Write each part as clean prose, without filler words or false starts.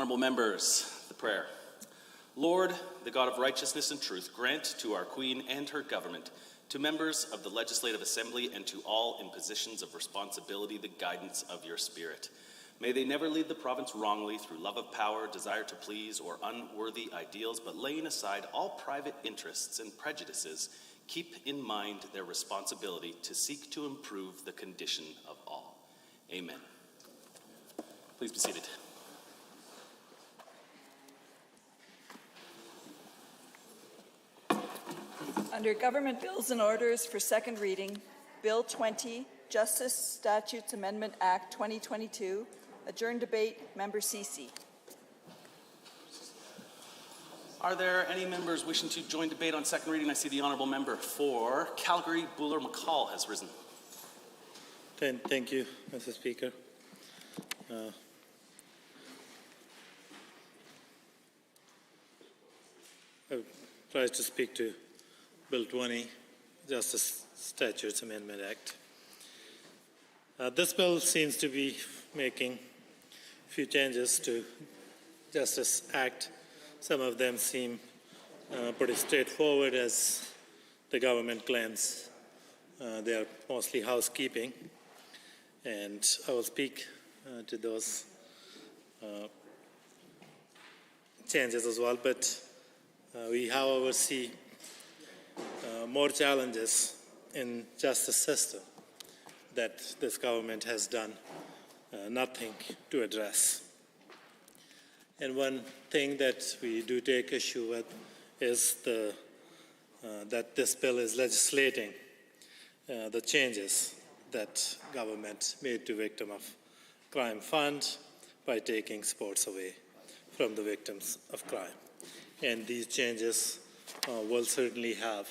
Honorable members, the prayer. Lord, the God of righteousness and truth, grant to our Queen and her government, to members of the Legislative Assembly, and to all in positions of responsibility, the guidance of your Spirit. May they never lead the province wrongly through love of power, desire to please, or unworthy ideals, but laying aside all private interests and prejudices, keep in mind their responsibility to seek to improve the condition of all. Amen. Please be seated. Under Government Bills and Orders for second reading, Bill 20, Justice Statutes Amendment Act 2022, adjourned debate, Member Ceci. Are there any members wishing to join debate on second reading? I see the Honourable Member for Calgary, Buller-McCall has risen. Thank you, Mr. Speaker. I rise to speak to Bill 20, Justice Statutes Amendment Act. This bill seems to be making a few changes to Justice Act. Some of them seem pretty straightforward, as the government claims they are mostly housekeeping, and I will speak to those changes as well. But we, however, see more challenges in justice system that this government has done nothing to address. And one thing that we do take issue with is that this bill is legislating the changes that government made to Victim of Crime Fund by taking supports away from the victims of crime. And these changes will certainly have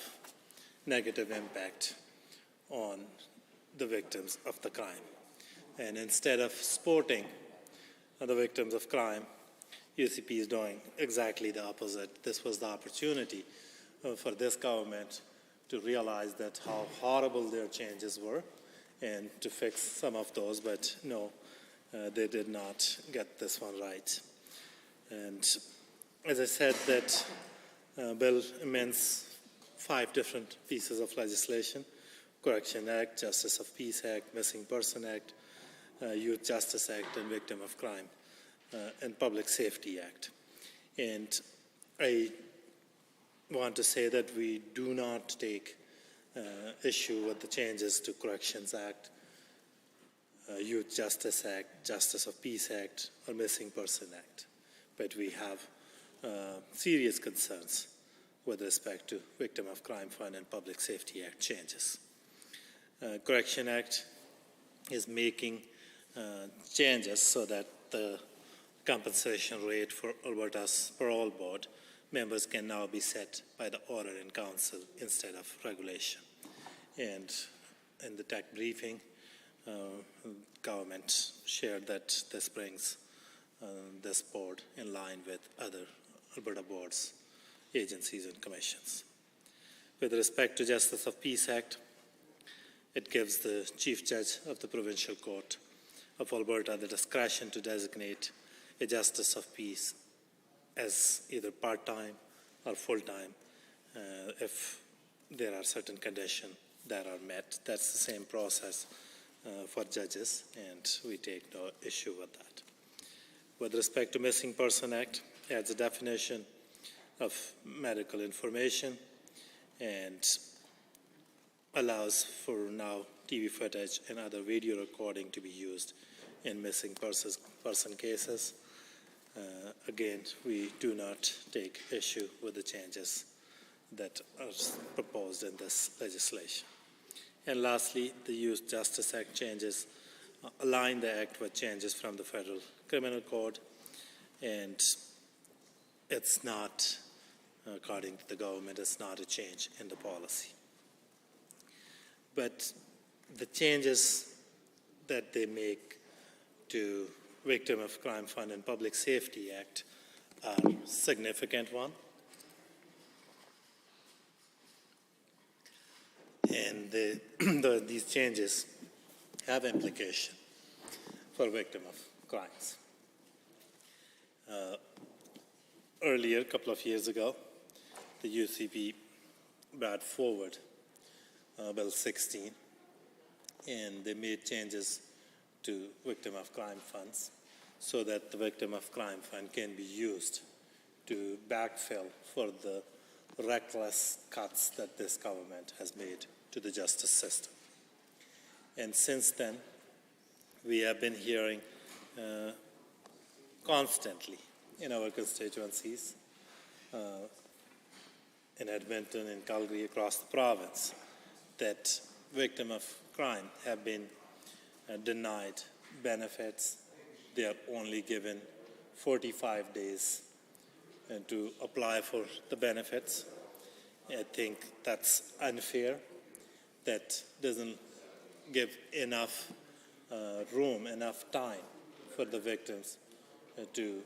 negative impact on the victims of the crime. And instead of supporting the victims of crime, UCP is doing exactly the opposite. This was the opportunity for this government to realize that how horrible their changes were and to fix some of those, but no, they did not get this one right. And as I said, that bill amends 5 different pieces of legislation: Correction Act, Justice of Peace Act, Missing Person Act, Youth Justice Act, and Victim of Crime and Public Safety Act. And I want to say that we do not take issue with the changes to Corrections Act, Youth Justice Act, Justice of Peace Act, or Missing Person Act. But we have serious concerns with respect to Victim of Crime Fund and Public Safety Act changes. Correction Act is making changes so that the compensation rate for Alberta's parole board members can now be set by the order in council instead of regulation. And in the tech briefing, government shared that this brings this board in line with other Alberta boards, agencies, and commissions. With respect to Justice of Peace Act, it gives the Chief Judge of the Provincial Court of Alberta the discretion to designate a Justice of Peace as either part-time or full-time if there are certain conditions that are met. That's the same process for judges, and we take no issue with that. With respect to Missing Person Act, it adds a definition of medical information and allows for now TV footage and other video recording to be used in missing person cases. Again, we do not take issue with the changes that are proposed in this legislation. And lastly, the Youth Justice Act changes align the Act with changes from the Federal Criminal Code, and it's not, according to the government, it's not a change in the policy. But the changes that they make to Victim of Crime Fund and Public Safety Act are significant one. And these changes have implication for victim of crimes. Earlier, a couple of years ago, the UCP brought forward Bill 16, and they made changes to victim of crime funds so that the victim of crime fund can be used to backfill for the reckless cuts that this government has made to the justice system. And since then, we have been hearing constantly in our constituencies, in Edmonton, in Calgary, across the province, that victims of crime have been denied benefits. They are only given 45 days to apply for the benefits. I think that's unfair. That doesn't give enough room, enough time for the victims to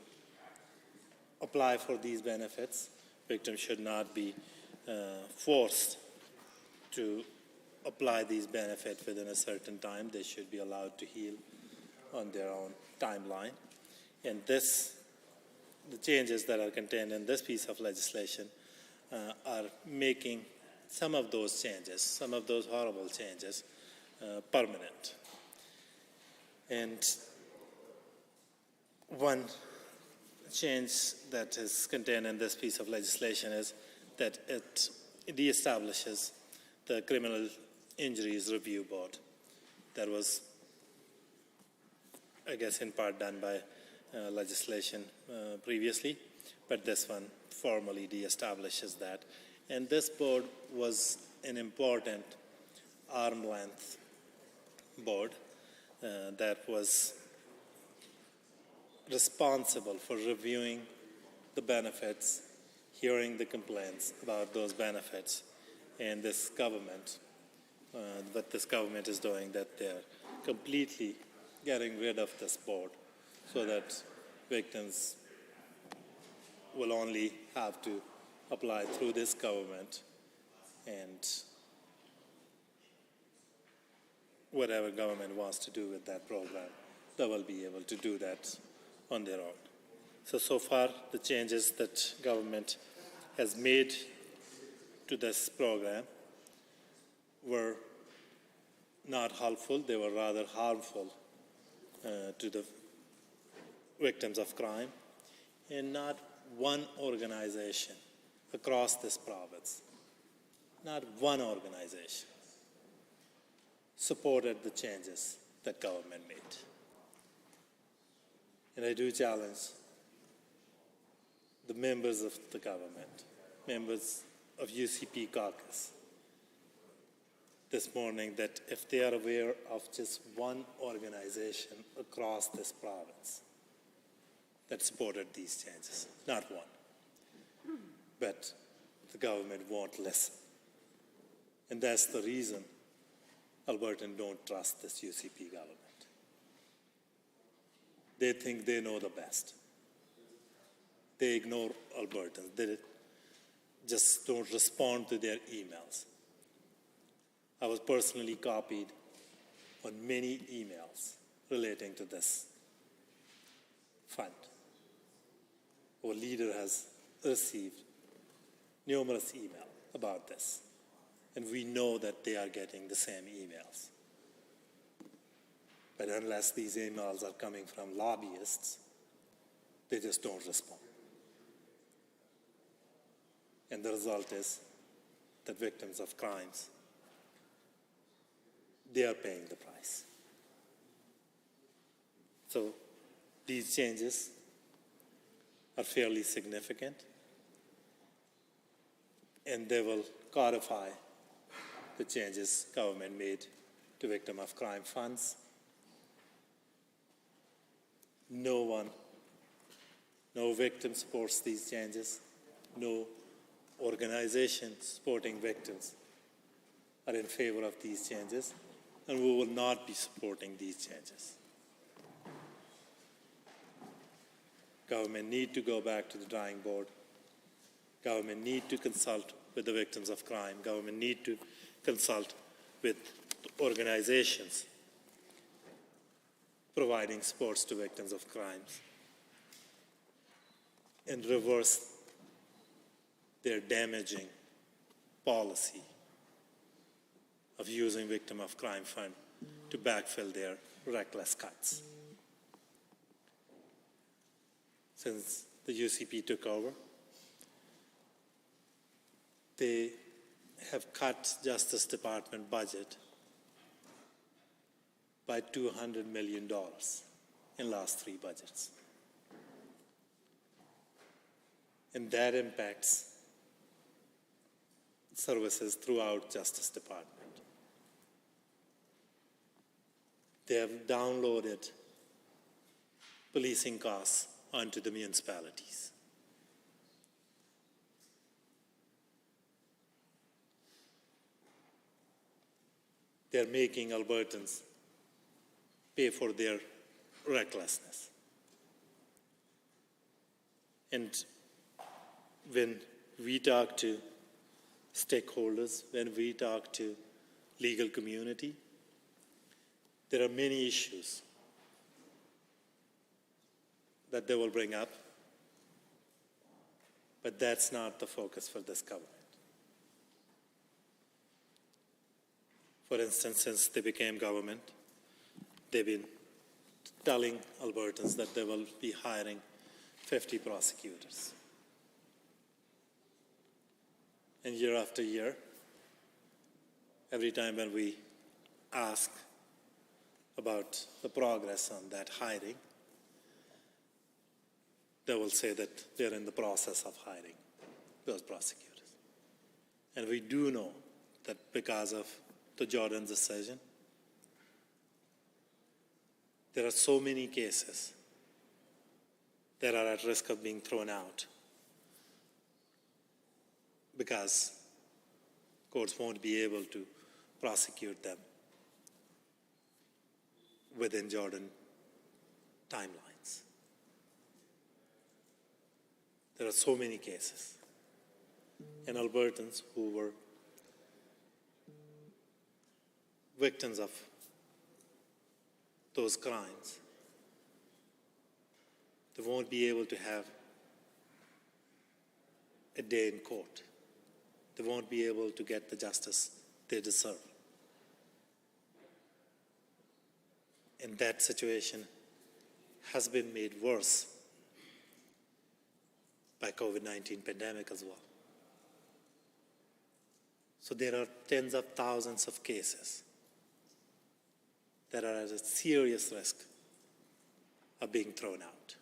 apply for these benefits. Victims should not be forced to apply these benefits within a certain time. They should be allowed to heal on their own timeline. And the changes that are contained in this piece of legislation are making some of those changes, some of those horrible changes, permanent. And one change that is contained in this piece of legislation is that it de-establishes the Criminal Injuries Review Board. That was, I guess, in part done by legislation previously, but this one formally de-establishes that. And this board was an important arm-length board that was responsible for reviewing the benefits, hearing the complaints about those benefits, and this government, what this government is doing, that they're completely getting rid of this board so that victims will only have to apply through this government, and whatever government wants to do with that program, they will be able to do that on their own. So far, the changes that government has made to this program were not helpful. They were rather harmful to the victims of crime. And not one organization across this province, not one organization, supported the changes that government made. And I do challenge the members of the government, members of UCP caucus, this morning, that if they are aware of just one organization across this province that supported these changes, not one, but the government won't listen. And that's the reason Albertans don't trust this UCP government. They think they know the best. They ignore Albertans. They just don't respond to their emails. I was personally copied on many emails relating to this fund. Our leader has received numerous emails about this, and we know that they are getting the same emails. But unless these emails are coming from lobbyists, they just don't respond. And the result is that victims of crimes, they are paying the price. So these changes are fairly significant, and they will codify the changes government made to victim of crime funds. No victim supports these changes. No organization supporting victims are in favor of these changes, and we will not be supporting these changes. Government need to go back to the drawing board. Government need to consult with the victims of crime. Government need to consult with organizations providing supports to victims of crimes. and reverse their damaging policy of using victim of crime fund to backfill their reckless cuts. Since the UCP took over, they have cut Justice Department budget by $200 million in last 3 budgets. And that impacts services throughout Justice Department. They have downloaded policing costs onto the municipalities. They're making Albertans pay for their recklessness. And when we talk to stakeholders, when we talk to legal community, there are many issues that they will bring up, but that's not the focus for this government. For instance, since they became government, they've been telling Albertans that they will be hiring 50 prosecutors. And year after year, every time when we ask about the progress on that hiring, they will say that they're in the process of hiring those prosecutors. And we do know that because of the Jordan decision, there are so many cases that are at risk of being thrown out because courts won't be able to prosecute them within Jordan timelines. There are so many cases. And Albertans who were victims of those crimes, they won't be able to have a day in court. They won't be able to get the justice they deserve. And that situation has been made worse by COVID-19 pandemic as well. So there are tens of thousands of cases that are at a serious risk of being thrown out.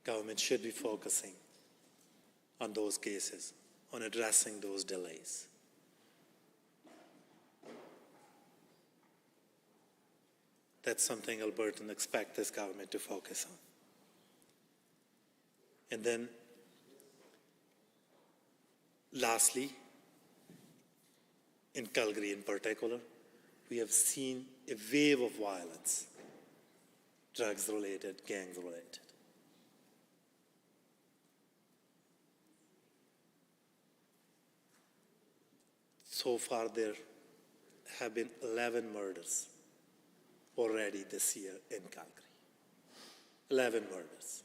Government should be focusing on those cases, on addressing those delays. That's something Albertans expect this government to focus on. And then, lastly, in Calgary in particular, we have seen a wave of violence, drugs-related, gang-related. So far, there have been 11 murders already this year in Calgary. 11 murders.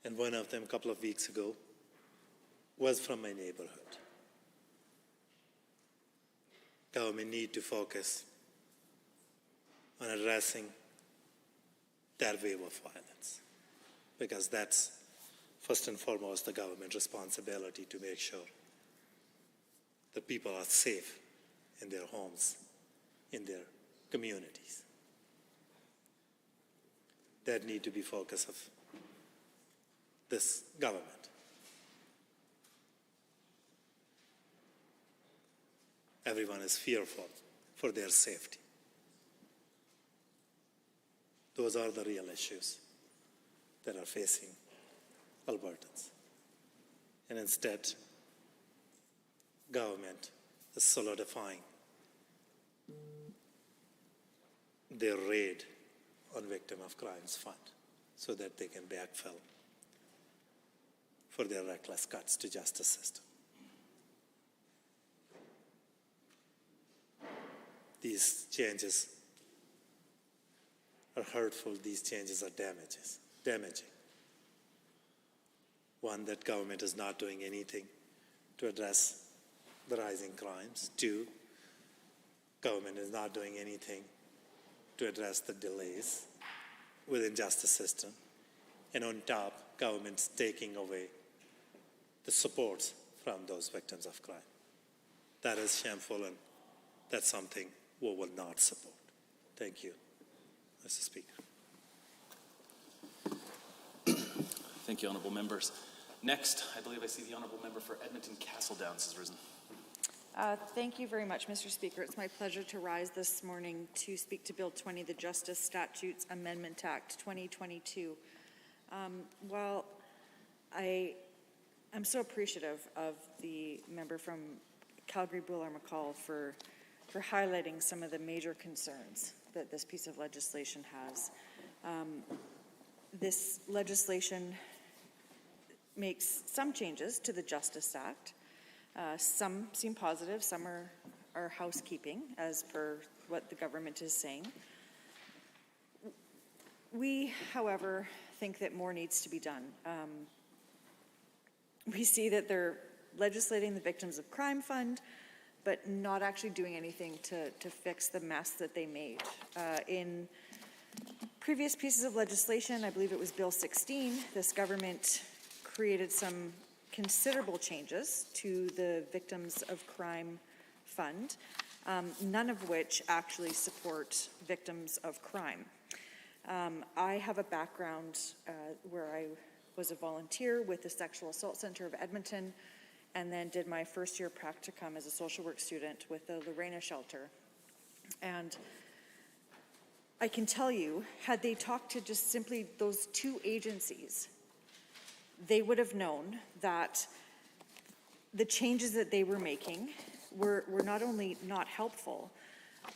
And one of them, a couple of weeks ago, was from my neighborhood. Government need to focus on addressing that wave of violence, because that's first and foremost the government responsibility to make sure that people are safe in their homes, in their communities. That need to be focus of this government. Everyone is fearful for their safety. Those are the real issues that are facing Albertans. And instead, government is solidifying their raid on victim of crimes fund so that they can backfill for their reckless cuts to justice system. These changes or hurtful, these changes are damaging. One, that government is not doing anything to address the rising crimes. Two, government is not doing anything to address the delays within justice system. And on top, government's taking away the supports from those victims of crime. That is shameful, and that's something we will not support. Thank you, Mr. Speaker. Thank you, honourable members. Next, I believe I see the honourable member for Edmonton Castle Downs has risen. Thank you very much, Mr. Speaker. It's my pleasure to rise this morning to speak to Bill 20, the Justice Statutes Amendment Act 2022. While I'm so appreciative of the member from Calgary Buller-McCall for highlighting some of the major concerns that this piece of legislation has. This legislation makes some changes to the Justice Act. Some seem positive, some are housekeeping, as per what the government is saying. We, however, think that more needs to be done. We see that they're legislating the Victims of Crime Fund, but not actually doing anything to fix the mess that they made. In previous pieces of legislation, I believe it was Bill 16, this government created some considerable changes to the Victims of Crime Fund, none of which actually support victims of crime. I have a background where I was a volunteer with the Sexual Assault Center of Edmonton, and then did my first year practicum as a social work student with the Lorena Shelter. And I can tell you, had they talked to just simply those two agencies, they would have known that the changes that they were making were not only not helpful,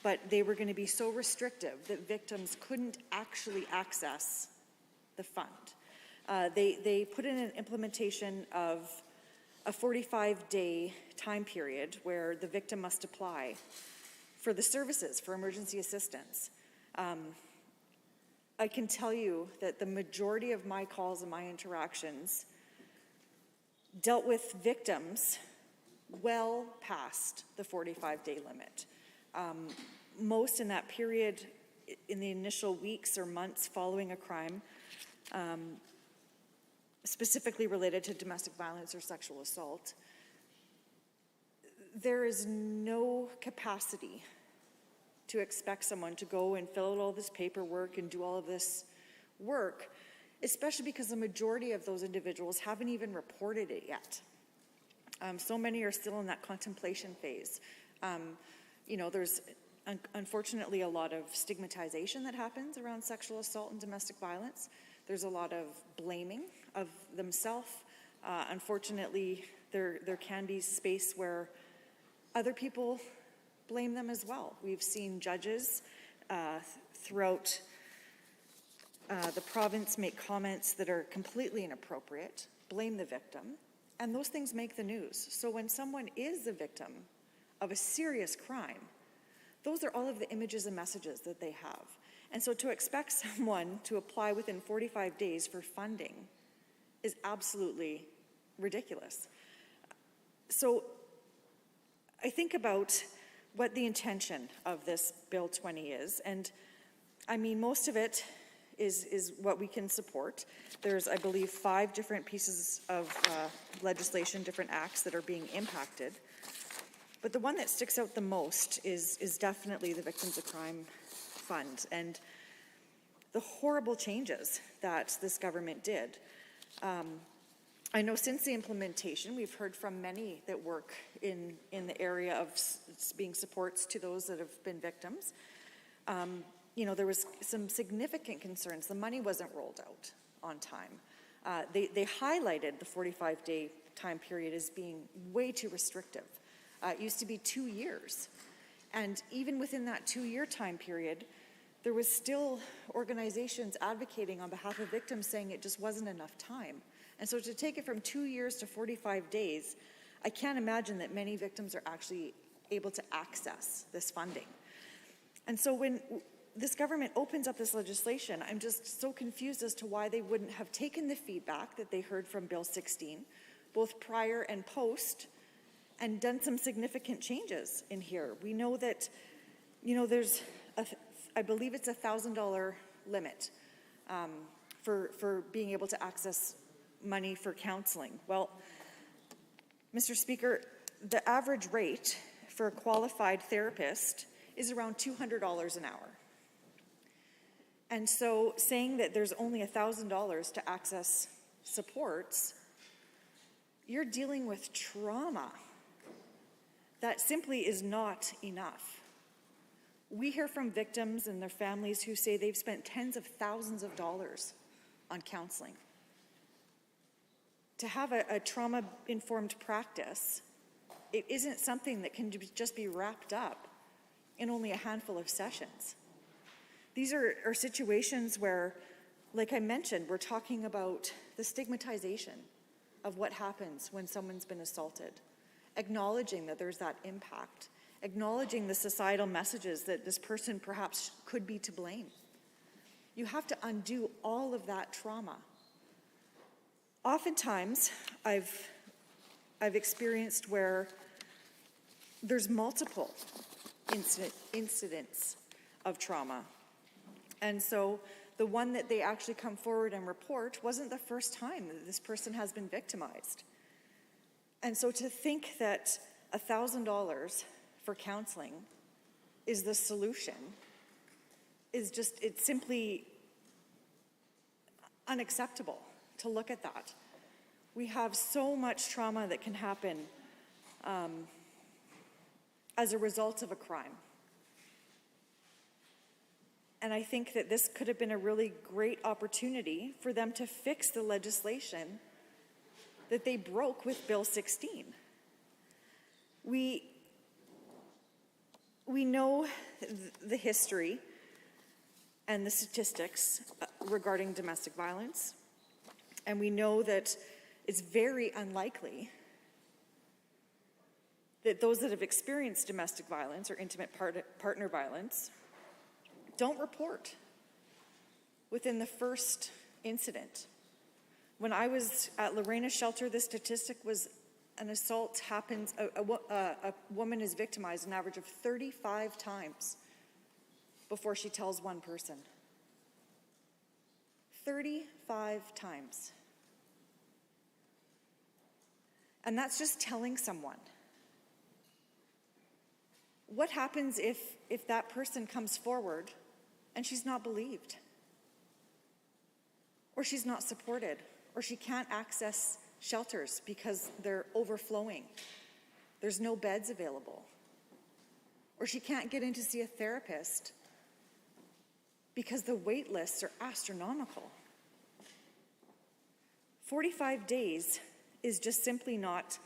but they were going to be so restrictive that victims couldn't actually access the fund. They put in an implementation of a 45-day time period where the victim must apply for the services, for emergency assistance. I can tell you that the majority of my calls and my interactions dealt with victims well past the 45-day limit. Most in that period, in the initial weeks or months following a crime, specifically related to domestic violence or sexual assault, there is no capacity to expect someone to go and fill out all this paperwork and do all of this work, especially because the majority of those individuals haven't even reported it yet. So many are still in that contemplation phase. There's unfortunately a lot of stigmatization that happens around sexual assault and domestic violence. There's a lot of blaming of themselves. Unfortunately, there can be space where other people blame them as well. We've seen judges throughout the province make comments that are completely inappropriate, blame the victim, and those things make the news. So when someone is a victim of a serious crime, those are all of the images and messages that they have. And so to expect someone to apply within 45 days for funding is absolutely ridiculous. So I think about what the intention of this Bill 20 is, and I mean, most of it is what we can support. There's, I believe, 5 different pieces of legislation, different acts that are being impacted. But the one that sticks out the most is definitely the Victims of Crime Fund and the horrible changes that this government did. I know since the implementation, we've heard from many that work in the area of being supports to those that have been victims. There was some significant concerns. The money wasn't rolled out on time. They highlighted the 45-day time period as being way too restrictive. It used to be 2 years. And even within that 2-year time period, there was still organizations advocating on behalf of victims saying it just wasn't enough time. And so to take it from 2 years to 45 days, I can't imagine that many victims are actually able to access this funding. And so when this government opens up this legislation, I'm just so confused as to why they wouldn't have taken the feedback that they heard from Bill 16, both prior and post, and done some significant changes in here. We know that, there's, I believe it's $1,000 limit for being able to access money for counseling. Well, Mr. Speaker, the average rate for a qualified therapist is around $200 an hour. And so saying that there's only $1,000 to access supports, you're dealing with trauma. That simply is not enough. We hear from victims and their families who say they've spent tens of thousands of dollars on counseling. To have a trauma-informed practice, it isn't something that can just be wrapped up in only a handful of sessions. These are situations where, like I mentioned, we're talking about the stigmatization of what happens when someone's been assaulted, acknowledging that there's that impact, acknowledging the societal messages that this person perhaps could be to blame. You have to undo all of that trauma. Oftentimes, I've experienced where there's multiple incidents of trauma. And so the one that they actually come forward and report wasn't the first time that this person has been victimized. And so to think that $1,000 for counseling is the solution is just, it's simply unacceptable to look at that. We have so much trauma that can happen as a result of a crime. And I think that this could have been a really great opportunity for them to fix the legislation that they broke with Bill 16. We know the history and the statistics regarding domestic violence, and we know that it's very unlikely that those that have experienced domestic violence or intimate partner violence don't report within the first incident. When I was at Lorena's shelter, the statistic was an assault happens, a woman is victimized an average of 35 times before she tells one person. 35 times. And that's just telling someone. What happens if that person comes forward and she's not believed? Or she's not supported? Or she can't access shelters because they're overflowing? There's no beds available. Or she can't get in to see a therapist because the wait lists are astronomical. 45 days is just simply not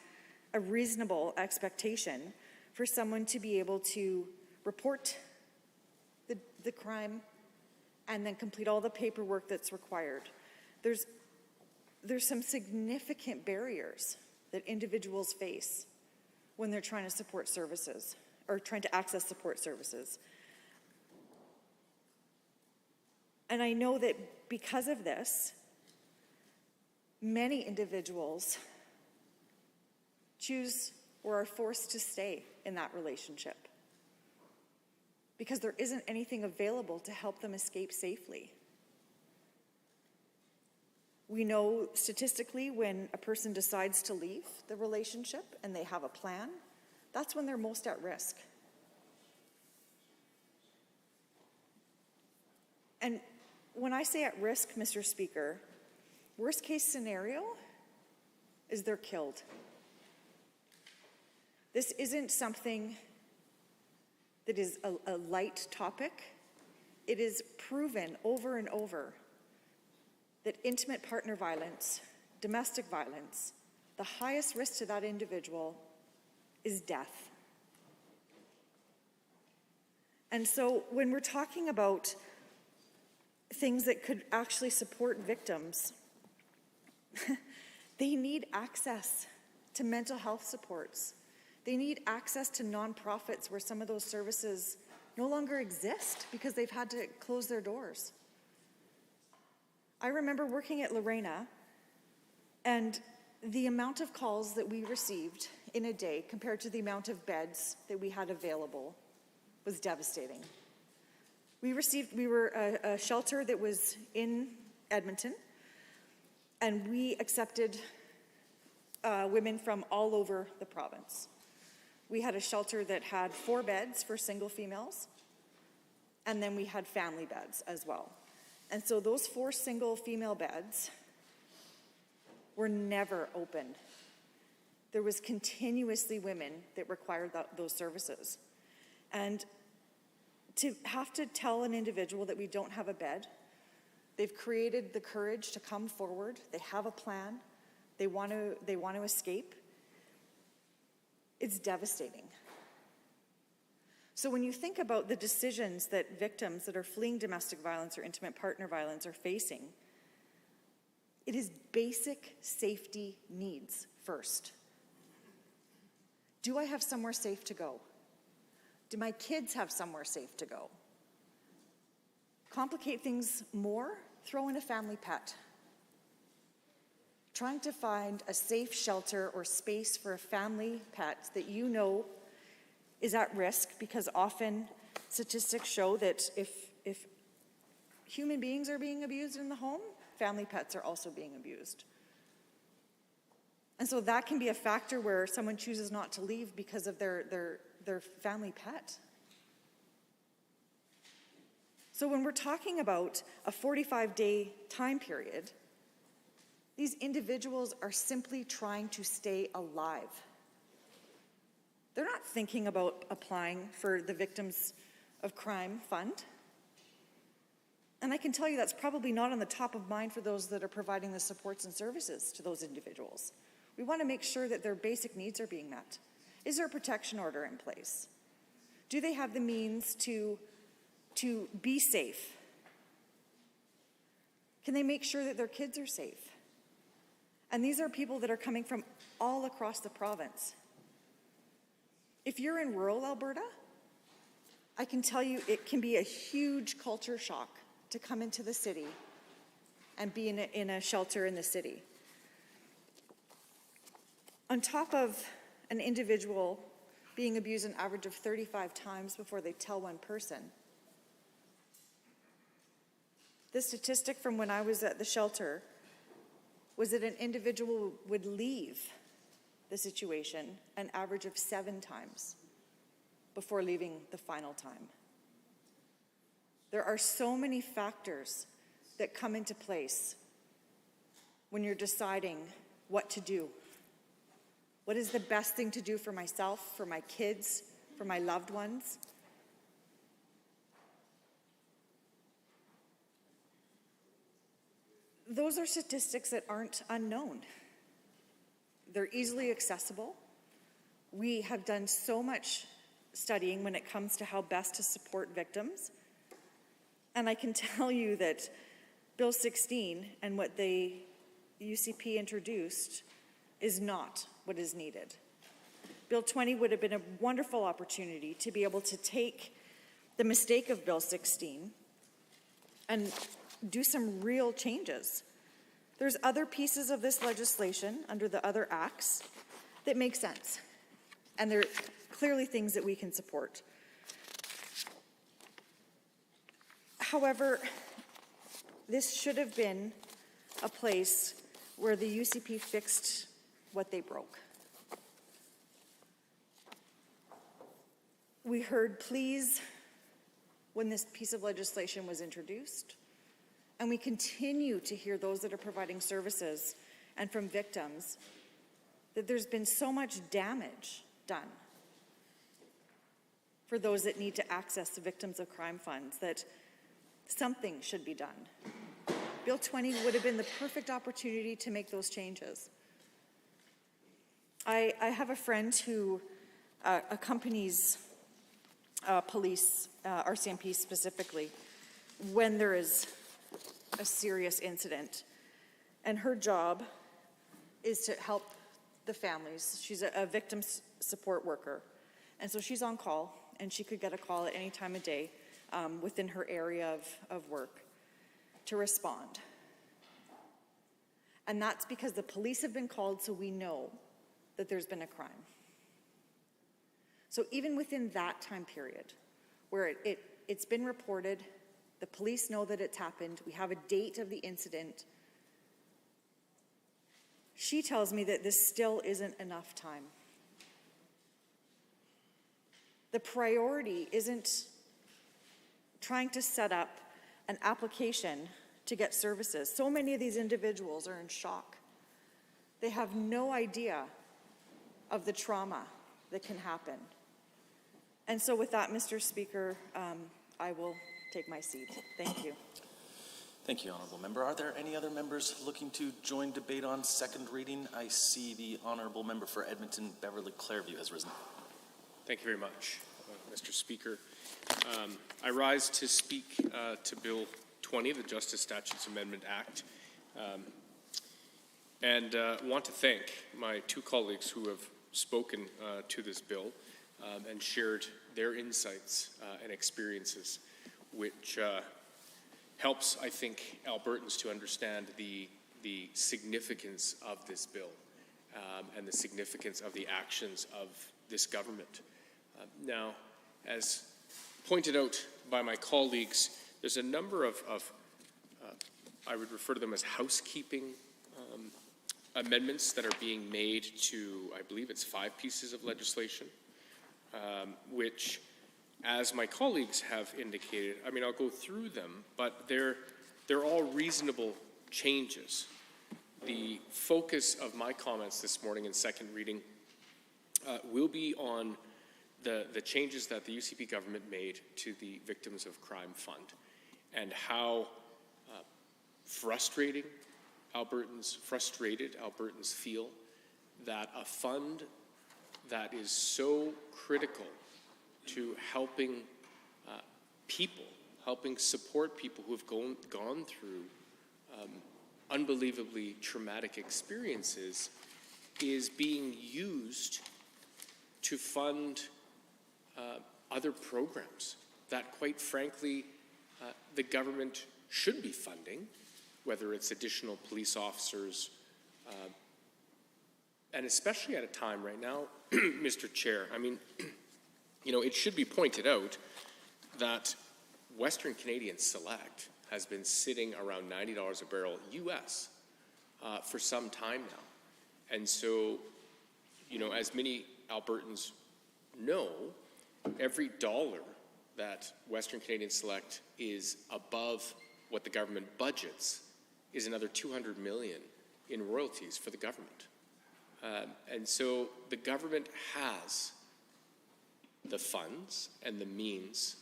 a reasonable expectation for someone to be able to report the crime and then complete all the paperwork that's required. There's some significant barriers that individuals face when they're trying to support services or trying to access support services. And I know that because of this, many individuals choose or are forced to stay in that relationship because there isn't anything available to help them escape safely. We know statistically when a person decides to leave the relationship and they have a plan, that's when they're most at risk. And when I say at risk, Mr. Speaker, worst case scenario is they're killed. This isn't something that is a light topic. It is proven over and over that intimate partner violence, domestic violence, the highest risk to that individual is death. And so when we're talking about things that could actually support victims, they need access to mental health supports. They need access to nonprofits where some of those services no longer exist because they've had to close their doors. I remember working at Lorena, and the amount of calls that we received in a day compared to the amount of beds that we had available was devastating. We were a shelter that was in Edmonton, and we accepted women from all over the province. We had a shelter that had 4 beds for single females, and then we had family beds as well. And so those 4 single female beds were never opened. There was continuously women that required those services. And to have to tell an individual that we don't have a bed, they've created the courage to come forward, they have a plan, they want to escape, it's devastating. So when you think about the decisions that victims that are fleeing domestic violence or intimate partner violence are facing, it is basic safety needs first. Do I have somewhere safe to go? Do my kids have somewhere safe to go? Complicate things more, throw in a family pet. Trying to find a safe shelter or space for a family pet that you know is at risk, because often statistics show that if human beings are being abused in the home, family pets are also being abused. And so that can be a factor where someone chooses not to leave because of their family pet. So when we're talking about a 45-day time period, these individuals are simply trying to stay alive. They're not thinking about applying for the Victims of Crime Fund. And I can tell you that's probably not on the top of mind for those that are providing the supports and services to those individuals. We want to make sure that their basic needs are being met. Is there a protection order in place? Do they have the means to be safe? Can they make sure that their kids are safe? And these are people that are coming from all across the province. If you're in rural Alberta, I can tell you it can be a huge culture shock to come into the city and be in a shelter in the city. On top of an individual being abused an average of 35 times before they tell one person, the statistic from when I was at the shelter was that an individual would leave the situation an average of 7 times before leaving the final time. There are so many factors that come into place when you're deciding what to do. What is the best thing to do for myself, for my kids, for my loved ones? Those are statistics that aren't unknown. They're easily accessible. We have done so much studying when it comes to how best to support victims. And I can tell you that Bill 16 and what the UCP introduced is not what is needed. Bill 20 would have been a wonderful opportunity to be able to take the mistake of Bill 16 and do some real changes. There's other pieces of this legislation under the other acts that make sense, and they're clearly things that we can support. However, this should have been a place where the UCP fixed what they broke. We heard pleas when this piece of legislation was introduced, and we continue to hear those that are providing services and from victims that there's been so much damage done for those that need to access the Victims of Crime funds that something should be done. Bill 20 would have been the perfect opportunity to make those changes. I have a friend who accompanies police, RCMP specifically, when there is a serious incident. And her job is to help the families. She's a victim support worker. And so she's on call, and she could get a call at any time of day within her area of work to respond. And that's because the police have been called, so we know that there's been a crime. So even within that time period, where it's been reported, the police know that it's happened, we have a date of the incident, she tells me that this still isn't enough time. The priority isn't trying to set up an application to get services. So many of these individuals are in shock. They have no idea of the trauma that can happen. And so with that, Mr. Speaker, I will take my seat. Thank you. Thank you, Honourable Member. Are there any other members looking to join debate on second reading? I see the Honourable Member for Edmonton Beverly Clairview has risen. Thank you very much, Mr. Speaker. I rise to speak to Bill 20, the Justice Statutes Amendment Act, and want to thank my two colleagues who have spoken to this bill and shared their insights and experiences, which helps, I think, Albertans to understand the significance of this bill and the significance of the actions of this government. Now, as pointed out by my colleagues, there's a number of I would refer to them as housekeeping amendments that are being made to, I believe it's 5 pieces of legislation, which, as my colleagues have indicated, I mean, I'll go through them, but they're all reasonable changes. The focus of my comments this morning in second reading will be on the changes that the UCP government made to the Victims of Crime Fund and how frustrated Albertans feel that a fund that is so critical to helping helping support people who have gone through unbelievably traumatic experiences is being used to fund other programs that, quite frankly, the government should be funding, whether it's additional police officers, and especially at a time right now, Mr. Chair, I mean, it should be pointed out that Western Canadian Select has been sitting around $90 a barrel US for some time now. And so, as many Albertans know, every dollar that Western Canadian Select is above what the government budgets is another $200 million in royalties for the government. And so the government has the funds and the means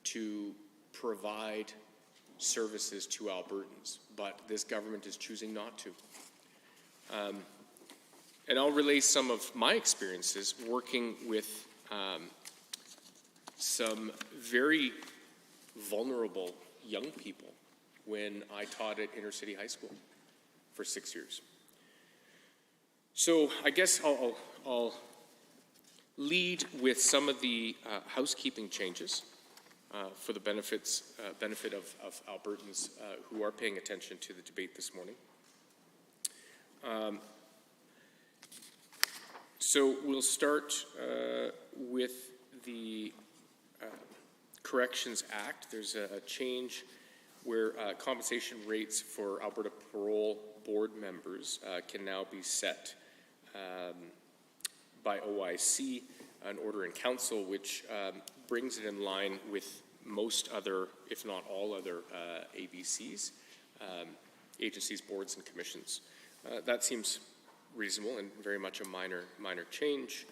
to provide services to Albertans, but this government is choosing not to. And I'll relay some of my experiences working with some very vulnerable young people when I taught at Inner City High School for 6 years. So I guess I'll lead with some of the housekeeping changes for the benefit of Albertans who are paying attention to the debate this morning. So we'll start with the Corrections Act. There's a change where compensation rates for Alberta Parole Board members can now be set by OIC, an order in council, which brings it in line with most other, if not all other, ABCs, agencies, boards, and commissions. That seems reasonable and very much a minor change.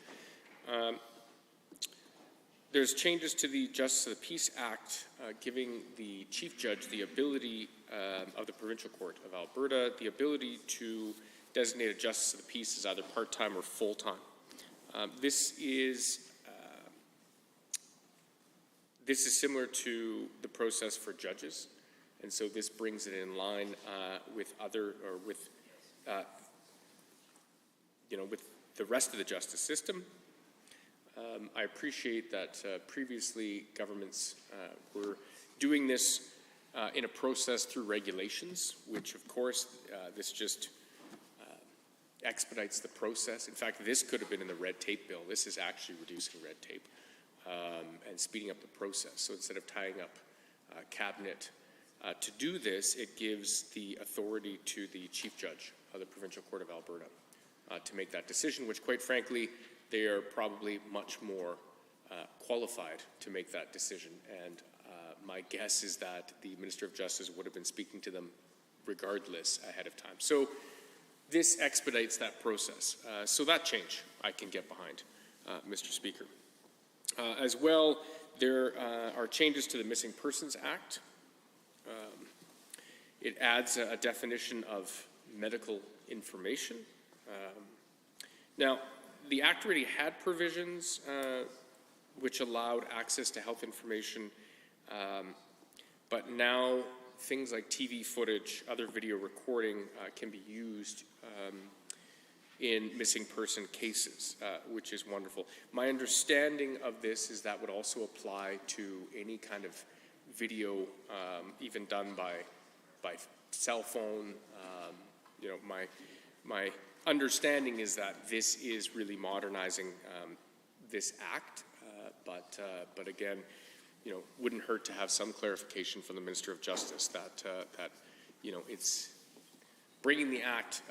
There's changes to the Justice of the Peace Act, giving the Chief Judge the ability of the Provincial Court of Alberta, the ability to designate a Justice of the Peace as either part-time or full-time. This is similar to the process for judges, and so this brings it in line with with the rest of the justice system. I appreciate that previously governments were doing this in a process through regulations, which of course this just expedites the process. In fact, this could have been in the red tape bill. This is actually reducing red tape and speeding up the process. So instead of tying up cabinet to do this, it gives the authority to the chief judge of the Provincial Court of Alberta to make that decision, which quite frankly, they are probably much more qualified to make that decision. And my guess is that the Minister of Justice would have been speaking to them regardless ahead of time. So this expedites that process. So that change I can get behind, Mr. Speaker. As well, there are changes to the Missing Persons Act. It adds a definition of medical information. Now, the Act already had provisions which allowed access to health information, but now things like TV footage, other video recording can be used in missing person cases, which is wonderful. My understanding of this is that would also apply to any kind of video, even done by cell phone. You know, my understanding is that this is really modernizing this act, but again, you know, wouldn't hurt to have some clarification from the Minister of Justice that you know, it's bringing the act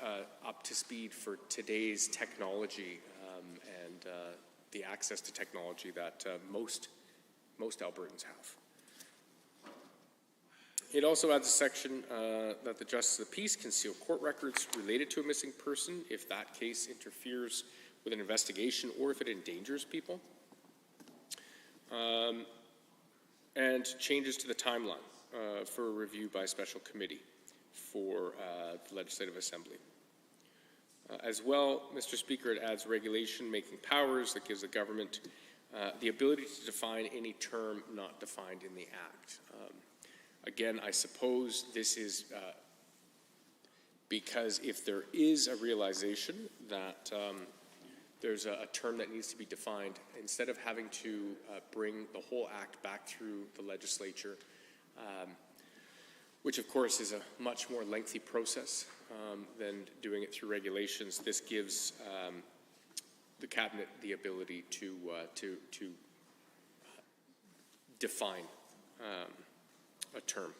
up to speed for today's technology and the access to technology that most Albertans have. It also adds a section that the Justice of the Peace can seal court records related to a missing person if that case interferes with an investigation or if it endangers people. And changes to the timeline for a review by a special committee for the Legislative Assembly. As well, Mr. Speaker, it adds regulation-making powers that gives the government the ability to define any term not defined in the Act. Again, I suppose this is because if there is a realization that there's a term that needs to be defined, instead of having to bring the whole act back through the legislature, which of course is a much more lengthy process than doing it through regulations, this gives the cabinet the ability to define a term.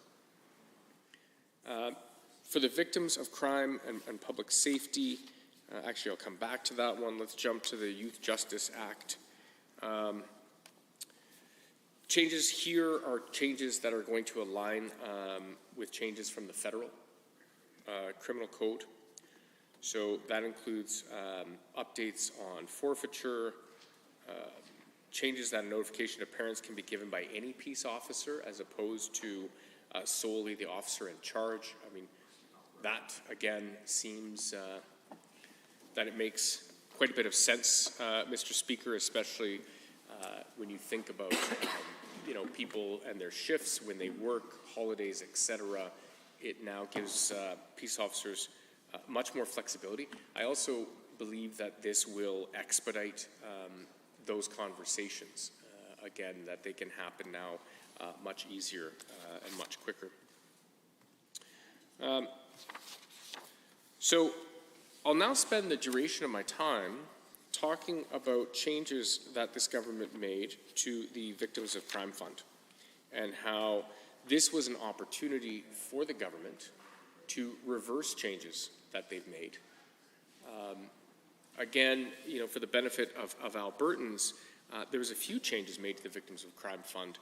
For the victims of crime and public safety, actually I'll come back to that one. Let's jump to the Youth Justice Act. Changes here are changes that are going to align with changes from the federal criminal code. So that includes updates on forfeiture, changes that a notification to parents can be given by any peace officer as opposed to solely the officer in charge. I mean, that again seems that it makes quite a bit of sense, Mr. Speaker, especially when you think about you know, people and their shifts when they work, holidays, etc. It now gives peace officers much more flexibility. I also believe that this will expedite those conversations, again, that they can happen now much easier and much quicker. So I'll now spend the duration of my time talking about changes that this government made to the Victims of Crime Fund and how this was an opportunity for the government to reverse changes that they've made. Again, you know, for the benefit of Albertans, there was a few changes made to the Victims of Crime Fund.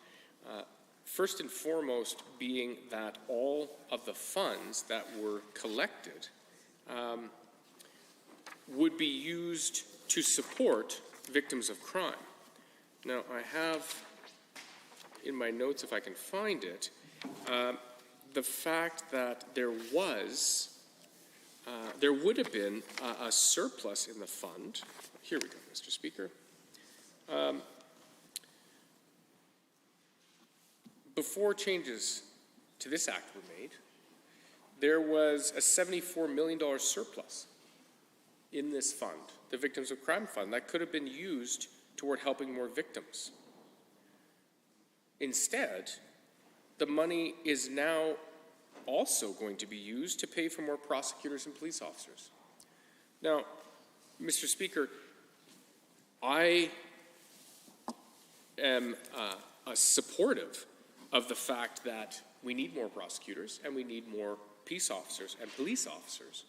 First and foremost being that all of the funds that were collected would be used to support victims of crime. Now, I have in my notes, if I can find it, the fact that there would have been a surplus in the fund. Here we go, Mr. Speaker. Before changes to this act were made, there was a $74 million surplus in this fund, the Victims of Crime Fund, that could have been used toward helping more victims. Instead, the money is now also going to be used to pay for more prosecutors and police officers. Now, Mr. Speaker, I am supportive of the fact that we need more prosecutors and we need more peace officers and police officers.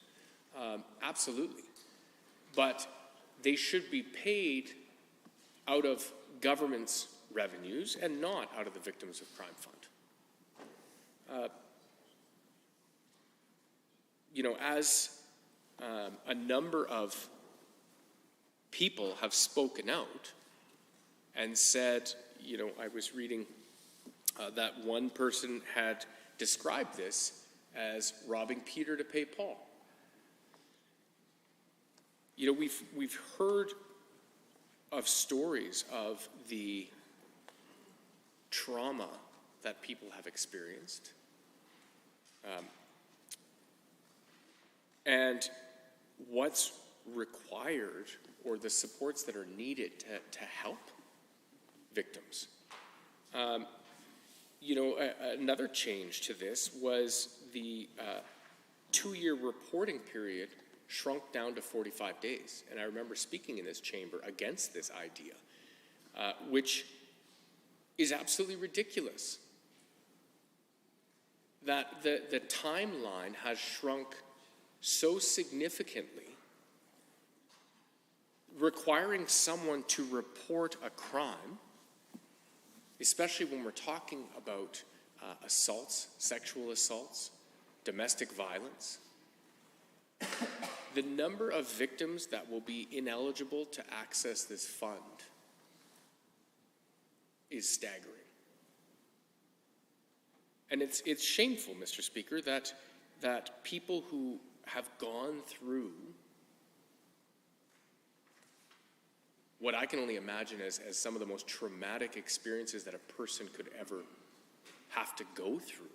Absolutely. But they should be paid out of government's revenues and not out of the Victims of Crime Fund. As a number of people have spoken out and said, I was reading that one person had described this as robbing Peter to pay Paul. We've heard of stories of the trauma that people have experienced. And what's required or the supports that are needed to help victims. Another change to this was the 2-year reporting period shrunk down to 45 days. And I remember speaking in this chamber against this idea, which is absolutely ridiculous. That the timeline has shrunk so significantly, requiring someone to report a crime, especially when we're talking about assaults, sexual assaults, domestic violence. The number of victims that will be ineligible to access this fund is staggering. And it's shameful, Mr. Speaker, that people who have gone through what I can only imagine as some of the most traumatic experiences that a person could ever have to go through,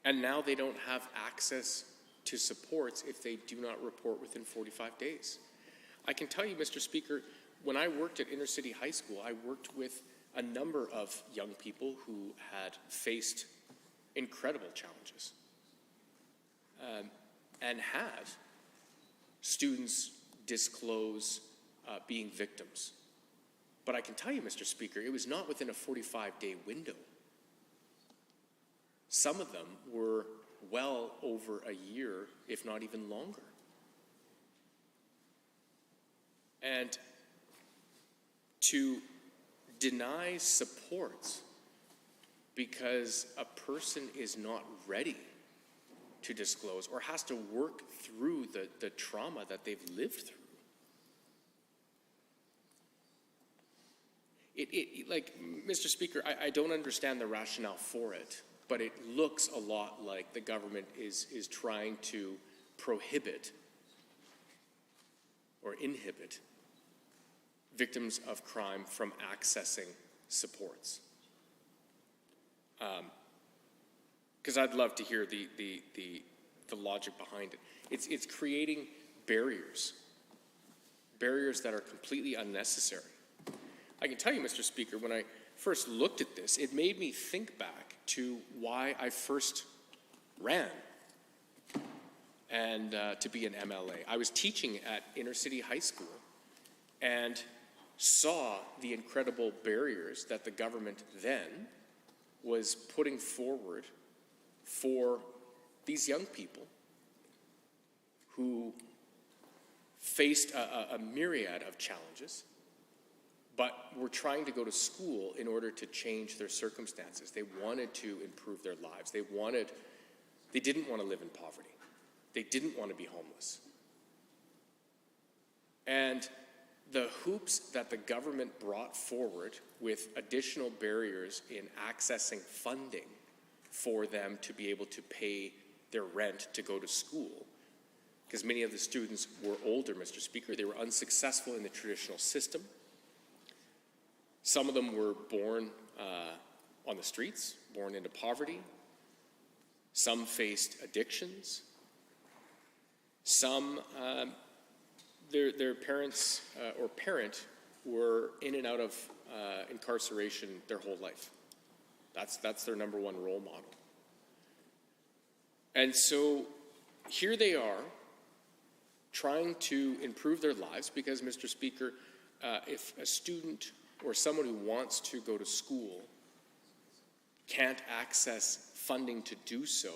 and now they don't have access to supports if they do not report within 45 days. I can tell you, Mr. Speaker, when I worked at Inner City High School, I worked with a number of young people who had faced incredible challenges and had students disclose being victims. But I can tell you, Mr. Speaker, it was not within a 45-day window. Some of them were well over a year, if not even longer. And to deny supports because a person is not ready to disclose or has to work through the trauma that they've lived through. Like, Mr. Speaker, I don't understand the rationale for it, but it looks a lot like the government is trying to prohibit or inhibit victims of crime from accessing supports. Because I'd love to hear the logic behind it. It's creating barriers that are completely unnecessary. I can tell you, Mr. Speaker, when I first looked at this, it made me think back to why I first ran and to be an MLA. I was teaching at Inner City High School and saw the incredible barriers that the government then was putting forward for these young people who faced a myriad of challenges, but were trying to go to school in order to change their circumstances. They wanted to improve their lives. They didn't want to live in poverty. They didn't want to be homeless. And the hoops that the government brought forward with additional barriers in accessing funding for them to be able to pay their rent to go to school, because many of the students were older, Mr. Speaker. They were unsuccessful in the traditional system. Some of them were born on the streets, born into poverty. Some faced addictions. Some, their parents or parent were in and out of incarceration their whole life. That's their number one role model. And so here they are trying to improve their lives because, Mr. Speaker, if a student or someone who wants to go to school can't access funding to do so,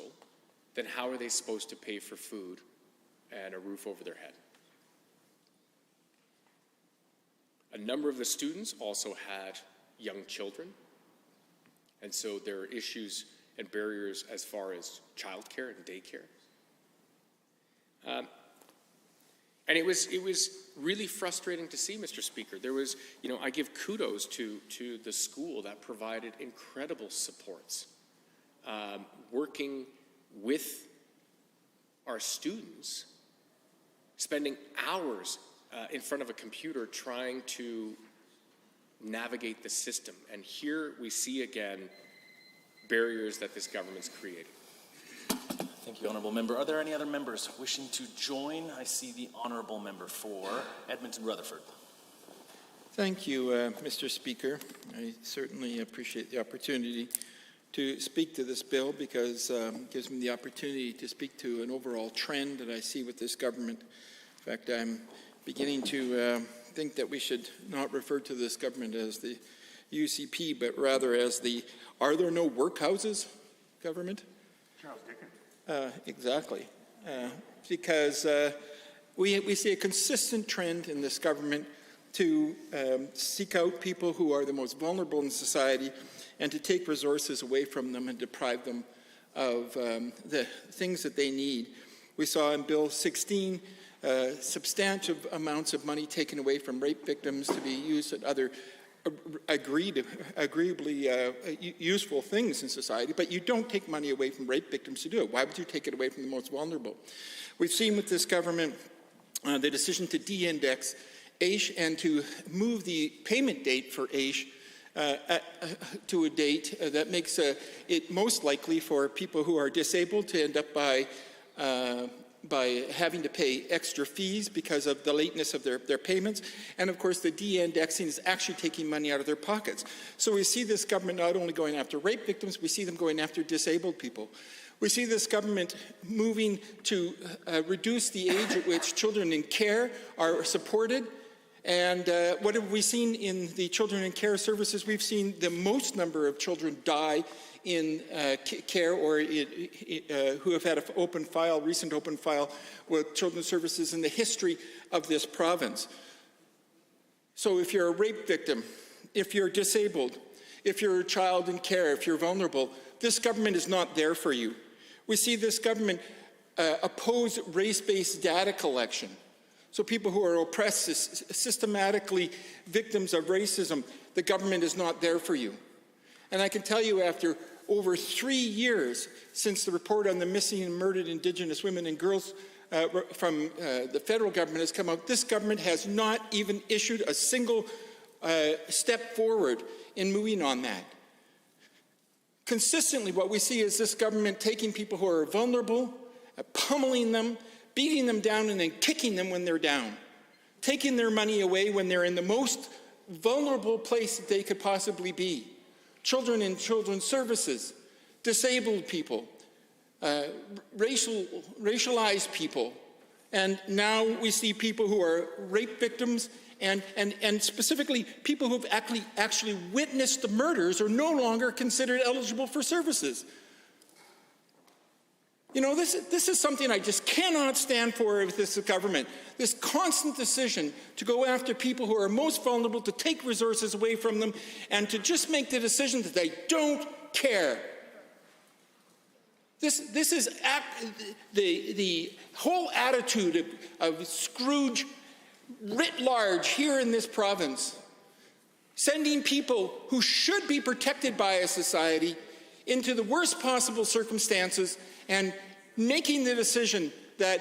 then how are they supposed to pay for food and a roof over their head? A number of the students also had young children, and so there are issues and barriers as far as childcare and daycare. And it was really frustrating to see, Mr. Speaker. There was, I give kudos to the school that provided incredible supports, working with our students, spending hours in front of a computer trying to navigate the system. And here we see again barriers that this government's creating. Thank you, Honourable Member. Are there any other members wishing to join? I see the Honourable Member for Edmonton-Rutherford. Thank you, Mr. Speaker. I certainly appreciate the opportunity to speak to this bill because it gives me the opportunity to speak to an overall trend that I see with this government. In fact, I'm beginning to think that we should not refer to this government as the UCP, but rather as the "Are there no workhouses" government? Charles Dickens. Exactly. Because we see a consistent trend in this government to seek out people who are the most vulnerable in society and to take resources away from them and deprive them of the things that they need. We saw in Bill 16 substantive amounts of money taken away from rape victims to be used at other agreeably useful things in society, but you don't take money away from rape victims to do it. Why would you take it away from the most vulnerable? We've seen with this government the decision to de-index AISH and to move the payment date for AISH to a date that makes it most likely for people who are disabled to end up by having to pay extra fees because of the lateness of their payments. And of course, the de-indexing is actually taking money out of their pockets. So we see this government not only going after rape victims, we see them going after disabled people. We see this government moving to reduce the age at which children in care are supported. And what have we seen in the children in care services? We've seen the most number of children die in care or who have had a recent open file with children's services in the history of this province. So if you're a rape victim, if you're disabled, if you're a child in care, if you're vulnerable, this government is not there for you. We see this government oppose race-based data collection. So people who are oppressed, systematically victims of racism, the government is not there for you. And I can tell you, after over 3 years since the report on the missing and murdered Indigenous women and girls from the federal government has come out, this government has not even issued a single step forward in moving on that. Consistently, what we see is this government taking people who are vulnerable, pummeling them, beating them down, and then kicking them when they're down, taking their money away when they're in the most vulnerable place that they could possibly be. Children in children's services, disabled people, racialized people, and now we see people who are rape victims and specifically people who've actually witnessed the murders are no longer considered eligible for services. You know, this is something I just cannot stand for with this government. This constant decision to go after people who are most vulnerable, to take resources away from them, and to just make the decision that they don't care. This is the whole attitude of Scrooge writ large here in this province, sending people who should be protected by a society into the worst possible circumstances and making the decision that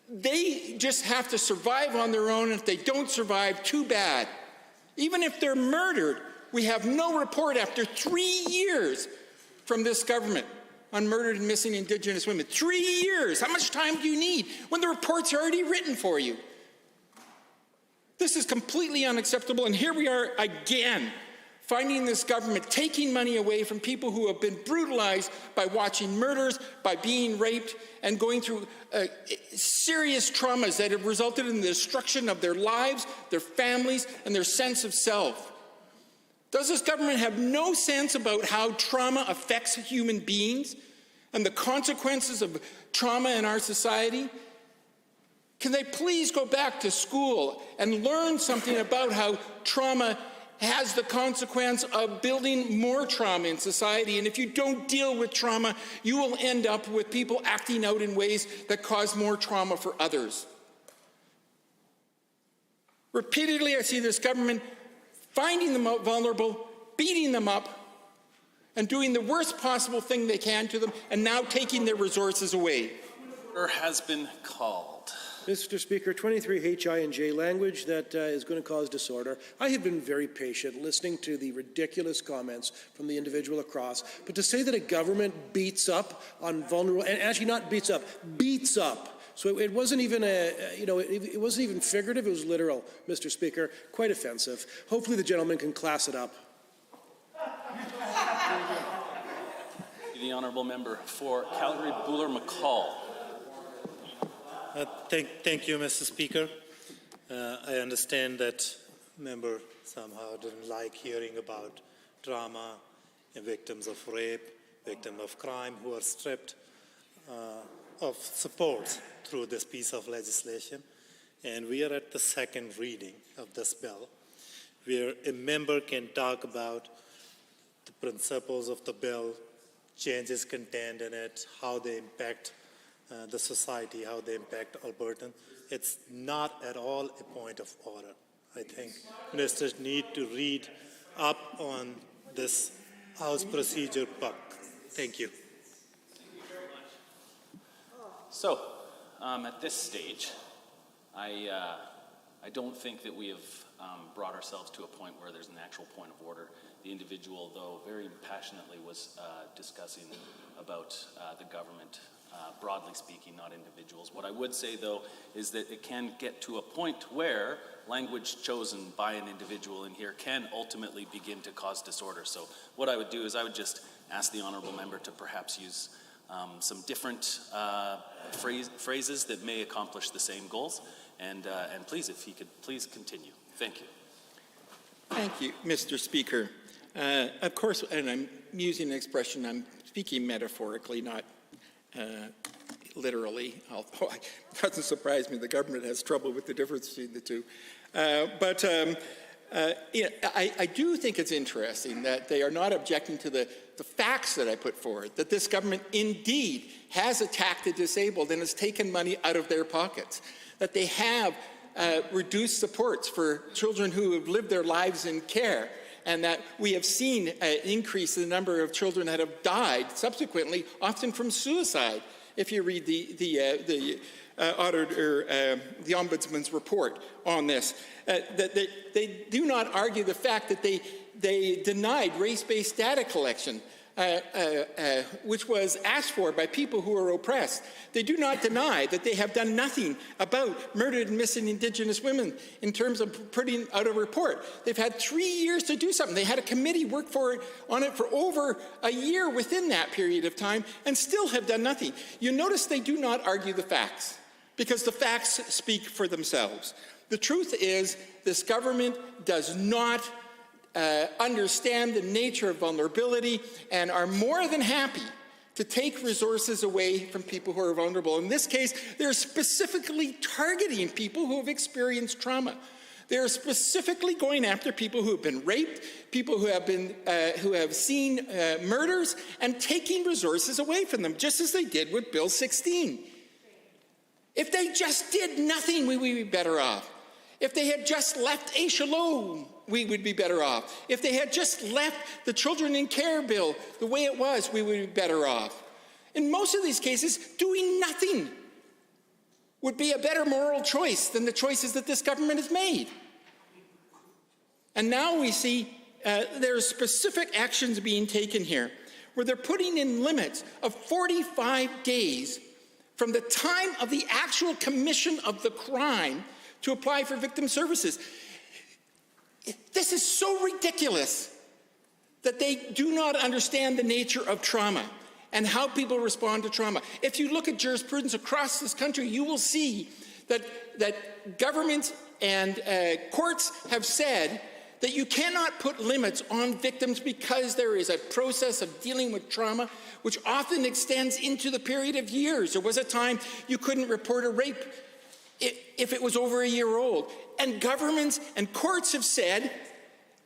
they just have to survive on their own. If they don't survive, too bad. Even if they're murdered, we have no report after 3 years from this government on murdered and missing Indigenous women. 3 years! How much time do you need when the report's are already written for you? This is completely unacceptable, and here we are again, finding this government taking money away from people who have been brutalized by watching murders, by being raped, and going through serious traumas that have resulted in the destruction of their lives, their families, and their sense of self. Does this government have no sense about how trauma affects human beings and the consequences of trauma in our society? Can they please go back to school and learn something about how trauma has the consequence of building more trauma in society? And if you don't deal with trauma, you will end up with people acting out in ways that cause more trauma for others. Repeatedly, I see this government finding the vulnerable, beating them up, and doing the worst possible thing they can to them, and now taking their resources away. Order has been called. Mr. Speaker, 23 HI and J language that is going to cause disorder. I have been very patient listening to the ridiculous comments from the individual across, but to say that a government beats up on vulnerable, and actually not beats up, beats up. So it wasn't even it wasn't even figurative, it was literal, Mr. Speaker. Quite offensive. Hopefully the gentleman can class it up. The honourable member for Calgary-Buller-McCall. Thank you, Mr. Speaker. I understand that member somehow didn't like hearing about trauma and victims of rape, victims of crime who are stripped of support through this piece of legislation. And we are at the second reading of this bill, where a member can talk about the principles of the bill, changes contained in it, how they impact the society, how they impact Albertans. It's not at all a point of order. I think ministers need to read up on this House procedure book. Thank you. So, at this stage, I don't think that we have brought ourselves to a point where there's an actual point of order. The individual, though, very passionately was discussing about the government, broadly speaking, not individuals. What I would say, though, is that it can get to a point where language chosen by an individual in here can ultimately begin to cause disorder. So what I would do is I would just ask the honourable member to perhaps use some different phrases that may accomplish the same goals. And please, if he could please continue. Thank you. Thank you, Mr. Speaker. Of course, and I'm using an expression, I'm speaking metaphorically, not literally, although it doesn't surprise me the government has trouble with the difference between the two. I do think it's interesting that they are not objecting to the facts that I put forward, that this government indeed has attacked the disabled and has taken money out of their pockets, that they have reduced supports for children who have lived their lives in care, and that we have seen an increase in the number of children that have died subsequently, often from suicide, if you read the Ombudsman's report on this. That they do not argue the fact that they denied race-based data collection, which was asked for by people who are oppressed. They do not deny that they have done nothing about murdered and missing Indigenous women in terms of putting out a report. They've had 3 years to do something. They had a committee work on it for over a year within that period of time and still have done nothing. You notice they do not argue the facts because the facts speak for themselves. The truth is this government does not understand the nature of vulnerability and are more than happy to take resources away from people who are vulnerable. In this case, they're specifically targeting people who have experienced trauma. They're specifically going after people who have been raped, people who have seen murders, and taking resources away from them, just as they did with Bill 16. If they just did nothing, we would be better off. If they had just left Aisha alone, we would be better off. If they had just left the Children in Care bill the way it was, we would be better off. In most of these cases, doing nothing would be a better moral choice than the choices that this government has made. And now we see there are specific actions being taken here, where they're putting in limits of 45 days from the time of the actual commission of the crime to apply for victim services. This is so ridiculous that they do not understand the nature of trauma and how people respond to trauma. If you look at jurisprudence across this country, you will see that governments and courts have said that you cannot put limits on victims because there is a process of dealing with trauma which often extends into the period of years. There was a time you couldn't report a rape if it was over a year old. And governments and courts have said,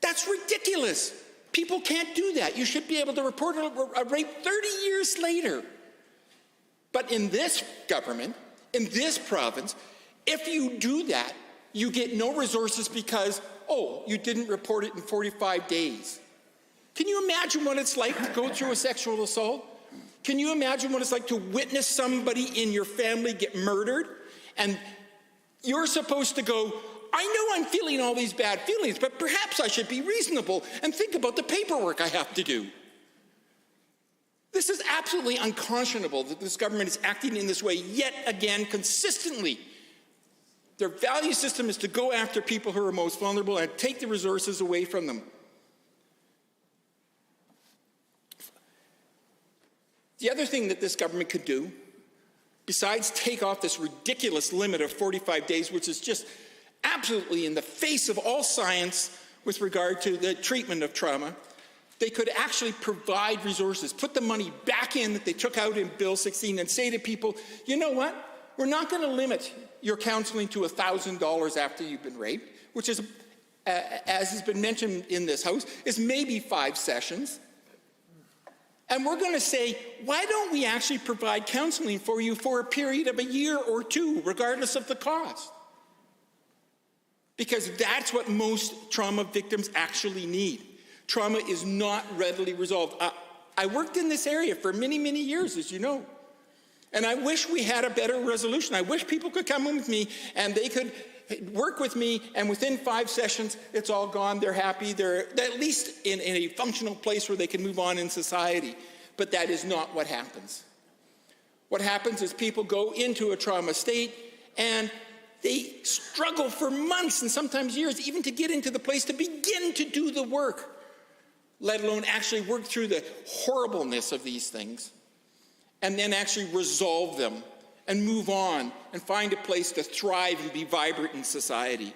that's ridiculous. People can't do that. You should be able to report a rape 30 years later. But in this government, in this province, if you do that, you get no resources because, oh, you didn't report it in 45 days. Can you imagine what it's like to go through a sexual assault? Can you imagine what it's like to witness somebody in your family get murdered? And you're supposed to go, I know I'm feeling all these bad feelings, but perhaps I should be reasonable and think about the paperwork I have to do. This is absolutely unconscionable that this government is acting in this way yet again consistently. Their value system is to go after people who are most vulnerable and take the resources away from them. The other thing that this government could do, besides take off this ridiculous limit of 45 days, which is just absolutely in the face of all science with regard to the treatment of trauma, they could actually provide resources, put the money back in that they took out in Bill 16 and say to people, you know what, we're not going to limit your counseling to $1,000 after you've been raped, which is, as has been mentioned in this House, is maybe 5 sessions. And we're going to say, why don't we actually provide counseling for you for a period of a year or 2, regardless of the cost? Because that's what most trauma victims actually need. Trauma is not readily resolved. I worked in this area for many, many years, as you know. And I wish we had a better resolution. I wish people could come in with me and they could work with me, and within 5 sessions, it's all gone. They're happy. They're at least in a functional place where they can move on in society. But that is not what happens. What happens is people go into a trauma state and they struggle for months and sometimes years even to get into the place to begin to do the work, let alone actually work through the horribleness of these things and then actually resolve them and move on and find a place to thrive and be vibrant in society.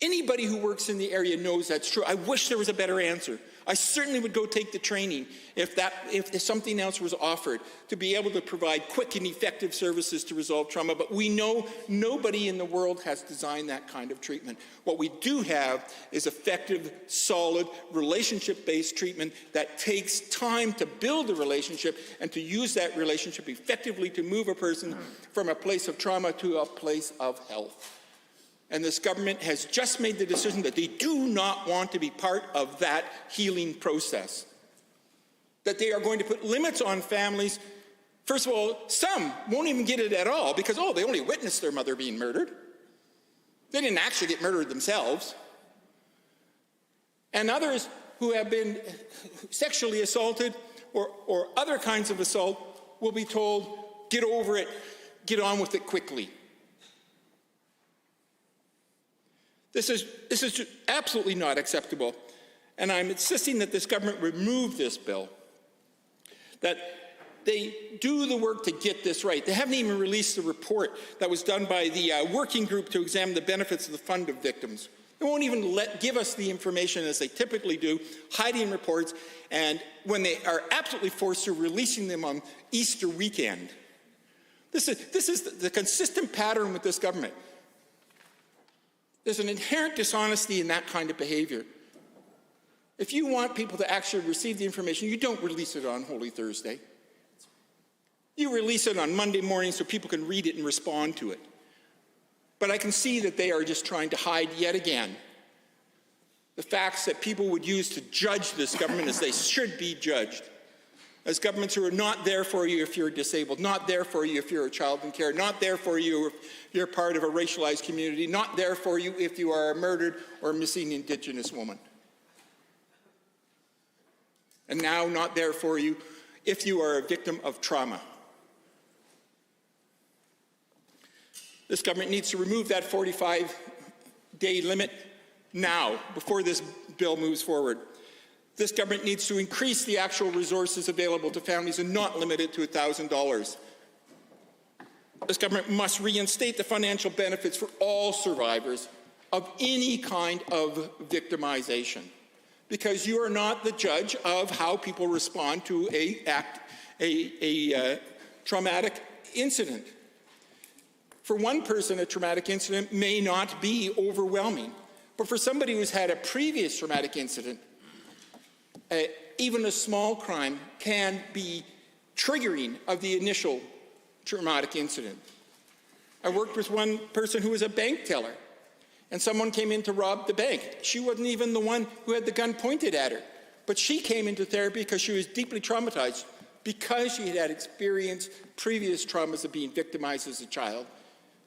Anybody who works in the area knows that's true. I wish there was a better answer. I certainly would go take the training if something else was offered to be able to provide quick and effective services to resolve trauma. But we know nobody in the world has designed that kind of treatment. What we do have is effective, solid, relationship-based treatment that takes time to build a relationship and to use that relationship effectively to move a person from a place of trauma to a place of health. And this government has just made the decision that they do not want to be part of that healing process. That they are going to put limits on families. First of all, some won't even get it at all because, they only witnessed their mother being murdered. They didn't actually get murdered themselves. And others who have been sexually assaulted or other kinds of assault will be told, get over it, get on with it quickly. This is absolutely not acceptable, and I'm insisting that this government remove this bill, that they do the work to get this right. They haven't even released the report that was done by the working group to examine the benefits of the fund of victims. They won't even give us the information as they typically do, hiding reports, and when they are absolutely forced to releasing them on Easter weekend. This is the consistent pattern with this government. There's an inherent dishonesty in that kind of behavior. If you want people to actually receive the information, you don't release it on Holy Thursday. You release it on Monday morning so people can read it and respond to it. But I can see that they are just trying to hide yet again the facts that people would use to judge this government as they should be judged. As governments who are not there for you if you're disabled, not there for you if you're a child in care, not there for you if you're part of a racialized community, not there for you if you are a murdered or missing Indigenous woman. And now not there for you if you are a victim of trauma. This government needs to remove that 45-day limit now, before this bill moves forward. This government needs to increase the actual resources available to families and not limit it to $1,000. This government must reinstate the financial benefits for all survivors of any kind of victimization, because you are not the judge of how people respond to a traumatic incident. For one person, a traumatic incident may not be overwhelming, but for somebody who's had a previous traumatic incident, even a small crime can be triggering of the initial traumatic incident. I worked with one person who was a bank teller, and someone came in to rob the bank. She wasn't even the one who had the gun pointed at her, but she came into therapy because she was deeply traumatized, because she had experienced previous traumas of being victimized as a child,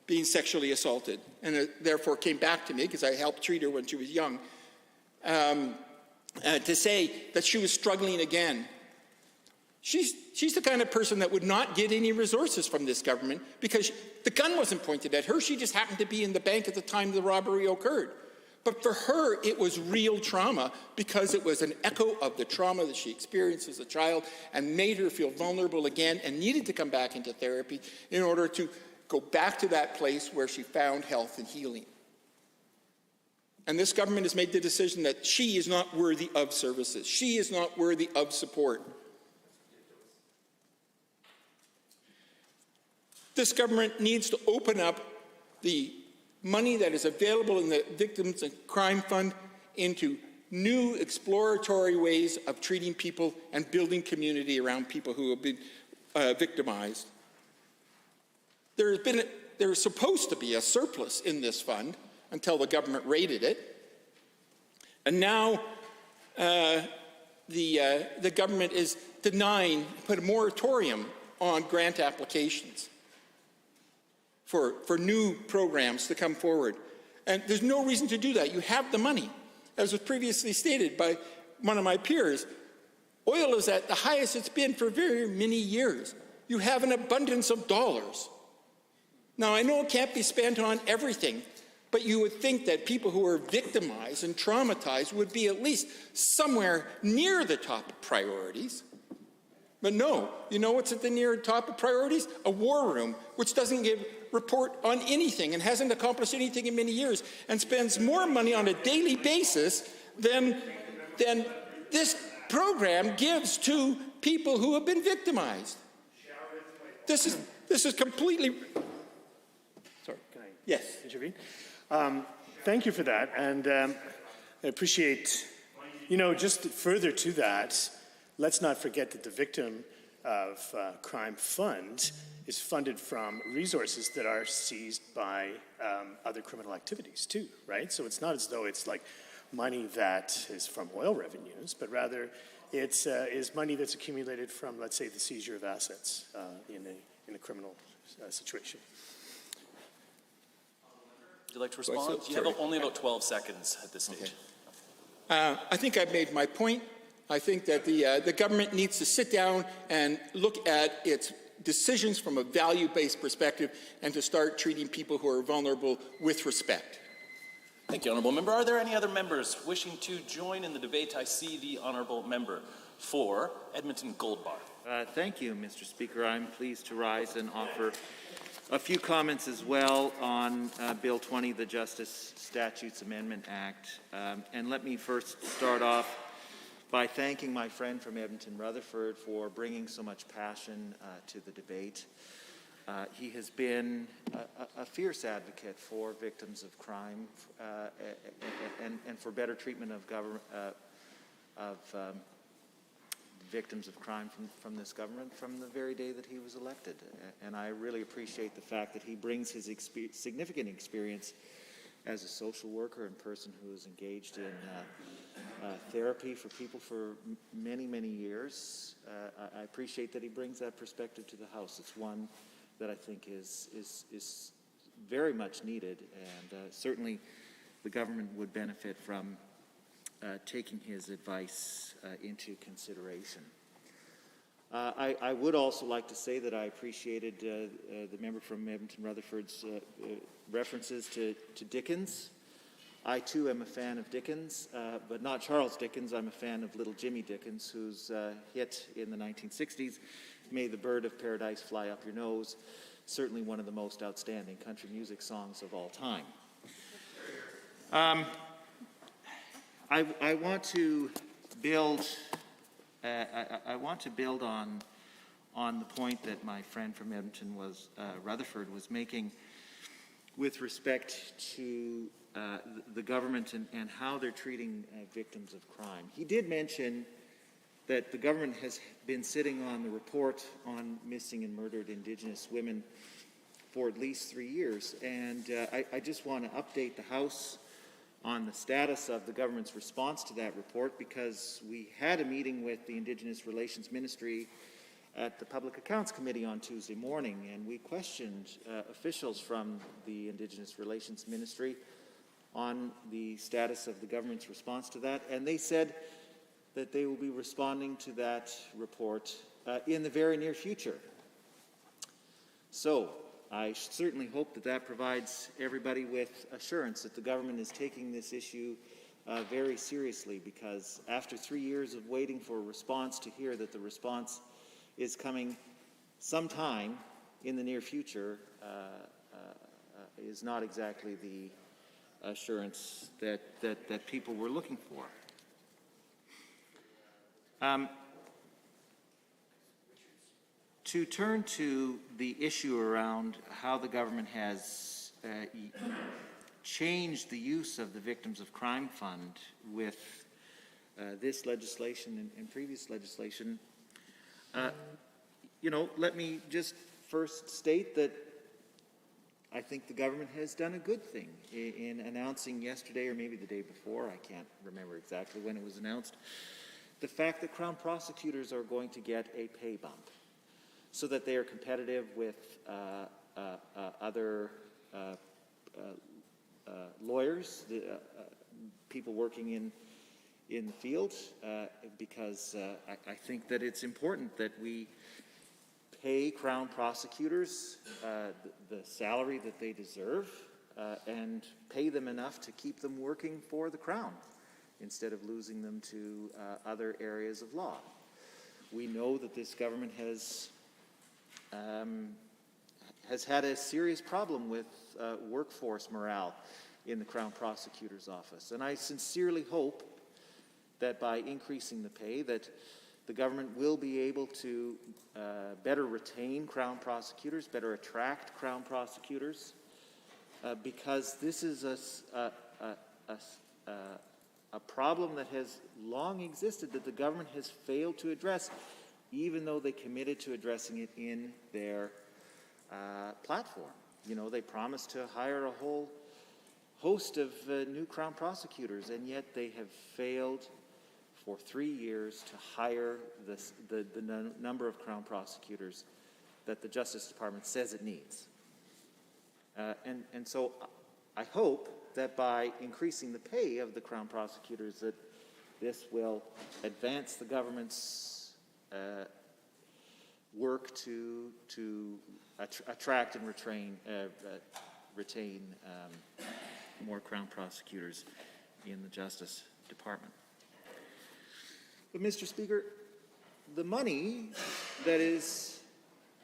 being sexually assaulted, and therefore came back to me, because I helped treat her when she was young, to say that she was struggling again. She's the kind of person that would not get any resources from this government because the gun wasn't pointed at her. She just happened to be in the bank at the time the robbery occurred. But for her, it was real trauma because it was an echo of the trauma that she experienced as a child and made her feel vulnerable again and needed to come back into therapy in order to go back to that place where she found health and healing. And this government has made the decision that she is not worthy of services. She is not worthy of support. This government needs to open up the money that is available in the Victims of Crime Fund into new exploratory ways of treating people and building community around people who have been victimized. There is supposed to be a surplus in this fund until the government raided it. And now the government is denying, put a moratorium on grant applications for new programs to come forward. And there's no reason to do that. You have the money. As was previously stated by one of my peers, oil is at the highest it's been for very many years. You have an abundance of dollars. Now, I know it can't be spent on everything, but you would think that people who are victimized and traumatized would be at least somewhere near the top of priorities. But no, you know what's at the near top of priorities? A war room, which doesn't report on anything and hasn't accomplished anything in many years and spends more money on a daily basis than this program gives to people who have been victimized. This is completely... Sorry, can I Yes. intervene? Thank you for that, and I appreciate, just further to that, let's not forget that the Victim of Crime Fund is funded from resources that are seized by other criminal activities too, right? So it's not as though it's like money that is from oil revenues, but rather it's is money that's accumulated from, let's say, the seizure of assets in a criminal situation. Would you like to respond? You have only about 12 seconds at this stage. Okay. I think I've made my point. I think that the government needs to sit down and look at its decisions from a value-based perspective and to start treating people who are vulnerable with respect. Thank you, Honourable Member. Are there any other members wishing to join in the debate? I see the Honourable Member for Edmonton Gold Bar. Thank you, Mr. Speaker. I'm pleased to rise and offer a few comments as well on Bill 20, the Justice Statutes Amendment Act. And let me first start off by thanking my friend from Edmonton, Rutherford, for bringing so much passion to the debate. He has been a fierce advocate for victims of crime and for better treatment of victims of crime from this government from the very day that he was elected. And I really appreciate the fact that he brings his significant experience as a social worker and person who is engaged in therapy for people for many, many years. I appreciate that he brings that perspective to the House. It's one that I think is very much needed, and certainly the government would benefit from – taking his advice into consideration. I would also like to say that I appreciated the member from Edmonton Rutherford's references to Dickens. I too am a fan of Dickens, but not Charles Dickens. I'm a fan of Little Jimmy Dickens, whose hit in the 1960s, May the Bird of Paradise Fly Up Your Nose, certainly one of the most outstanding country music songs of all time. I want to build. I want to build on the point that my friend from Edmonton Rutherford was making with respect to the government and how they're treating victims of crime. He did mention that the government has been sitting on the report on missing and murdered Indigenous women for at least 3 years, and I just want to update the House on the status of the government's response to that report, because we had a meeting with the Indigenous Relations Ministry at the Public Accounts Committee on Tuesday morning, and we questioned officials from the Indigenous Relations Ministry on the status of the government's response to that, and they said that they will be responding to that report in the very near future. So I certainly hope that that provides everybody with assurance that the government is taking this issue very seriously, because after 3 years of waiting for a response, to hear that the response is coming sometime in the near future is not exactly the assurance that people were looking for. To turn to the issue around how the government has changed the use of the Victims of Crime Fund with this legislation and previous legislation, let me just first state that I think the government has done a good thing in announcing yesterday, or maybe the day before, I can't remember exactly when it was announced, the fact that Crown prosecutors are going to get a pay bump, so that they are competitive with other lawyers, people working in the field, because I think that it's important that we pay Crown prosecutors the salary that they deserve, and pay them enough to keep them working for the Crown instead of losing them to other areas of law. We know that this government has had a serious problem with workforce morale in the Crown Prosecutor's Office. And I sincerely hope that by increasing the pay, that the government will be able to better retain Crown prosecutors, better attract Crown prosecutors, because this is a problem that has long existed, that the government has failed to address, even though they committed to addressing it in their platform. They promised to hire a whole host of new Crown prosecutors, and yet they have failed for 3 years to hire the number of Crown prosecutors that the Justice Department says it needs. And so I hope that by increasing the pay of the Crown prosecutors, that this will advance the government's work to attract and retain more Crown prosecutors in the Justice Department. But, Mr. Speaker, the money that is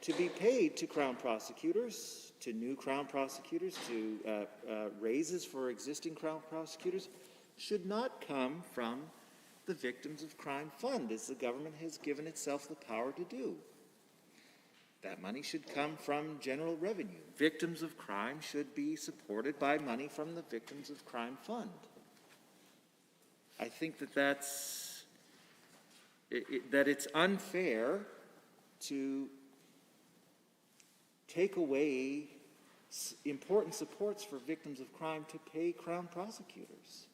to be paid to Crown prosecutors, to new Crown prosecutors, to raises for existing Crown prosecutors, should not come from the Victims of Crime Fund, as the government has given itself the power to do. That money should come from general revenue. Victims of crime should be supported by money from the Victims of Crime Fund. I think that it's unfair to take away important supports for victims of crime to pay Crown prosecutors.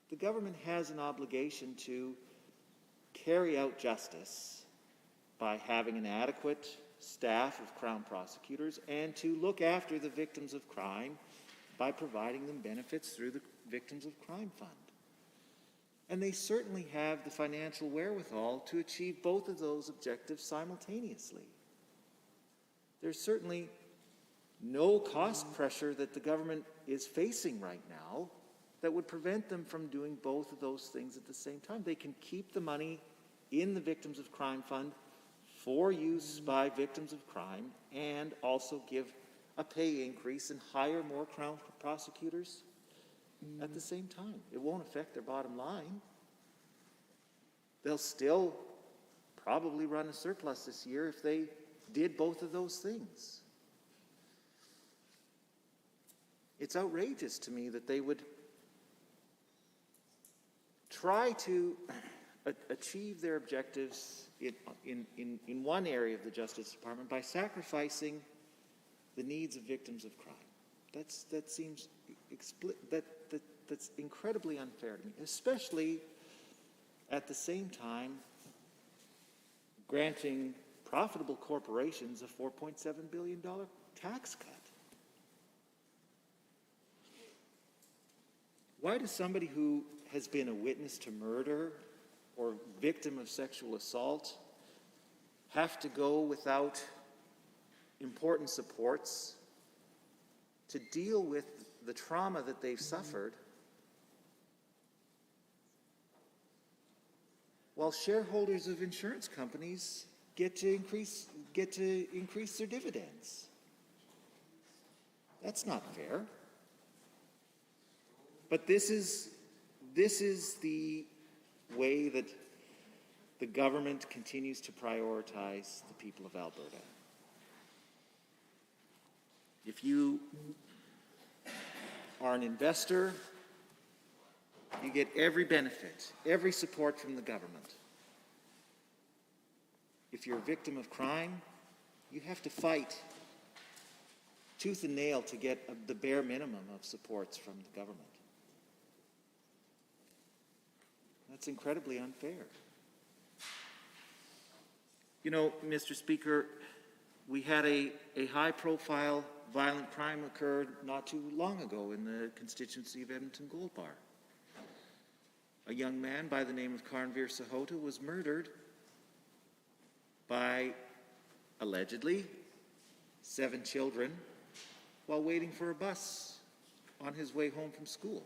The government has an obligation to carry out justice by having an adequate staff of Crown prosecutors, and to look after the victims of crime by providing them benefits through the Victims of Crime Fund. And they certainly have the financial wherewithal to achieve both of those objectives simultaneously. There's certainly no cost pressure that the government is facing right now that would prevent them from doing both of those things at the same time. They can keep the money in the Victims of Crime Fund for use by victims of crime and also give a pay increase and hire more Crown prosecutors at the same time. It won't affect their bottom line. They'll still probably run a surplus this year if they did both of those things. It's outrageous to me that they would try to achieve their objectives in one area of the Justice Department by sacrificing the needs of victims of crime. That's incredibly unfair to me, especially at the same time granting profitable corporations a $4.7 billion tax cut. Why does somebody who has been a witness to murder or victim of sexual assault have to go without important supports to deal with the trauma that they've suffered, while shareholders of insurance companies get to increase their dividends? That's not fair. But this is the way that the government continues to prioritize the people of Alberta. If you are an investor, you get every benefit, every support from the government. If you're a victim of crime, you have to fight tooth and nail to get the bare minimum of supports from the government. That's incredibly unfair. You know, Mr. Speaker, we had a high-profile violent crime occur not too long ago in the constituency of Edmonton Gold Bar. A young man by the name of Karnveer Sahota was murdered by, allegedly, 7 children while waiting for a bus on his way home from school.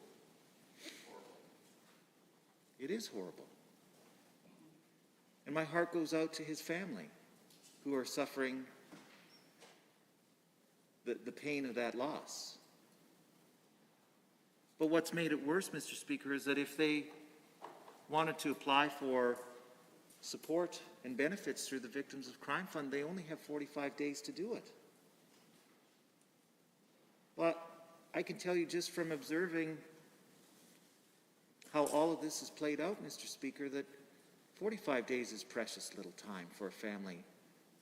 It is horrible. And my heart goes out to his family, who are suffering the pain of that loss. But what's made it worse, Mr. Speaker, is that if they wanted to apply for support and benefits through the Victims of Crime Fund, they only have 45 days to do it. But I can tell you just from observing how all of this is played out, Mr. Speaker, that 45 days is precious little time for a family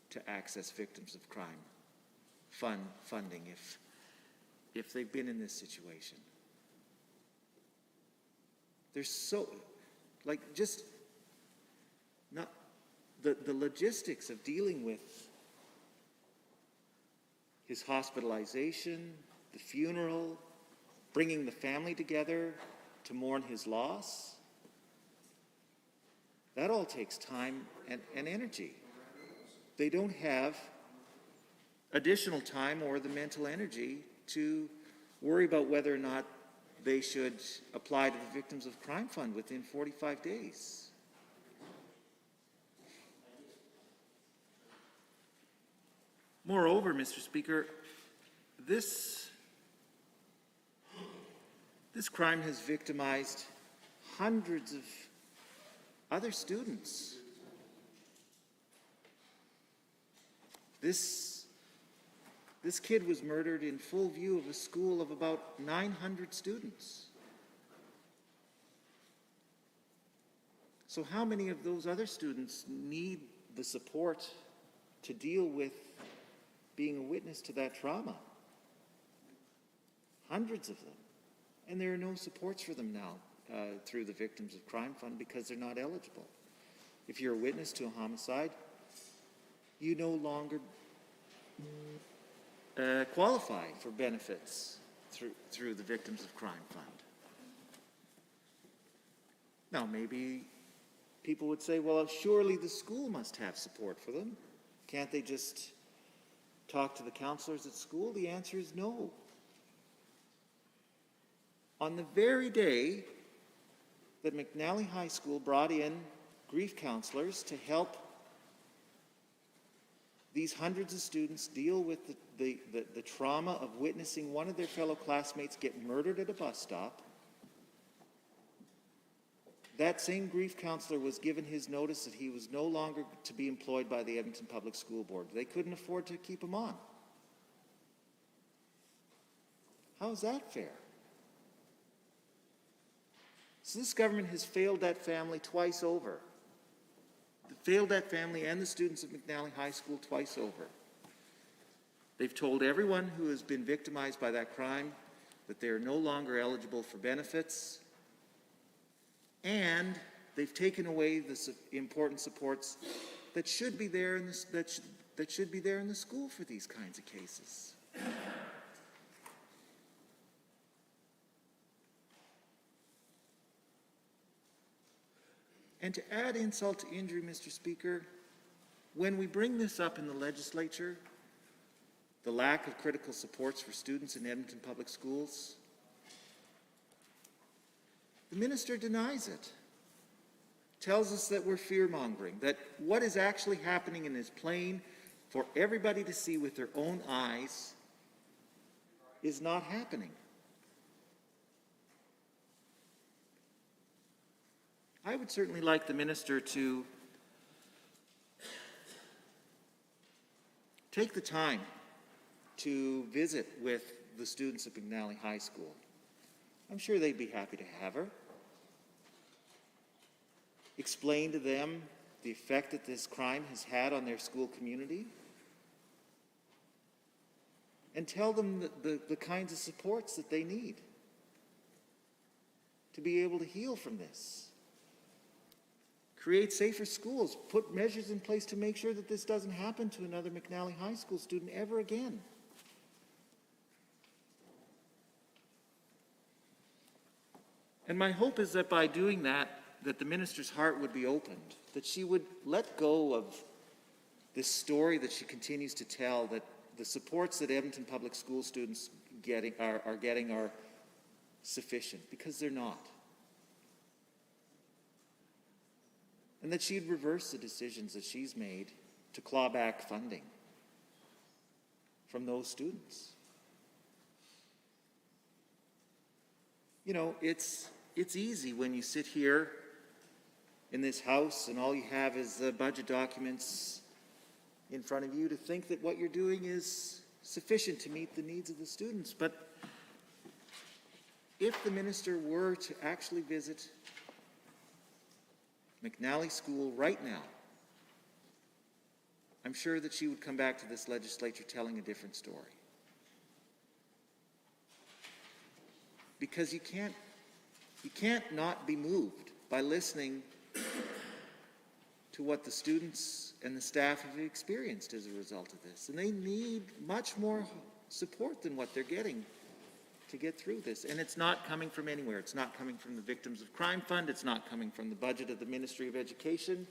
to access Victims of Crime funding if they've been in this situation. There's so, just not the logistics of dealing with his hospitalization, the funeral, bringing the family together to mourn his loss. That all takes time and energy. They don't have additional time or the mental energy to worry about whether or not they should apply to the Victims of Crime Fund within 45 days. Moreover, Mr. Speaker, this crime has victimized hundreds of other students. This kid was murdered in full view of a school of about 900 students. So how many of those other students need the support to deal with being a witness to that trauma? Hundreds of them. And there are no supports for them now through the Victims of Crime Fund because they're not eligible. If you're a witness to a homicide, you no longer qualify for benefits through the Victims of Crime Fund. Now, maybe people would say, well, surely the school must have support for them. Can't they just talk to the counselors at school? The answer is no. On the very day that McNally High School brought in grief counselors to help these hundreds of students deal with the trauma of witnessing one of their fellow classmates get murdered at a bus stop, that same grief counselor was given his notice that he was no longer to be employed by the Edmonton Public School Board. They couldn't afford to keep him on. How is that fair? So this government has failed that family twice over. Failed that family and the students of McNally High School twice over. They've told everyone who has been victimized by that crime that they are no longer eligible for benefits, and they've taken away the important supports that should be there in this, that should be there in the school for these kinds of cases. And to add insult to injury, Mr. Speaker, when we bring this up in the legislature, the lack of critical supports for students in Edmonton Public Schools, the minister denies it, tells us that we're fear-mongering, that what is actually happening and is plain for everybody to see with their own eyes is not happening. I would certainly like the minister to take the time to visit with the students at McNally High School. I'm sure they'd be happy to have her. Explain to them the effect that this crime has had on their school community, and tell them the kinds of supports that they need to be able to heal from this. Create safer schools, put measures in place to make sure that this doesn't happen to another McNally High School student ever again. And my hope is that by doing that, that the minister's heart would be opened, that she would let go of this story that she continues to tell, that the supports that Edmonton Public School students are getting are sufficient, because they're not. And that she'd reverse the decisions that she's made to claw back funding from those students. You know, it's easy when you sit here in this house and all you have is the budget documents in front of you to think that what you're doing is sufficient to meet the needs of the students. But if the minister were to actually visit McNally School right now, I'm sure that she would come back to this legislature telling a different story. Because you can't not be moved by listening to what the students and the staff have experienced as a result of this. And they need much more support than what they're getting to get through this. And it's not coming from anywhere. It's not coming from the Victims of Crime Fund. It's not coming from the budget of the Ministry of Education.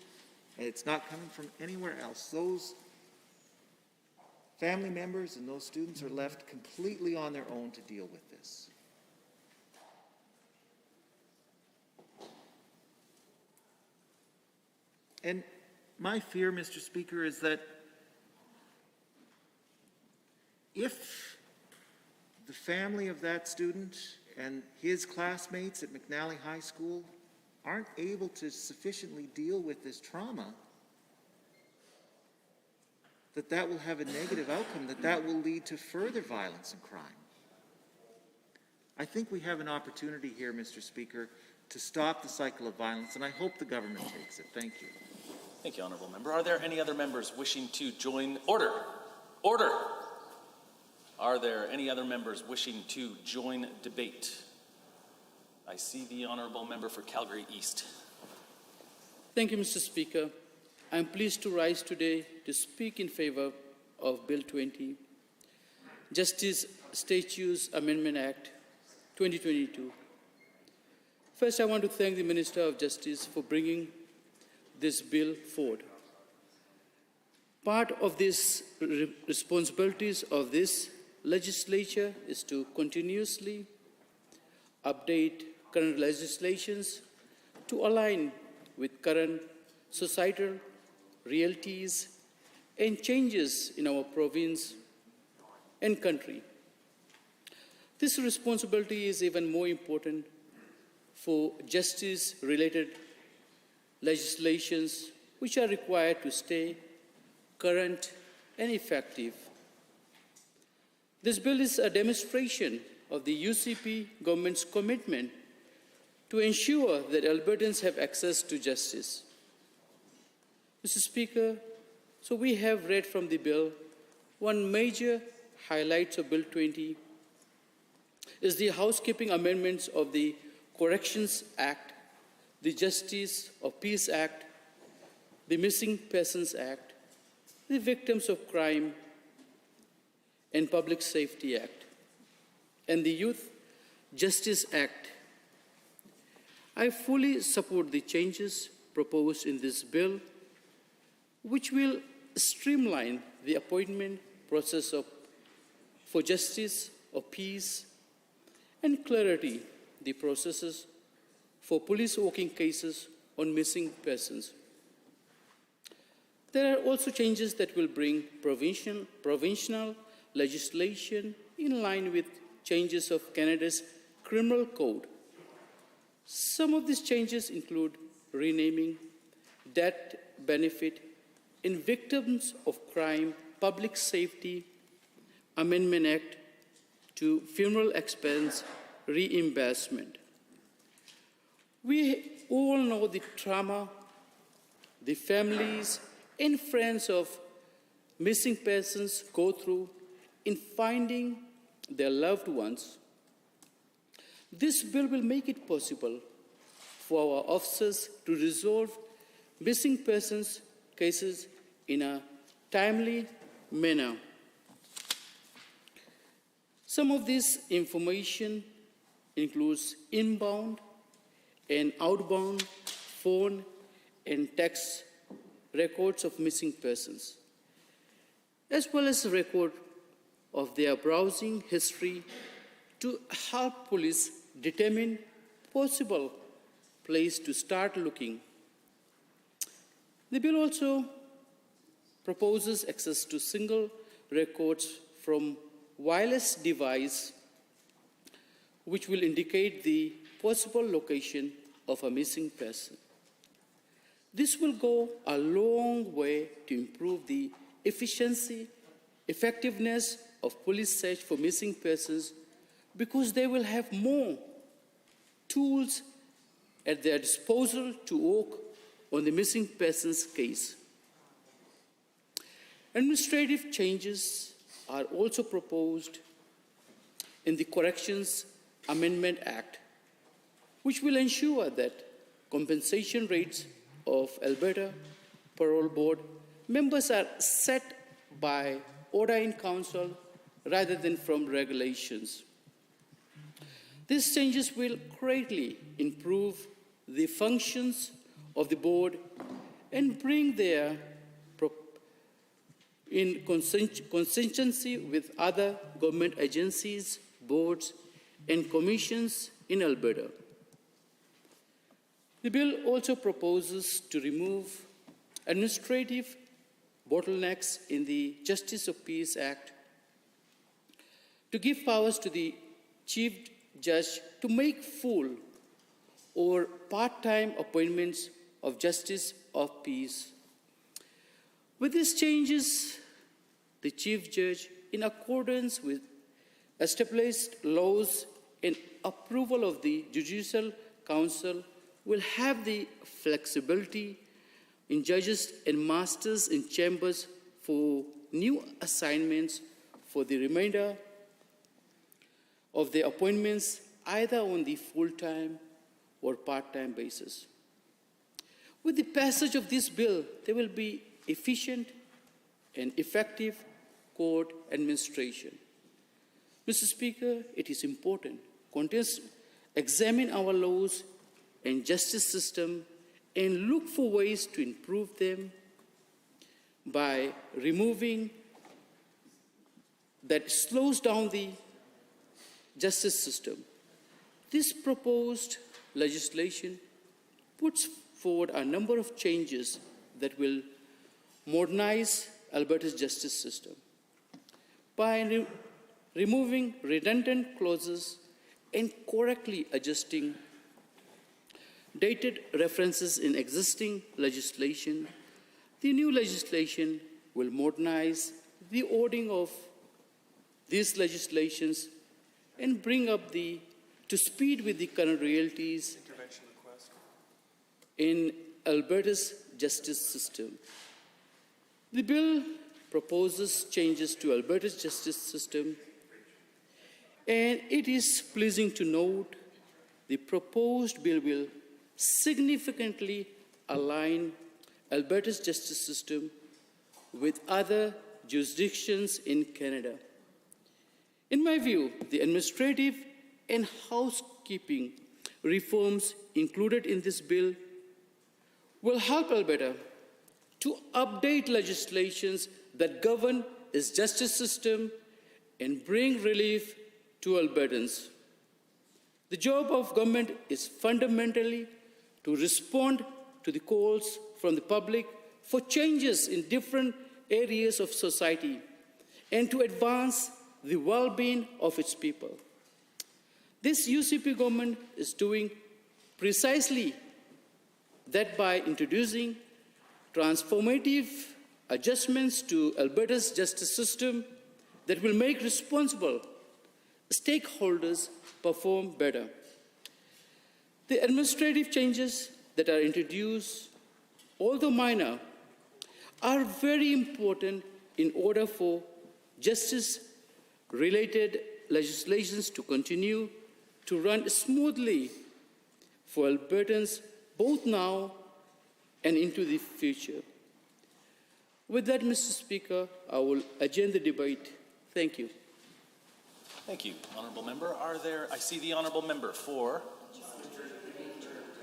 And it's not coming from anywhere else. Those family members and those students are left completely on their own to deal with this. And my fear, Mr. Speaker, is that if the family of that student and his classmates at McNally High School aren't able to sufficiently deal with this trauma, that will have a negative outcome, that will lead to further violence and crime. I think we have an opportunity here, Mr. Speaker, to stop the cycle of violence, and I hope the government takes it. Thank you. Thank you, Honourable Member. Are there any other members wishing to join? Order! Order! Are there any other members wishing to join debate? I see the Honourable Member for Calgary East. Thank you, Mr. Speaker. I am pleased to rise today to speak in favor of Bill 20, Statutes Amendment Act 2022. First, I want to thank the Minister of Justice for bringing this bill forward. Part of these responsibilities of this legislature is to continuously update current legislations to align with current societal realities and changes in our province and country. This responsibility is even more important for justice-related legislations which are required to stay current and effective. This bill is a demonstration of the UCP government's commitment to ensure that Albertans have access to justice. Mr. Speaker, so we have read from the bill, one major highlight of Bill 20 is the housekeeping amendments of the Corrections Act, the Justice of Peace Act, the Missing Persons Act, the Victims of Crime and Public Safety Act, and the Youth Justice Act. I fully support the changes proposed in this bill, which will streamline the appointment process for justice of peace and clarity the processes for police working cases on missing persons. There are also changes that will bring provincial legislation in line with changes of Canada's criminal code. Some of these changes include renaming Death Benefit in Victims of Crime Public Safety Amendment Act to Funeral Expense Reimbursement. We all know the trauma the families and friends of missing persons go through in finding their loved ones. This bill will make it possible for our officers to resolve missing persons cases in a timely manner. Some of this information includes inbound and outbound phone and text records of missing persons, as well as a record of their browsing history to help police determine possible place to start looking. The bill also proposes access to single records from wireless device, which will indicate the possible location of a missing person. This will go a long way to improve the efficiency, effectiveness of police search for missing persons because they will have more tools at their disposal to work on the missing persons case. Administrative changes are also proposed in the Corrections Amendment Act, which will ensure that compensation rates of Alberta Parole Board members are set by order in council rather than from regulations. These changes will greatly improve the functions of the board and bring their in consistency with other government agencies, boards, and commissions in Alberta. The bill also proposes to remove administrative bottlenecks in the Justice of Peace Act, to give powers to the Chief Judge to make full or part-time appointments of Justice of Peace. With these changes, the Chief Judge, in accordance with established laws and approval of the Judicial Council, will have the flexibility in judges and masters in chambers for new assignments for the remainder of their appointments, either on the full-time or part-time basis. With the passage of this bill, there will be efficient and effective court administration. Mr. Speaker, it is important to examine our laws and justice system and look for ways to improve them by removing that slows down the justice system. This proposed legislation puts forward a number of changes that will modernize Alberta's justice system by removing redundant clauses and correctly adjusting dated references in existing legislation. The new legislation will modernize the wording of these legislations and bring up to speed with the current realities in Alberta's justice system. The bill proposes changes to Alberta's justice system, and it is pleasing to note the proposed bill will significantly align Alberta's justice system with other jurisdictions in Canada. In my view, the administrative and housekeeping reforms included in this bill will help Alberta to update legislations that govern its justice system and bring relief to Albertans. The job of government is fundamentally to respond to the calls from the public for changes in different areas of society and to advance the well-being of its people. This UCP government is doing precisely that by introducing transformative adjustments to Alberta's justice system that will make responsible stakeholders perform better. The administrative changes that are introduced, although minor, are very important in order for justice-related legislations to continue to run smoothly for Albertans both now and into the future. With that, Mr. Speaker, I will adjourn the debate. Thank you. Thank you, Honourable Member. I see the Honourable Member for...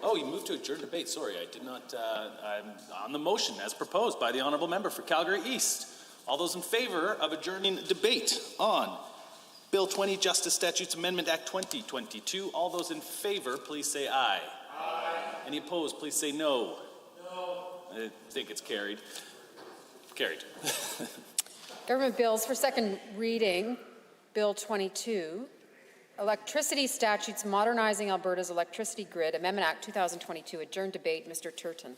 Oh, you moved to adjourn debate. Sorry, I did not... I'm on the motion as proposed by the Honourable Member for Calgary East. All those in favour of adjourning debate on Bill 20, Justice Statutes Amendment Act 2022, all those in favour, please say aye. Aye. Any opposed, please say no. No. I think it's carried. Carried. Government bills for second reading. Bill 22, Electricity Statutes Modernizing Alberta's Electricity Grid, Amendment Act 2022. Adjourned debate. Mr. Turton.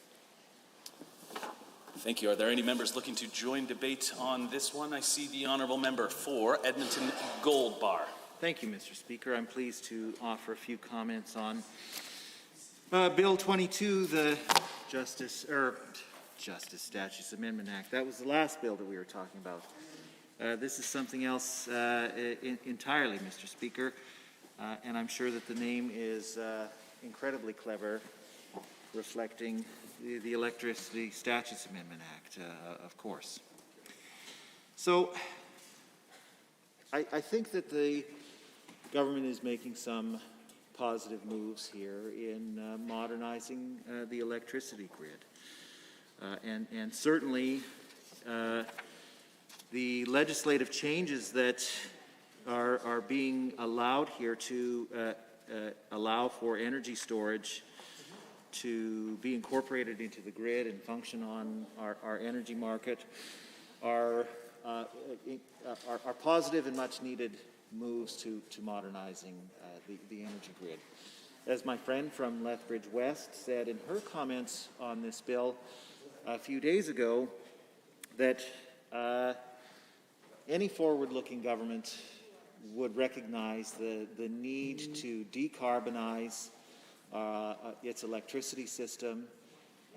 Thank you. Are there any members looking to join debate on this one? I see the Honourable Member for Edmonton Gold Bar. Thank you, Mr. Speaker. I'm pleased to offer a few comments on Bill 22, the Justice Statutes Amendment Act. That was the last bill that we were talking about. This is something else entirely, Mr. Speaker, and I'm sure that the name is incredibly clever, reflecting the Electricity Statutes Amendment Act, of course. So I think that the government is making some positive moves here in modernizing the electricity grid. And certainly the legislative changes that are being allowed here to allow for energy storage to be incorporated into the grid and function on our energy market are positive and much needed moves to modernizing the energy grid. As my friend from Lethbridge West said in her comments on this bill a few days ago, that any forward-looking government would recognize the need to decarbonize its electricity system,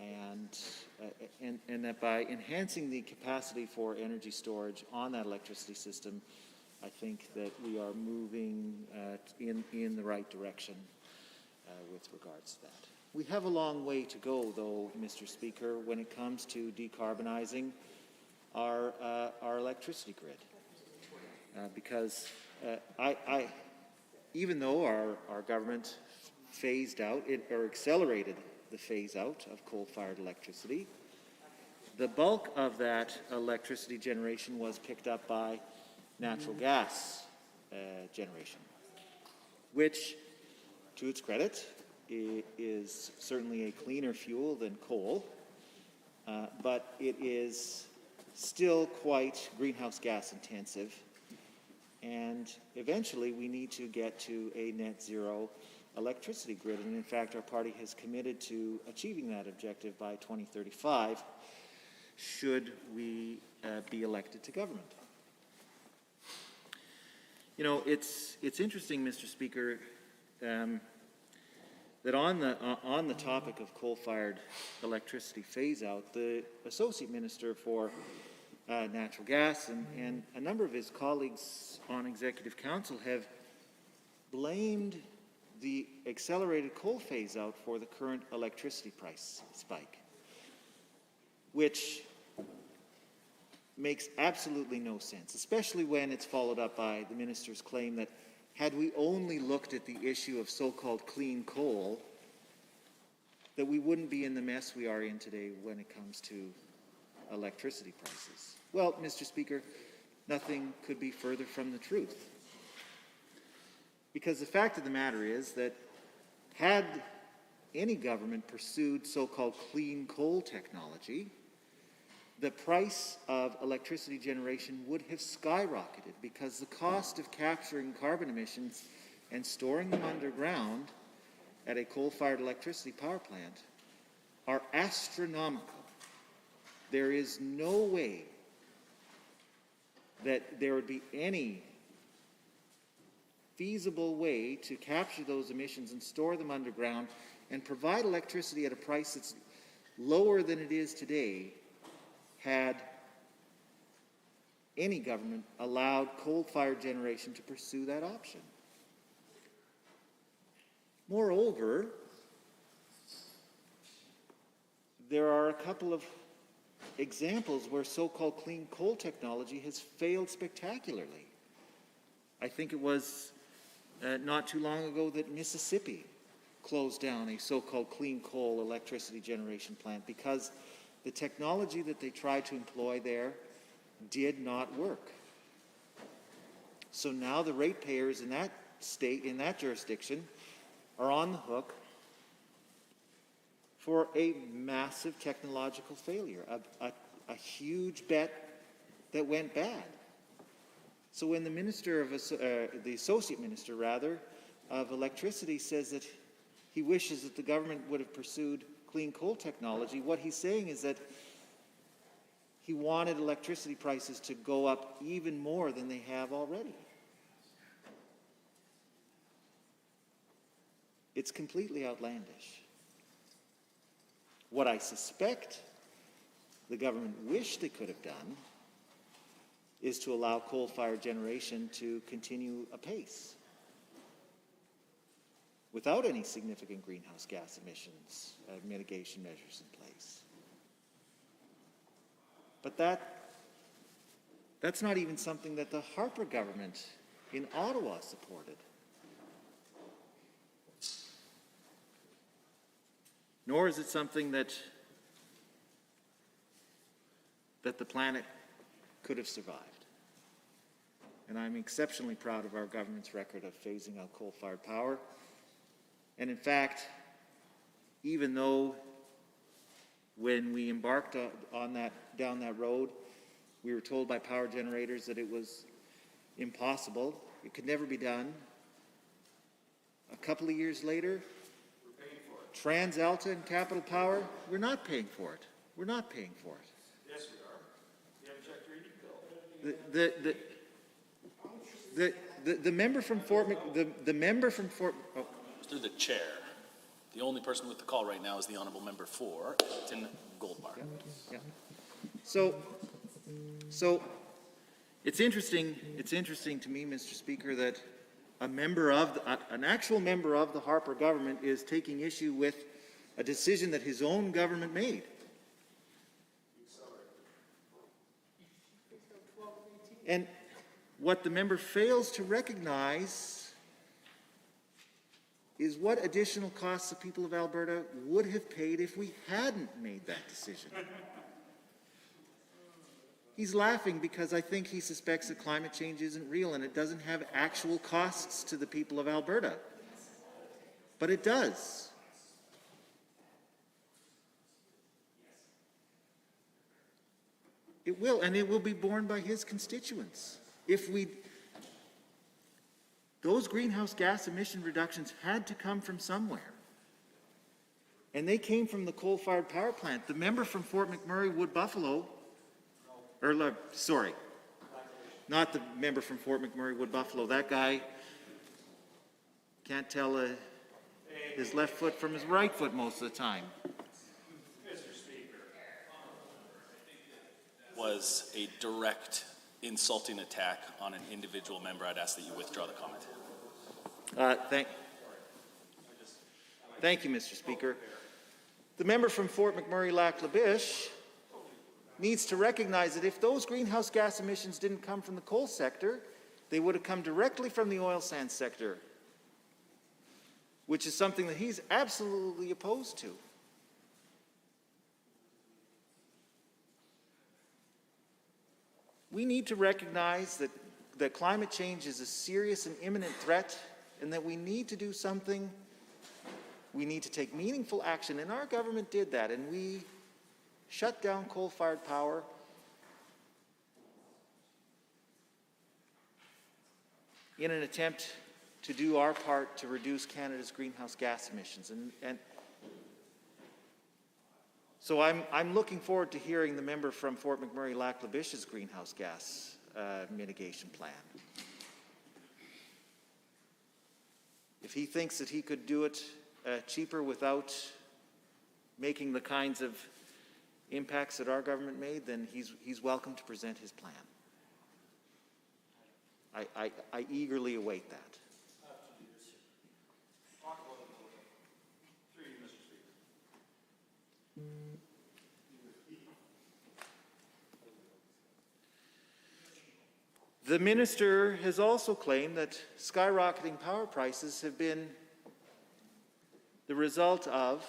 and that by enhancing the capacity for energy storage on that electricity system, I think that we are moving in the right direction with regards to that. We have a long way to go, though, Mr. Speaker, when it comes to decarbonizing our electricity grid, because even though our government phased out, or accelerated the phase out of coal-fired electricity. The bulk of that electricity generation was picked up by natural gas generation, which, to its credit, is certainly a cleaner fuel than coal, but it is still quite greenhouse gas intensive, and eventually we need to get to a net zero electricity grid, and in fact our party has committed to achieving that objective by 2035 should we be elected to government. You know, it's interesting, Mr. Speaker, that on the topic of coal-fired electricity phase-out, the Associate Minister for Natural Gas and a number of his colleagues on Executive Council have blamed the accelerated coal phase-out for the current electricity price spike, which makes absolutely no sense, especially when it's followed up by the minister's claim that had we only looked at the issue of so-called clean coal, that we wouldn't be in the mess we are in today when it comes to electricity prices. Well, Mr. Speaker, nothing could be further from the truth. Because the fact of the matter is that had any government pursued so-called clean coal technology, the price of electricity generation would have skyrocketed because the cost of capturing carbon emissions and storing them underground at a coal-fired electricity power plant are astronomical. There is no way that there would be any feasible way to capture those emissions and store them underground and provide electricity at a price that's lower than it is today had any government allowed coal-fired generation to pursue that option. Moreover, there are a couple of examples where so-called clean coal technology has failed spectacularly. I think it was not too long ago that Mississippi closed down a so-called clean coal electricity generation plant because the technology that they tried to employ there did not work. So now the ratepayers in that state, in that jurisdiction, are on the hook for a massive technological failure, a huge bet that went bad. So when the minister of the associate minister rather of electricity says that he wishes that the government would have pursued clean coal technology, what he's saying is that he wanted electricity prices to go up even more than they have already. It's completely outlandish. What I suspect the government wished they could have done is to allow coal-fired generation to continue apace without any significant greenhouse gas emissions mitigation measures in place. But that's not even something that the Harper government in Ottawa supported. Nor is it something that the planet could have survived. And I'm exceptionally proud of our government's record of phasing out coal-fired power. And in fact, even though when we embarked down that road, we were told by power generators that it was impossible, it could never be done. A couple of years later, we're paying for it. TransAlta and Capital Power, we're not paying for it. We're not paying for it. Yes, we are. You haven't checked your ED bill. The member from Fort oh. Through the chair. The only person with the call right now is the honourable member for Tim Goldbar. Yeah. So it's interesting to me, Mr. Speaker, that an actual member of the Harper government is taking issue with a decision that his own government made. And what the member fails to recognize is what additional costs the people of Alberta would have paid if we hadn't made that decision. He's laughing because I think he suspects that climate change isn't real and it doesn't have actual costs to the people of Alberta. But it does. It will, and it will be borne by his constituents. Those greenhouse gas emission reductions had to come from somewhere. And they came from the coal-fired power plant. The member from Fort McMurray Wood Buffalo, not the member from Fort McMurray Wood Buffalo. That guy can't tell his left foot from his right foot most of the time. Was a direct insulting attack on an individual member. I'd ask that you withdraw the comment. Thank you, Mr. Speaker. The member from Fort McMurray Lac La Biche needs to recognize that if those greenhouse gas emissions didn't come from the coal sector, they would have come directly from the oil sands sector, which is something that he's absolutely opposed to. We need to recognize that climate change is a serious and imminent threat and that we need to do something. We need to take meaningful action, and our government did that, and we shut down coal-fired power. In an attempt to do our part to reduce Canada's greenhouse gas emissions. And so I'm looking forward to hearing the member from Fort McMurray Lac La Biche's greenhouse gas mitigation plan. If he thinks that he could do it cheaper without making the kinds of impacts that our government made, then he's welcome to present his plan. I eagerly await that. The minister has also claimed that skyrocketing power prices have been the result of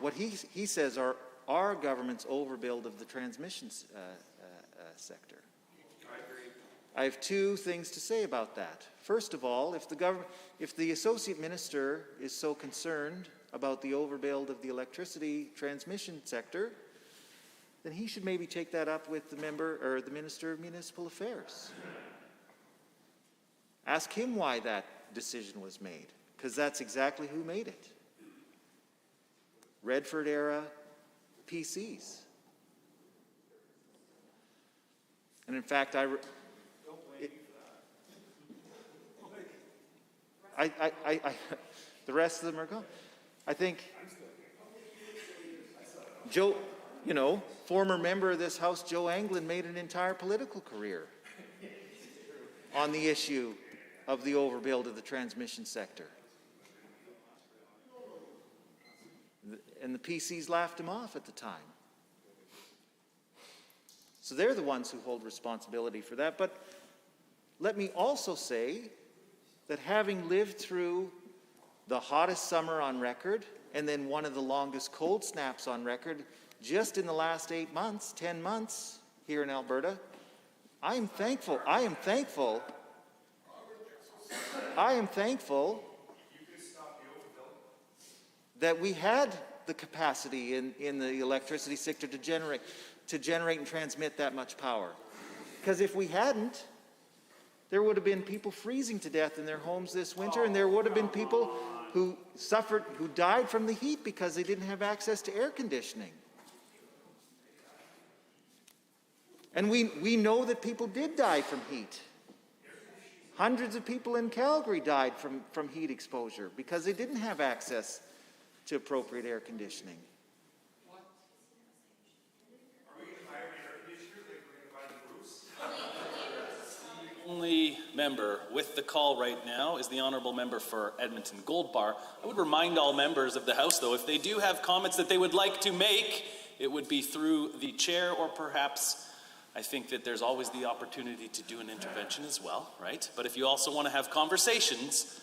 what he says are our government's overbuild of the transmission sector. I agree. I have two things to say about that. First of all, if the associate minister is so concerned about the overbuild of the electricity transmission sector, then he should maybe take that up with the member or the Minister of Municipal Affairs. Ask him why that decision was made, because that's exactly who made it. Redford era PCs. And in fact, the rest of them are gone. I think Joe, former member of this House, Joe Anglin, made an entire political career on the issue of the overbuild of the transmission sector. And the PCs laughed him off at the time. So they're the ones who hold responsibility for that. But let me also say that having lived through the hottest summer on record and then one of the longest cold snaps on record just in the last 10 months here in Alberta, I am thankful that we had the capacity in the electricity sector to generate and transmit that much power. Because if we hadn't, there would have been people freezing to death in their homes this winter, and there would have been people who died from the heat because they didn't have access to air conditioning. And we know that people did die from heat. Hundreds of people in Calgary died from heat exposure because they didn't have access to appropriate air conditioning. The only member with the call right now is the honourable member for Edmonton Gold Bar. I would remind all members of the House, though, if they do have comments that they would like to make, it would be through the chair or perhaps I think that there's always the opportunity to do an intervention as well, right? But if you also want to have conversations,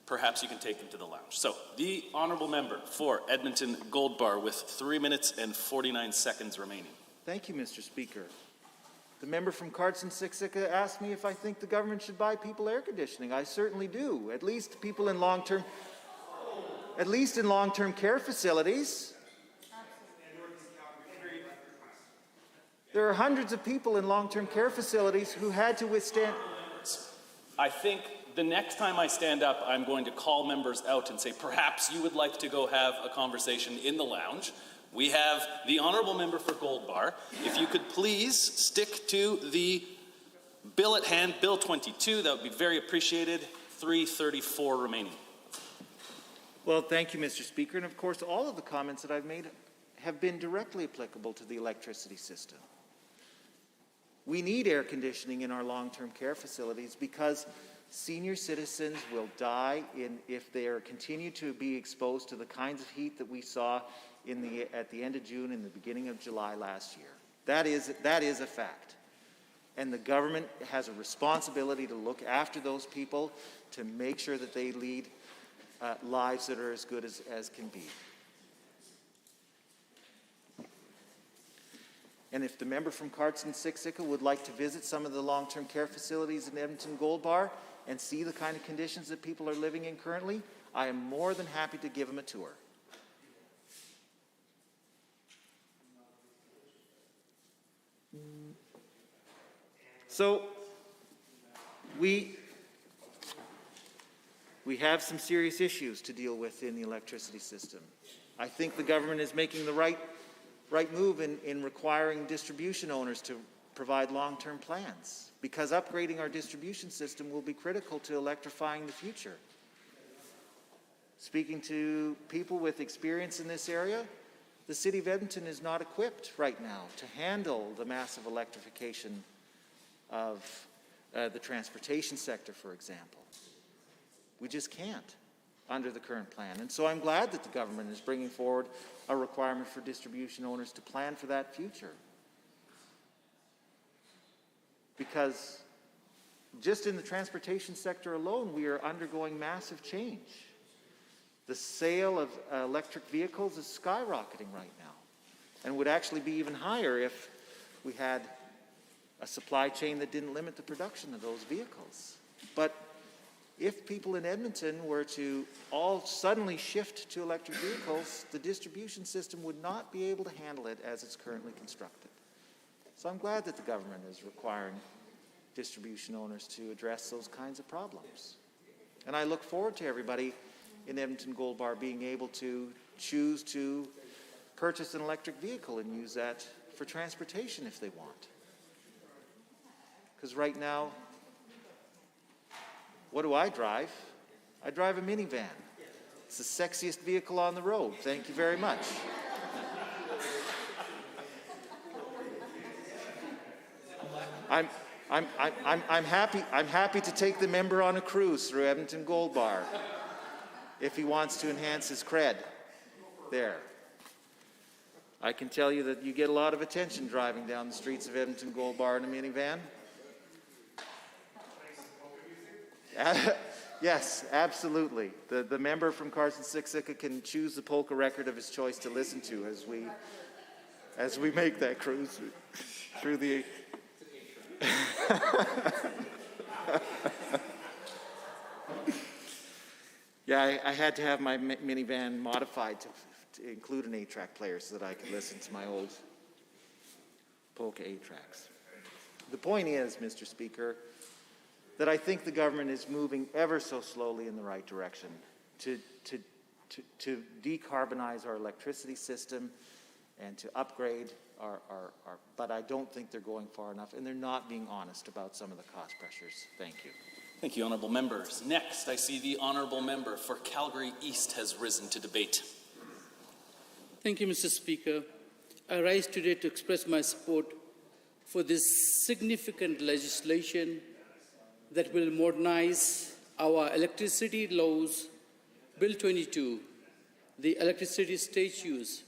perhaps you can take them to the lounge. So, the honourable member for Edmonton Gold Bar with 3 minutes and 49 seconds remaining. Thank you, Mr. Speaker. The member from Cardston-Siksika asked me if I think the government should buy people air conditioning. I certainly do. At least people in long-term care facilities. There are hundreds of people in long-term care facilities who had to withstand. I think the next time I stand up, I'm going to call members out and say, perhaps you would like to go have a conversation in the lounge. We have the honourable member for Gold Bar. If you could please stick to the bill at hand, Bill 22, that would be very appreciated. 334 remaining. Well, thank you, Mr. Speaker. And of course, all of the comments that I've made have been directly applicable to the electricity system. We need air conditioning in our long-term care facilities because senior citizens will die if they continue to be exposed to the kinds of heat that we saw at the end of June and the beginning of July last year. That is a fact. And the government has a responsibility to look after those people, to make sure that they lead lives that are as good as can be. And if the member from Cardston-Siksika would like to visit some of the long-term care facilities in Edmonton Gold Bar and see the kind of conditions that people are living in currently, I am more than happy to give him a tour. So, we have some serious issues to deal with in the electricity system. I think the government is making the right move in requiring distribution owners to provide long-term plans, because upgrading our distribution system will be critical to electrifying the future. Speaking to people with experience in this area, the City of Edmonton is not equipped right now to handle the massive electrification of the transportation sector, for example. We just can't under the current plan. And so I'm glad that the government is bringing forward a requirement for distribution owners to plan for that future. Because just in the transportation sector alone, we are undergoing massive change. The sale of electric vehicles is skyrocketing right now, and would actually be even higher if we had a supply chain that didn't limit the production of those vehicles. But if people in Edmonton were to all suddenly shift to electric vehicles, the distribution system would not be able to handle it as it's currently constructed. So I'm glad that the government is requiring distribution owners to address those kinds of problems. And I look forward to everybody in Edmonton Gold Bar being able to choose to purchase an electric vehicle and use that for transportation if they want. Because right now, what do I drive? I drive a minivan. It's the sexiest vehicle on the road. Thank you very much. I'm happy to take the member on a cruise through Edmonton Gold Bar if he wants to enhance his cred there. I can tell you that you get a lot of attention driving down the streets of Edmonton Gold Bar in a minivan. Yes, absolutely. The member from Cardston-Siksika can choose the polka record of his choice to listen to as we make that cruise through the. Yeah, I had to have my minivan modified to include an 8-track player so that I could listen to my old polka 8-tracks. The point is, Mr. Speaker, that I think the government is moving ever so slowly in the right direction to decarbonize our electricity system and to upgrade our, but I don't think they're going far enough, and they're not being honest about some of the cost pressures. Thank you. Thank you, honourable members. Next, I see the honourable member for Calgary East has risen to debate. Thank you, Mr. Speaker. I rise today to express my support for this significant legislation that will modernize our electricity laws. Bill 22, the Electricity Statutes,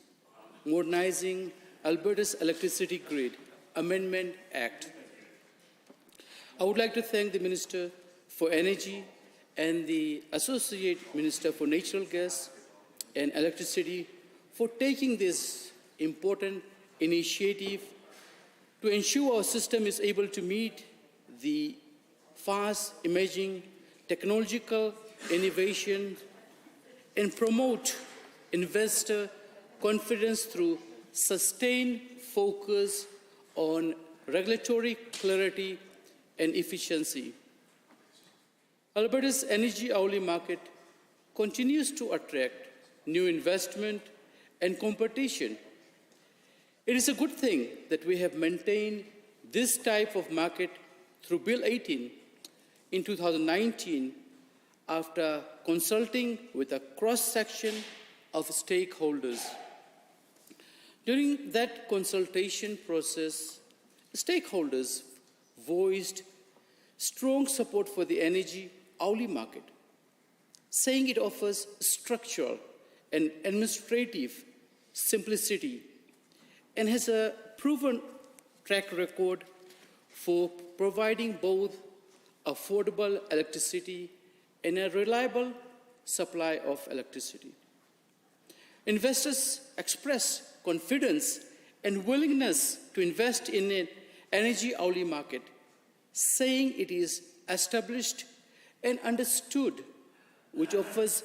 Modernizing Alberta's Electricity Grid, Amendment Act. I would like to thank the Minister for Energy and the Associate Minister for Natural Gas and Electricity for taking this important initiative to ensure our system is able to meet the fast emerging technological innovation and promote investor confidence through sustained focus on regulatory clarity and efficiency. Alberta's energy hourly market continues to attract new investment and competition. It is a good thing that we have maintained this type of market through Bill 18 in 2019 after consulting with a cross-section of stakeholders. During that consultation process, stakeholders voiced strong support for the energy hourly market, saying it offers structural and administrative simplicity and has a proven track record for providing both affordable electricity and a reliable supply of electricity. Investors express confidence and willingness to invest in an energy hourly market, saying it is established and understood, which offers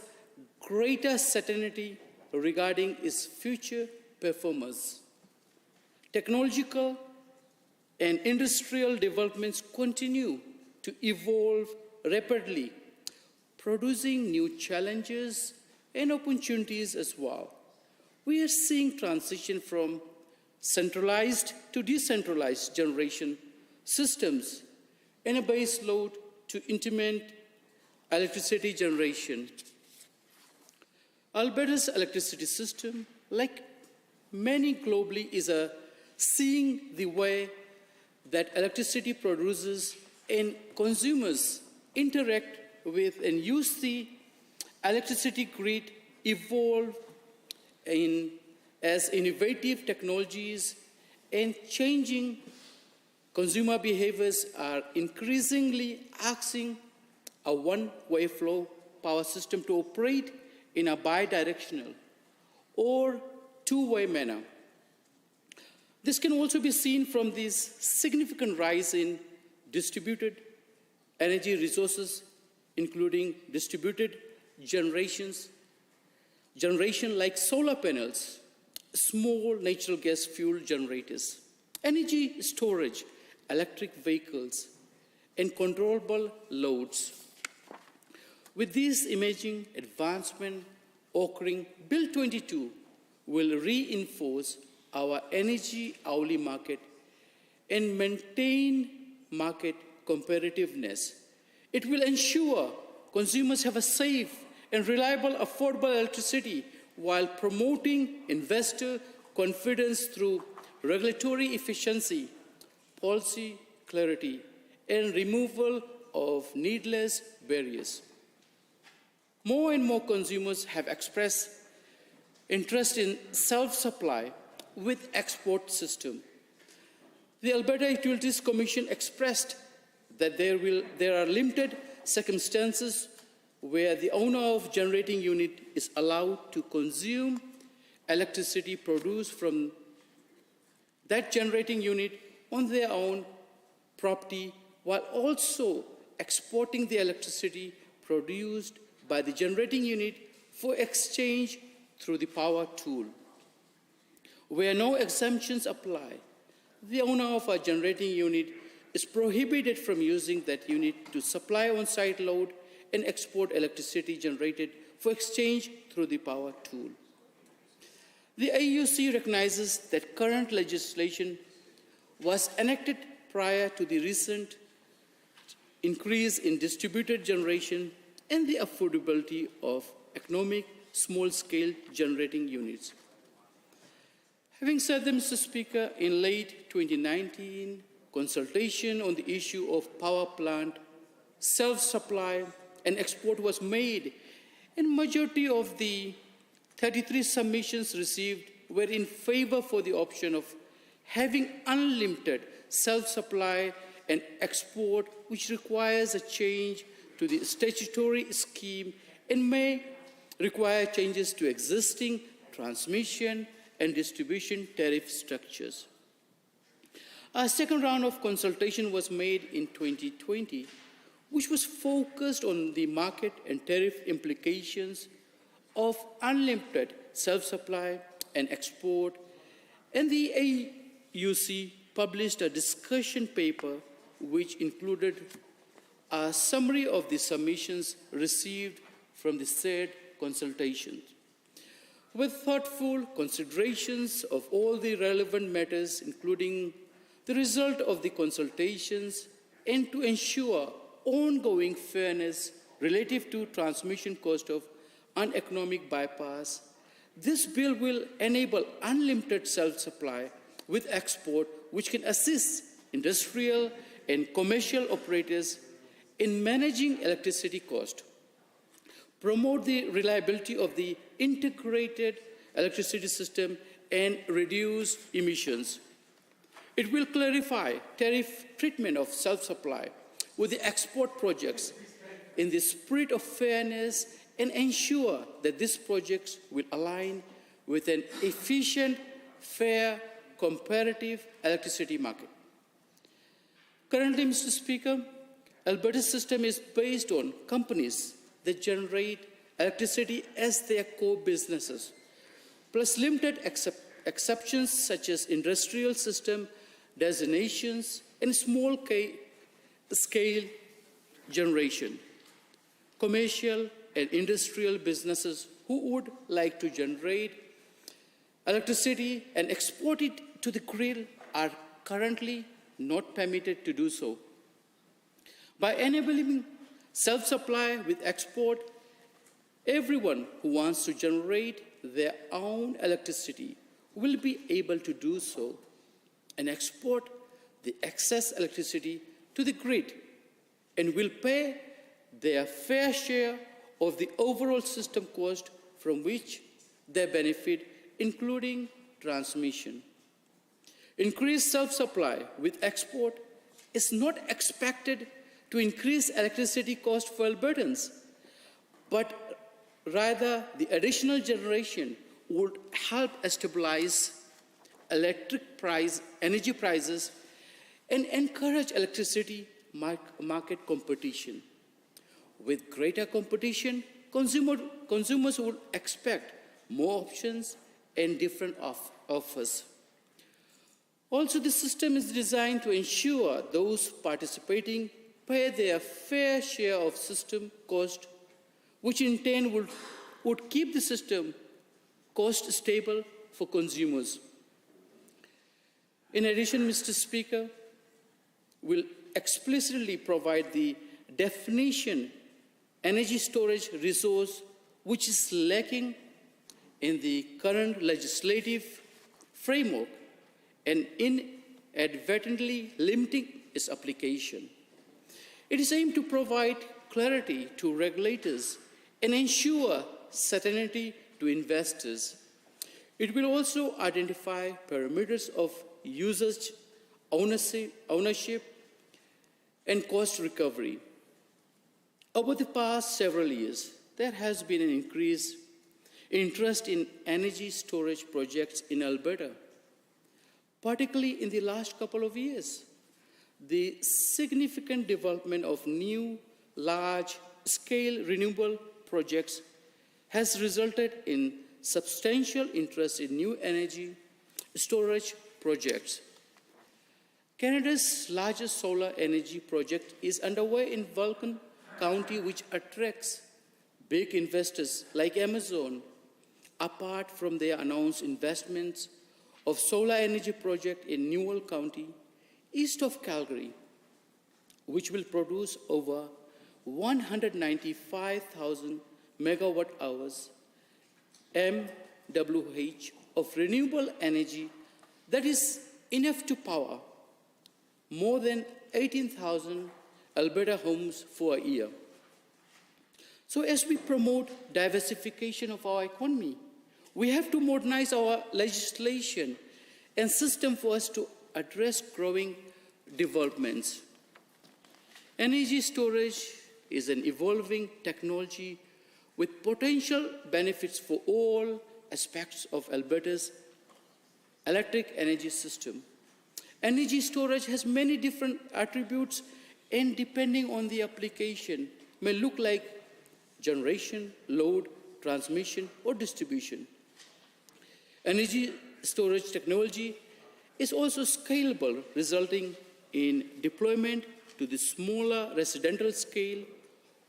greater certainty regarding its future performance. Technological and industrial developments continue to evolve rapidly, producing new challenges and opportunities as well. We are seeing transition from centralized to decentralized generation systems and a base load to intermittent electricity generation. Alberta's electricity system, like many globally, is seeing the way that electricity producers and consumers interact with and use the electricity grid evolve as innovative technologies and changing consumer behaviors are increasingly asking a one-way flow power system to operate in a bidirectional or two-way manner. This can also be seen from this significant rise in distributed energy resources, including distributed generation like solar panels, small natural gas fuel generators, energy storage, electric vehicles, and controllable loads. With these emerging advancements occurring, Bill 22 will reinforce our energy hourly market and maintain market competitiveness. It will ensure consumers have a safe and reliable, affordable electricity while promoting investor confidence through regulatory efficiency, policy clarity, and removal of needless barriers. More and more consumers have expressed interest in self-supply with export system. The Alberta Utilities Commission expressed that there are limited circumstances where the owner of generating unit is allowed to consume electricity produced from that generating unit on their own property while also exporting the electricity produced by the generating unit for exchange through the power tool. Where no exemptions apply, the owner of a generating unit is prohibited from using that unit to supply on-site load and export electricity generated for exchange through the power tool. The AUC recognizes that current legislation was enacted prior to the recent increase in distributed generation and the affordability of economic small-scale generating units. Having said that, Mr. Speaker, in late 2019, consultation on the issue of power plant self-supply and export was made, and majority of the 33 submissions received were in favor for the option of having unlimited self-supply and export, which requires a change to the statutory scheme and may require changes to existing transmission and distribution tariff structures. A second round of consultation was made in 2020, which was focused on the market and tariff implications of unlimited self-supply and export, and the AUC published a discussion paper which included a summary of the submissions received from the said consultations. With thoughtful considerations of all the relevant matters, including the result of the consultations, and to ensure ongoing fairness relative to transmission cost of uneconomic bypass, this bill will enable unlimited self-supply with export, which can assist industrial and commercial operators in managing electricity cost, promote the reliability of the integrated electricity system, and reduce emissions. It will clarify tariff treatment of self-supply with the export projects in the spirit of fairness and ensure that these projects will align with an efficient, fair, comparative electricity market. Currently, Mr. Speaker, Alberta's system is based on companies that generate electricity as their core businesses, plus limited exceptions such as industrial system designations and small-scale generation. Commercial and industrial businesses who would like to generate electricity and export it to the grid are currently not permitted to do so. By enabling self-supply with export, everyone who wants to generate their own electricity will be able to do so and export the excess electricity to the grid and will pay their fair share of the overall system cost from which they benefit, including transmission. Increased self-supply with export is not expected to increase electricity cost for Albertans, but rather the additional generation would help stabilize energy prices and encourage electricity market competition. With greater competition, consumers would expect more options and different offers. Also, the system is designed to ensure those participating pay their fair share of system cost, which in turn would keep the system cost stable for consumers. In addition, Mr. Speaker, will explicitly provide the definition energy storage resource, which is lacking in the current legislative framework and inadvertently limiting its application. It is aimed to provide clarity to regulators and ensure certainty to investors. It will also identify parameters of usage, ownership, and cost recovery. Over the past several years, there has been an increased interest in energy storage projects in Alberta, particularly in the last couple of years. The significant development of new, large-scale renewable projects has resulted in substantial interest in new energy storage projects. Canada's largest solar energy project is underway in Vulcan County, which attracts big investors like Amazon, apart from their announced investments of solar energy project in Newell County, east of Calgary, which will produce over 195,000 megawatt hours MWH of renewable energy that is enough to power more than 18,000 Alberta homes for a year. So as we promote diversification of our economy, we have to modernize our legislation and system for us to address growing developments. Energy storage is an evolving technology with potential benefits for all aspects of Alberta's electric energy system. Energy storage has many different attributes, and depending on the application, may look like generation, load, transmission, or distribution. Energy storage technology is also scalable, resulting in deployment to the smaller residential scale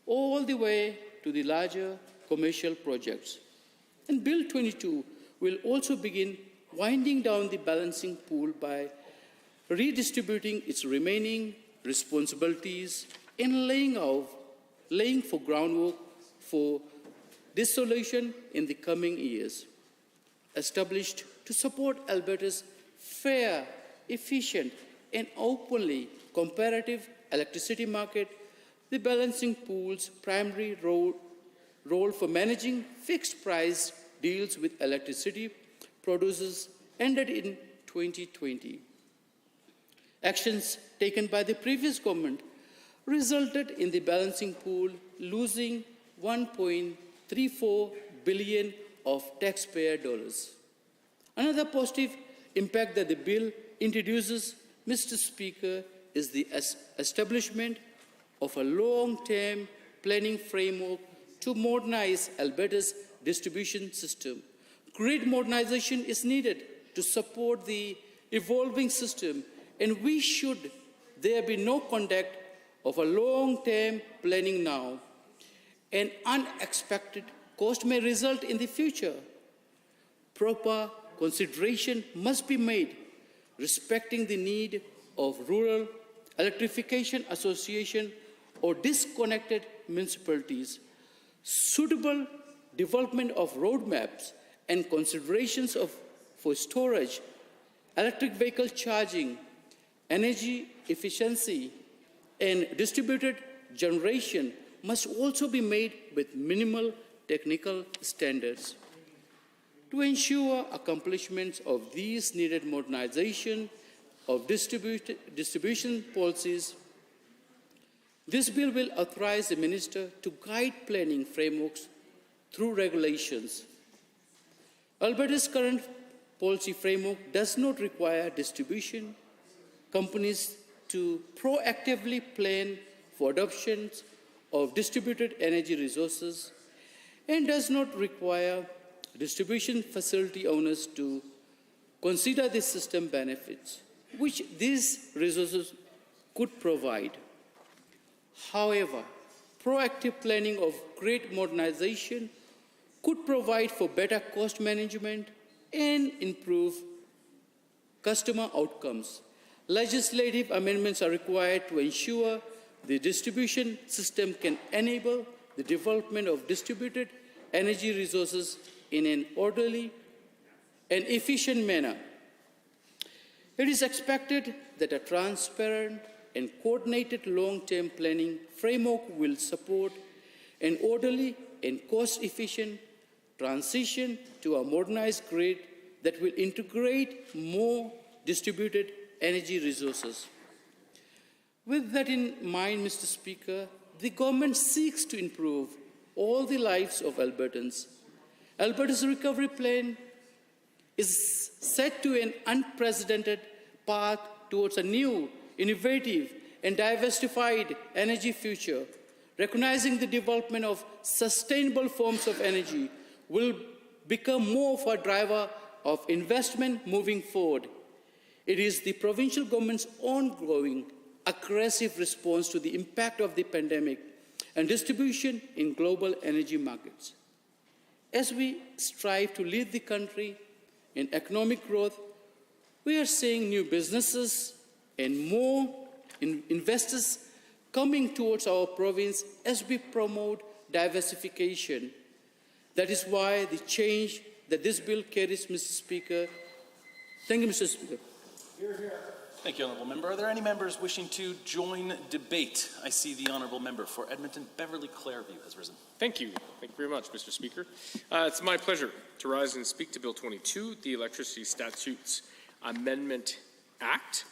all the way to the larger commercial projects. And Bill 22 will also begin winding down the balancing pool by redistributing its remaining responsibilities and laying for groundwork for dissolution in the coming years. Established to support Alberta's fair, efficient, and openly comparative electricity market, the balancing pool's primary role for managing fixed-price deals with electricity producers ended in 2020. Actions taken by the previous government resulted in the balancing pool losing $1.34 billion of taxpayer dollars. Another positive impact that the bill introduces, Mr. Speaker, is the establishment of a long-term planning framework to modernize Alberta's distribution system. Grid modernization is needed to support the evolving system, and there be no conduct of a long-term planning now. An unexpected cost may result in the future. Proper consideration must be made respecting the need of rural electrification association or disconnected municipalities. Suitable development of roadmaps and considerations for storage, electric vehicle charging, energy efficiency, and distributed generation must also be made with minimal technical standards. To ensure accomplishments of these needed modernization of distribution policies, this bill will authorize the minister to guide planning frameworks through regulations. Alberta's current policy framework does not require distribution companies to proactively plan for adoptions of distributed energy resources and does not require distribution facility owners to consider the system benefits which these resources could provide. However, proactive planning of grid modernization could provide for better cost management and improve customer outcomes. Legislative amendments are required to ensure the distribution system can enable the development of distributed energy resources in an orderly and efficient manner. It is expected that a transparent and coordinated long-term planning framework will support an orderly and cost-efficient transition to a modernized grid that will integrate more distributed energy resources. With that in mind, Mr. Speaker, the government seeks to improve all the lives of Albertans. Alberta's recovery plan is set to an unprecedented path towards a new, innovative, and diversified energy future. Recognizing the development of sustainable forms of energy will become more of a driver of investment moving forward. It is the provincial government's ongoing aggressive response to the impact of the pandemic and distribution in global energy markets. As we strive to lead the country in economic growth, we are seeing new businesses and more investors coming towards our province as we promote diversification. That is why the change that this bill carries, Mr. Speaker. Thank you, Mr. Speaker. Thank you, Honourable Member. Are there any members wishing to join debate? I see the Honourable Member for Edmonton Beverly Clareview has risen. Thank you. Thank you very much, Mr. Speaker. It's my pleasure to rise and speak to Bill 22, the Electricity Statutes Amendment Act.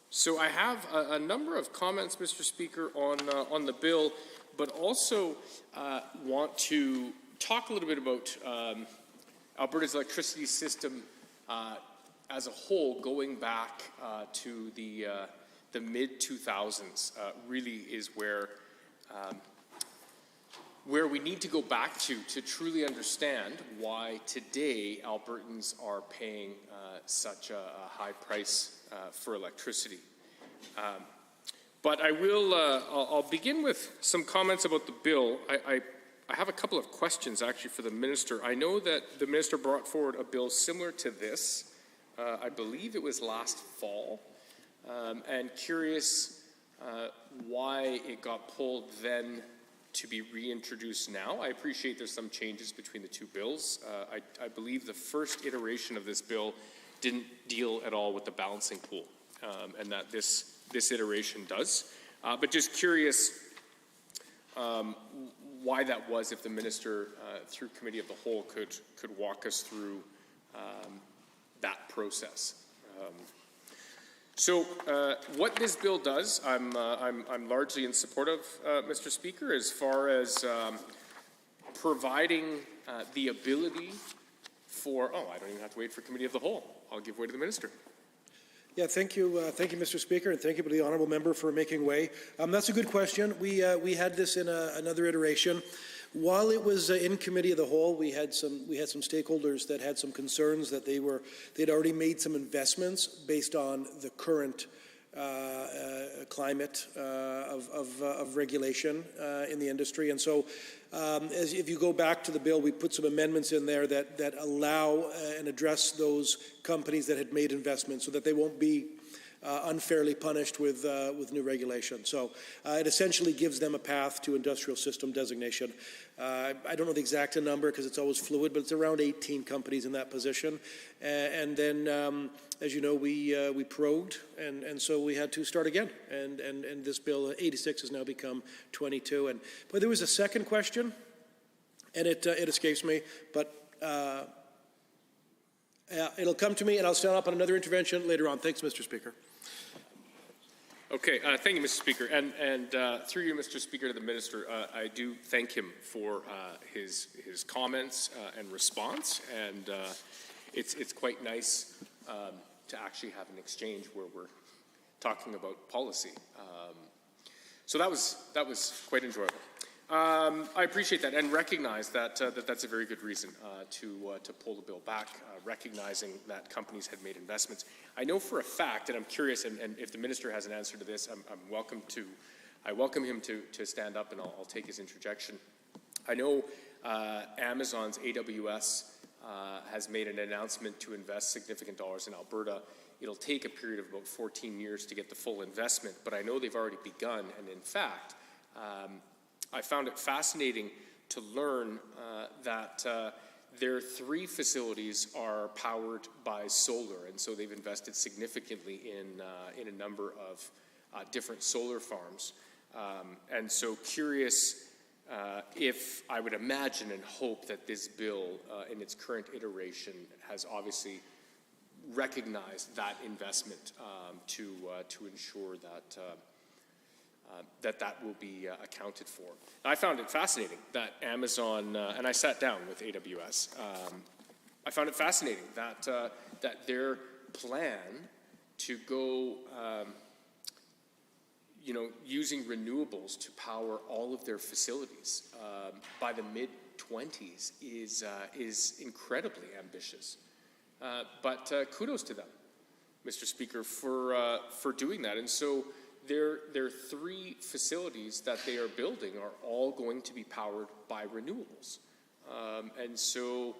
So I have a number of comments, Mr. Speaker, on the bill, but also want to talk a little bit about Alberta's electricity system as a whole, going back to the mid-2000s. Really is where we need to go back to truly understand why today Albertans are paying such a high price for electricity. But I will, I'll begin with some comments about the bill. I have a couple of questions actually for the minister. I know that the minister brought forward a bill similar to this. I believe it was last fall, and curious why it got pulled then to be reintroduced now. I appreciate there's some changes between the two bills. I believe the first iteration of this bill didn't deal at all with the balancing pool, and that this iteration does. But just curious why that was, if the minister, through Committee of the Whole, could walk us through that process. So what this bill does, I'm largely in support of, Mr. Speaker, as far as providing the ability for, I don't even have to wait for Committee of the Whole. I'll give way to the minister. Yeah, thank you, Mr. Speaker, and thank you to the honourable member for making way. That's a good question. We had this in another iteration. While it was in Committee of the Whole, we had some stakeholders that had some concerns that they'd already made some investments based on the current climate of regulation in the industry. And so if you go back to the bill, we put some amendments in there that allow and address those companies that had made investments so that they won't be unfairly punished with new regulation. So it essentially gives them a path to industrial system designation. I don't know the exact number because it's always fluid, but it's around 18 companies in that position. And then, as you know, we prorogued, and so we had to start again. And this bill 86 has now become 22. But there was a second question, and it escapes me, but it'll come to me, and I'll stand up on another intervention later on. Thanks, Mr. Speaker. Okay, thank you, Mr. Speaker. And through you, Mr. Speaker, to the minister, I do thank him for his comments and response. And it's quite nice to actually have an exchange where we're talking about policy. So that was quite enjoyable. I appreciate that and recognize that that's a very good reason to pull the bill back, recognizing that companies had made investments. I know for a fact, and I'm curious, and if the minister has an answer to this, I welcome him to stand up, and I'll take his interjection. I know Amazon's AWS has made an announcement to invest significant dollars in Alberta. It'll take a period of about 14 years to get the full investment, but I know they've already begun, and in fact, I found it fascinating to learn that their 3 facilities are powered by solar, and so they've invested significantly in a number of different solar farms. And so curious if I would imagine and hope that this bill in its current iteration has obviously recognized that investment to ensure that that will be accounted for. I found it fascinating that Amazon, and I sat down with AWS, I found it fascinating that their plan to go, using renewables to power all of their facilities by the mid-20s is incredibly ambitious. But kudos to them, Mr. Speaker, for doing that. And so their 3 facilities that they are building are all going to be powered by renewables. And so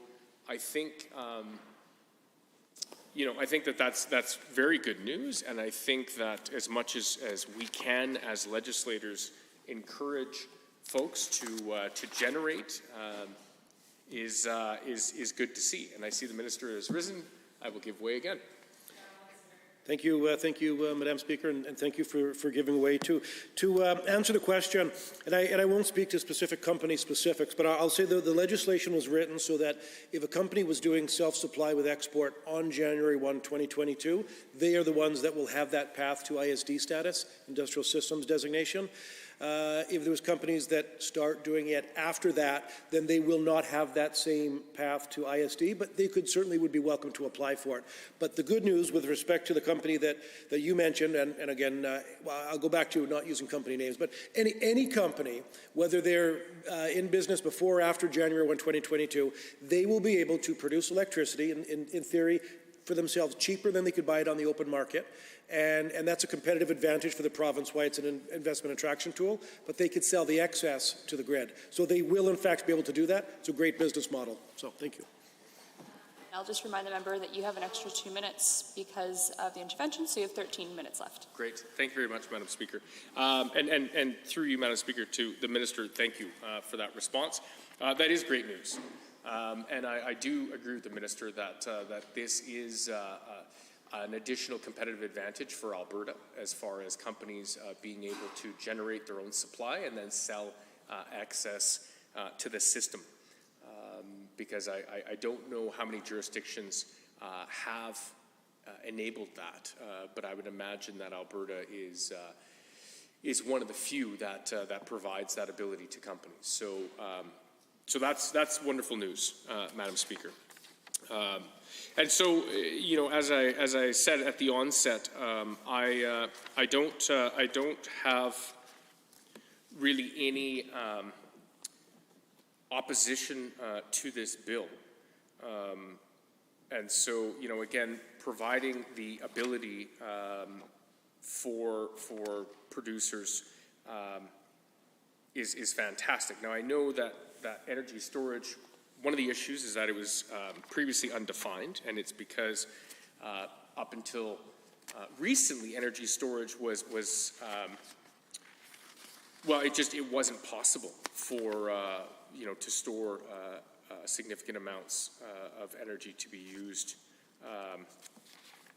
I think, I think that's very good news. And I think that as much as we can as legislators encourage folks to generate is good to see. And I see the minister has risen. I will give way again. Thank you, Madam Speaker, and thank you for giving way to answer the question. And I won't speak to specific company specifics, but I'll say that the legislation was written so that if a company was doing self-supply with export on January 1, 2022, they are the ones that will have that path to ISD status, Industrial Systems Designation. If there was companies that start doing it after that, then they will not have that same path to ISD, but they would be welcome to apply for it. But the good news with respect to the company that you mentioned, and again, I'll go back to not using company names, but any company, whether they're in business before or after January 1, 2022, they will be able to produce electricity, in theory, for themselves cheaper than they could buy it on the open market. And that's a competitive advantage for the province, why it's an investment attraction tool, but they could sell the excess to the grid. So they will, in fact, be able to do that. It's a great business model. So thank you. I'll just remind the member that you have an extra 2 minutes because of the intervention, so you have 13 minutes left. Great. Thank you very much, Madam Speaker. And through you, Madam Speaker, to the Minister, thank you for that response. That is great news. And I do agree with the Minister that this is an additional competitive advantage for Alberta as far as companies being able to generate their own supply and then sell excess to the system. Because I don't know how many jurisdictions have enabled that, but I would imagine that Alberta is one of the few that provides that ability to companies. So that's wonderful news, Madam Speaker. And so, as I said at the onset, I don't have really any opposition to this bill. And so, again, providing the ability for producers is fantastic. Now, I know that energy storage, one of the issues is that it was previously undefined, and it's because up until recently, energy storage was well, it wasn't possible for to store significant amounts of energy to be used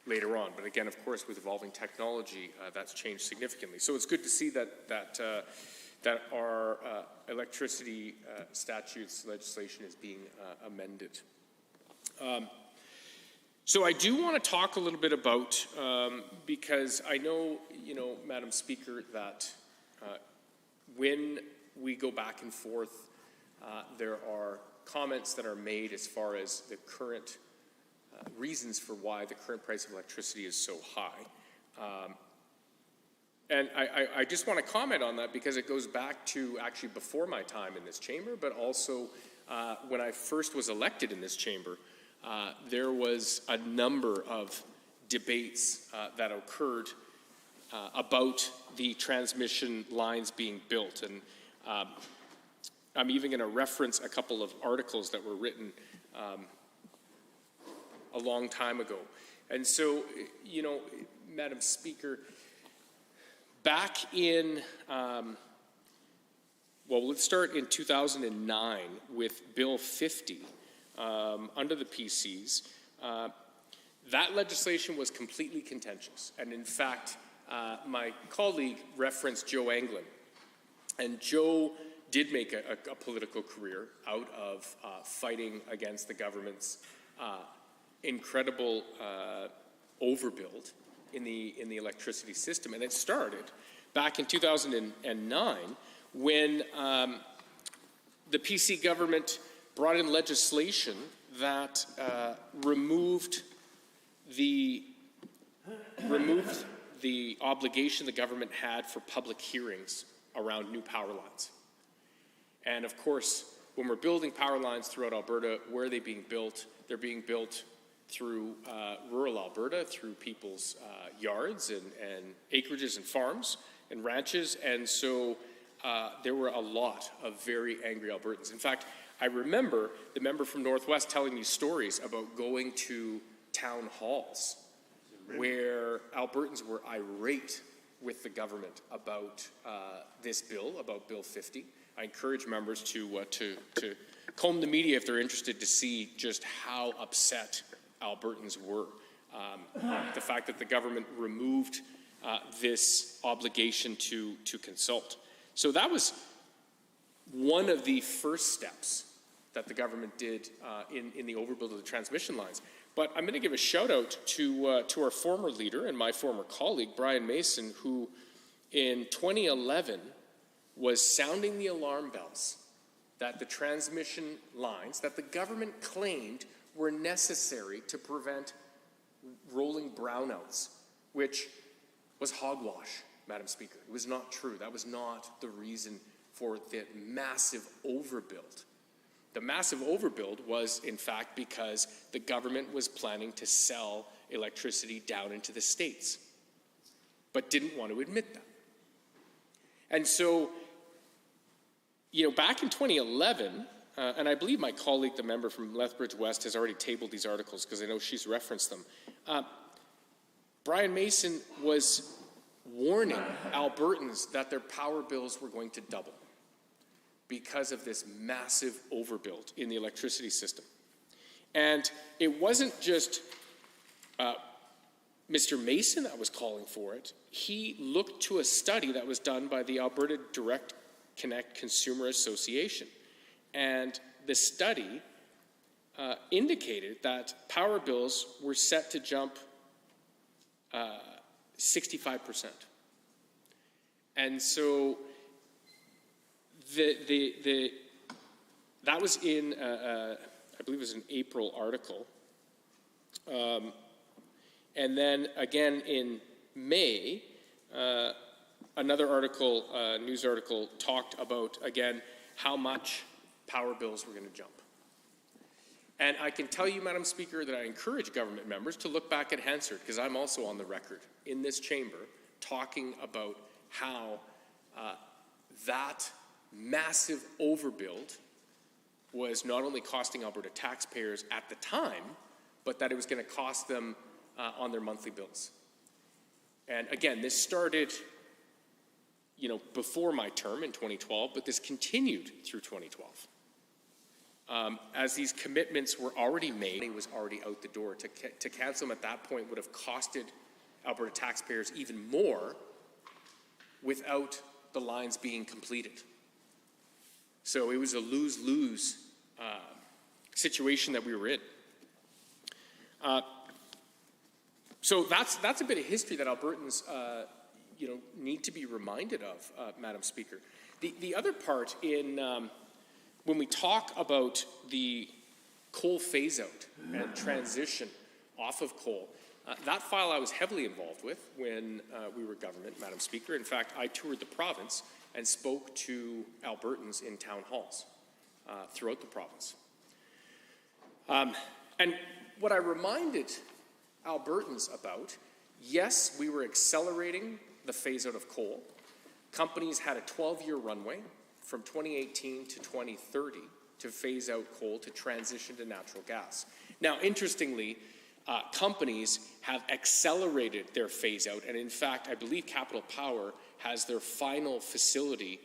later on. But again, of course, with evolving technology, that's changed significantly. So it's good to see that our electricity statutes legislation is being amended. So I do want to talk a little bit about, because I know, Madam Speaker, that when we go back and forth, there are comments that are made as far as the current reasons for why the current price of electricity is so high. And I just want to comment on that because it goes back to actually before my time in this chamber, but also when I first was elected in this chamber, there was a number of debates that occurred about the transmission lines being built. And I'm even going to reference a couple of articles that were written a long time ago. And so, Madam Speaker, back in, let's start in 2009 with Bill 50 under the PCs. That legislation was completely contentious. And in fact, my colleague referenced Joe Anglin. And Joe did make a political career out of fighting against the government's incredible overbuild in the electricity system. And it started back in 2009 when the PC government brought in legislation that removed the obligation the government had for public hearings around new power lines. And of course, when we're building power lines throughout Alberta, where are they being built? They're being built through rural Alberta, through people's yards and acreages and farms and ranches. And so there were a lot of very angry Albertans. In fact, I remember the member from Northwest telling me stories about going to town halls where Albertans were irate with the government about this bill, about Bill 50. I encourage members to comb the media if they're interested to see just how upset Albertans were the fact that the government removed this obligation to consult. So that was one of the first steps that the government did in the overbuild of the transmission lines. But I'm going to give a shout out to our former leader and my former colleague, Brian Mason, who in 2011 was sounding the alarm bells that the transmission lines that the government claimed were necessary to prevent rolling brownouts, which was hogwash, Madam Speaker. It was not true. That was not the reason for the massive overbuild. The massive overbuild was, in fact, because the government was planning to sell electricity down into the states, but didn't want to admit that. And so, back in 2011, and I believe my colleague, the member from Lethbridge West, has already tabled these articles because I know she's referenced them. Brian Mason was warning Albertans that their power bills were going to double because of this massive overbuild in the electricity system. And it wasn't just Mr. Mason that was calling for it. He looked to a study that was done by the Alberta Direct Connect Consumer Association. And the study indicated that power bills were set to jump 65%. And so that was in, I believe it was an April article. And then again in May, another article, news article, talked about, again, how much power bills were going to jump. And I can tell you, Madam Speaker, that I encourage government members to look back at Hansard, because I'm also on the record in this chamber talking about how that massive overbuild was not only costing Alberta taxpayers at the time, but that it was going to cost them on their monthly bills. And again, this started, before my term in 2012, but this continued through 2012. As these commitments were already made, it was already out the door. To cancel them at that point would have costed Alberta taxpayers even more without the lines being completed. So it was a lose-lose situation that we were in. So that's a bit of history that Albertans need to be reminded of, Madam Speaker. The other part in when we talk about the coal phase-out and transition off of coal, that file I was heavily involved with when we were government, Madam Speaker. In fact, I toured the province and spoke to Albertans in town halls throughout the province. And what I reminded Albertans about, yes, we were accelerating the phase-out of coal. Companies had a 12-year runway from 2018 to 2030 to phase out coal to transition to natural gas. Now, interestingly, companies have accelerated their phase-out, and in fact, I believe Capital Power has their final facility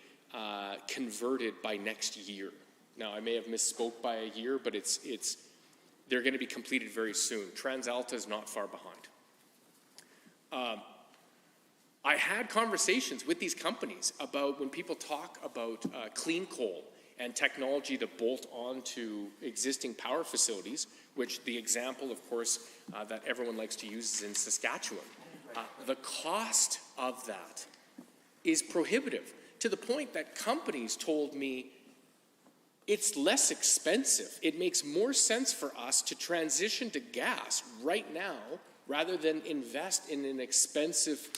converted by next year. Now, I may have misspoke by a year, but they're going to be completed very soon. TransAlta is not far behind. I had conversations with these companies about when people talk about clean coal and technology to bolt onto existing power facilities, which the example, of course, that everyone likes to use is in Saskatchewan. The cost of that is prohibitive, to the point that companies told me it's less expensive. It makes more sense for us to transition to gas right now rather than invest in an expensive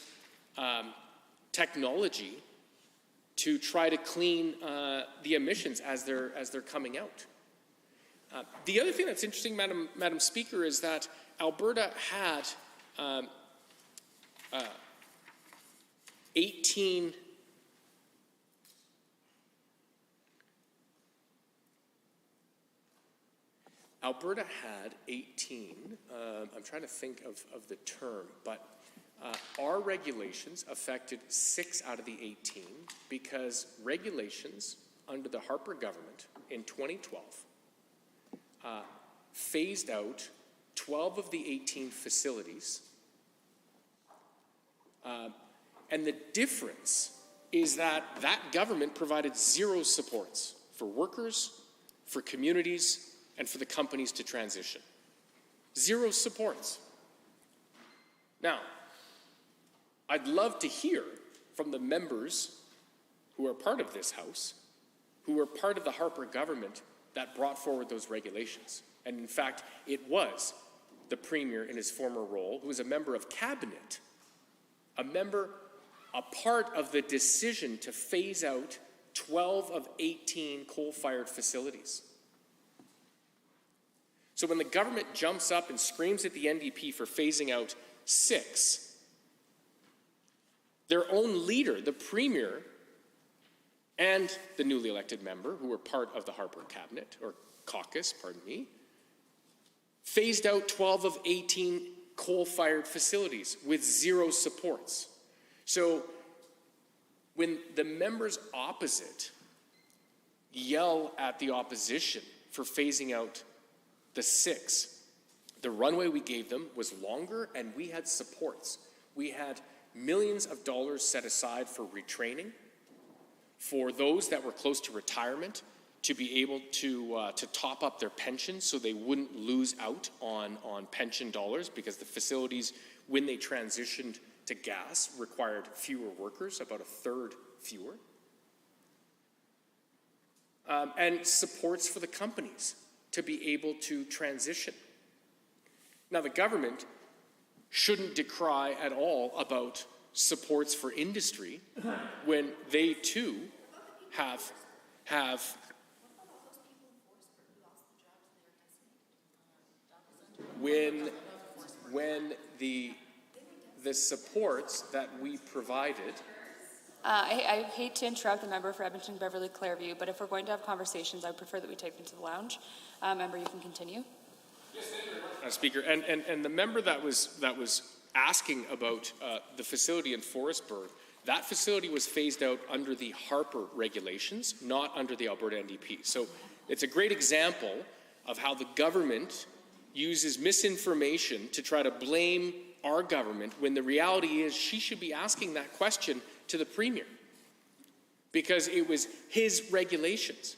technology to try to clean the emissions as they're coming out. The other thing that's interesting, Madam Speaker, is that Alberta had 18 Alberta had 18, I'm trying to think of the term, but our regulations affected 6 out of the 18 because regulations under the Harper government in 2012 phased out 12 of the 18 facilities. And the difference is that that government provided zero supports for workers, for communities, and for the companies to transition. Zero supports. Now, I'd love to hear from the members who are part of this House, who were part of the Harper government that brought forward those regulations. And in fact, it was the Premier in his former role, who was a member of Cabinet, a part of the decision to phase out 12 of 18 coal-fired facilities. So when the government jumps up and screams at the NDP for phasing out 6, their own leader, the Premier, and the newly elected member, who were part of the Harper Cabinet, or caucus, pardon me, phased out 12 of 18 coal-fired facilities with zero supports. So when the members opposite yell at the opposition for phasing out the 6, the runway we gave them was longer, and we had supports. We had millions of dollars set aside for retraining, for those that were close to retirement to be able to top up their pensions so they wouldn't lose out on pension dollars, because the facilities, when they transitioned to gas, required fewer workers, about a third fewer. And supports for the companies to be able to transition. Now, the government shouldn't decry at all about supports for industry when they too have when the supports that we provided. I hate to interrupt the member for Edmonton Beverly Clairview, but if we're going to have conversations, I would prefer that we take them to the lounge. Member, you can continue. Yes, thank you very much, Speaker. And the member that was asking about the facility in Forestburg, that facility was phased out under the Harper regulations, not under the Alberta NDP. So it's a great example of how the government uses misinformation to try to blame our government, when the reality is she should be asking that question to the Premier, because it was his regulations.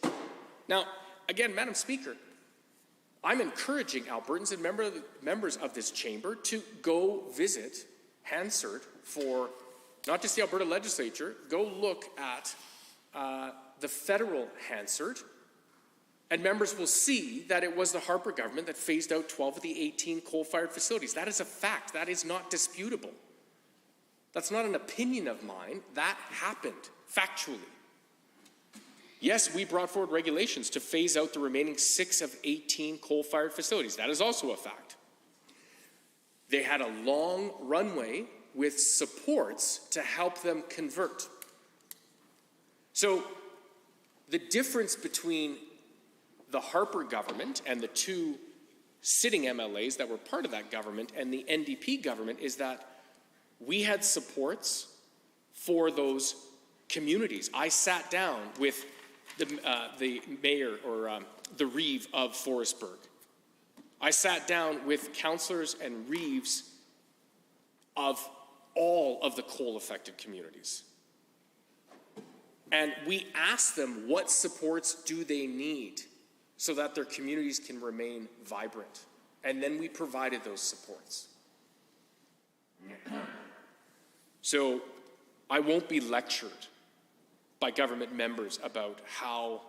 Now, again, Madam Speaker, I'm encouraging Albertans and members of this chamber to go visit Hansard for not just the Alberta legislature, go look at the federal Hansard, and members will see that it was the Harper government that phased out 12 of the 18 coal-fired facilities. That is a fact. That is not disputable. That's not an opinion of mine. That happened factually. Yes, we brought forward regulations to phase out the remaining 6 of 18 coal-fired facilities. That is also a fact. They had a long runway with supports to help them convert. So the difference between the Harper government and the 2 sitting MLAs that were part of that government and the NDP government is that we had supports for those communities. I sat down with the mayor, or the Reeve of Forestburg. I sat down with councillors and Reeves of all of the coal-affected communities. And we asked them, what supports do they need so that their communities can remain vibrant? And then we provided those supports. So I won't be lectured by government members about how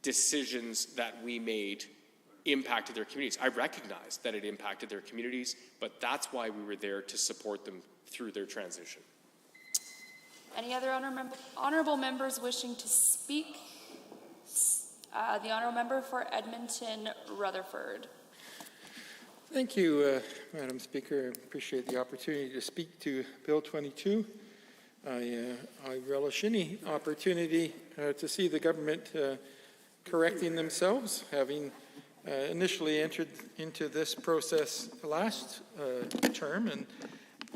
decisions that we made impacted their communities. I recognize that it impacted their communities, but that's why we were there to support them through their transition. Any other honourable members wishing to speak? The honourable member for Edmonton Rutherford. Thank you, Madam Speaker. I appreciate the opportunity to speak to Bill 22. I relish any opportunity to see the government correcting themselves, having initially entered into this process last term and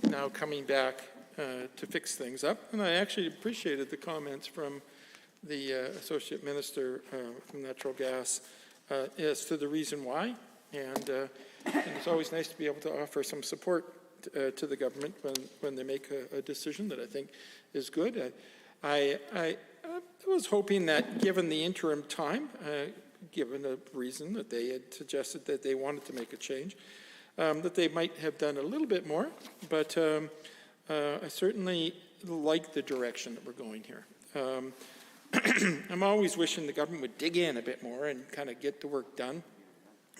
now coming back to fix things up. And I actually appreciated the comments from the Associate Minister from Natural Gas as to the reason why And it's always nice to be able to offer some support to the government when they make a decision that I think is good. I was hoping that given the interim time, given a reason that they had suggested that they wanted to make a change, that they might have done a little bit more, but I certainly like the direction that we're going here. I'm always wishing the government would dig in a bit more and kind of get the work done,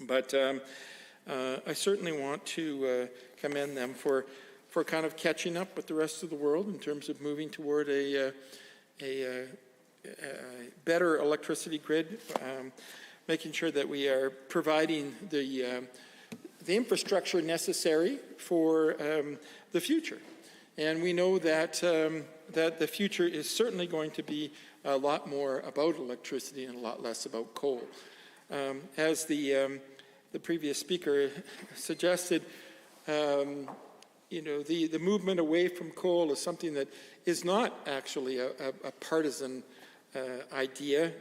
but I certainly want to commend them for kind of catching up with the rest of the world in terms of moving toward a better electricity grid, making sure that we are providing the infrastructure necessary for the future. And we know that that the future is certainly going to be a lot more about electricity and a lot less about coal. As the previous speaker suggested, the movement away from coal is something that is not actually a partisan idea.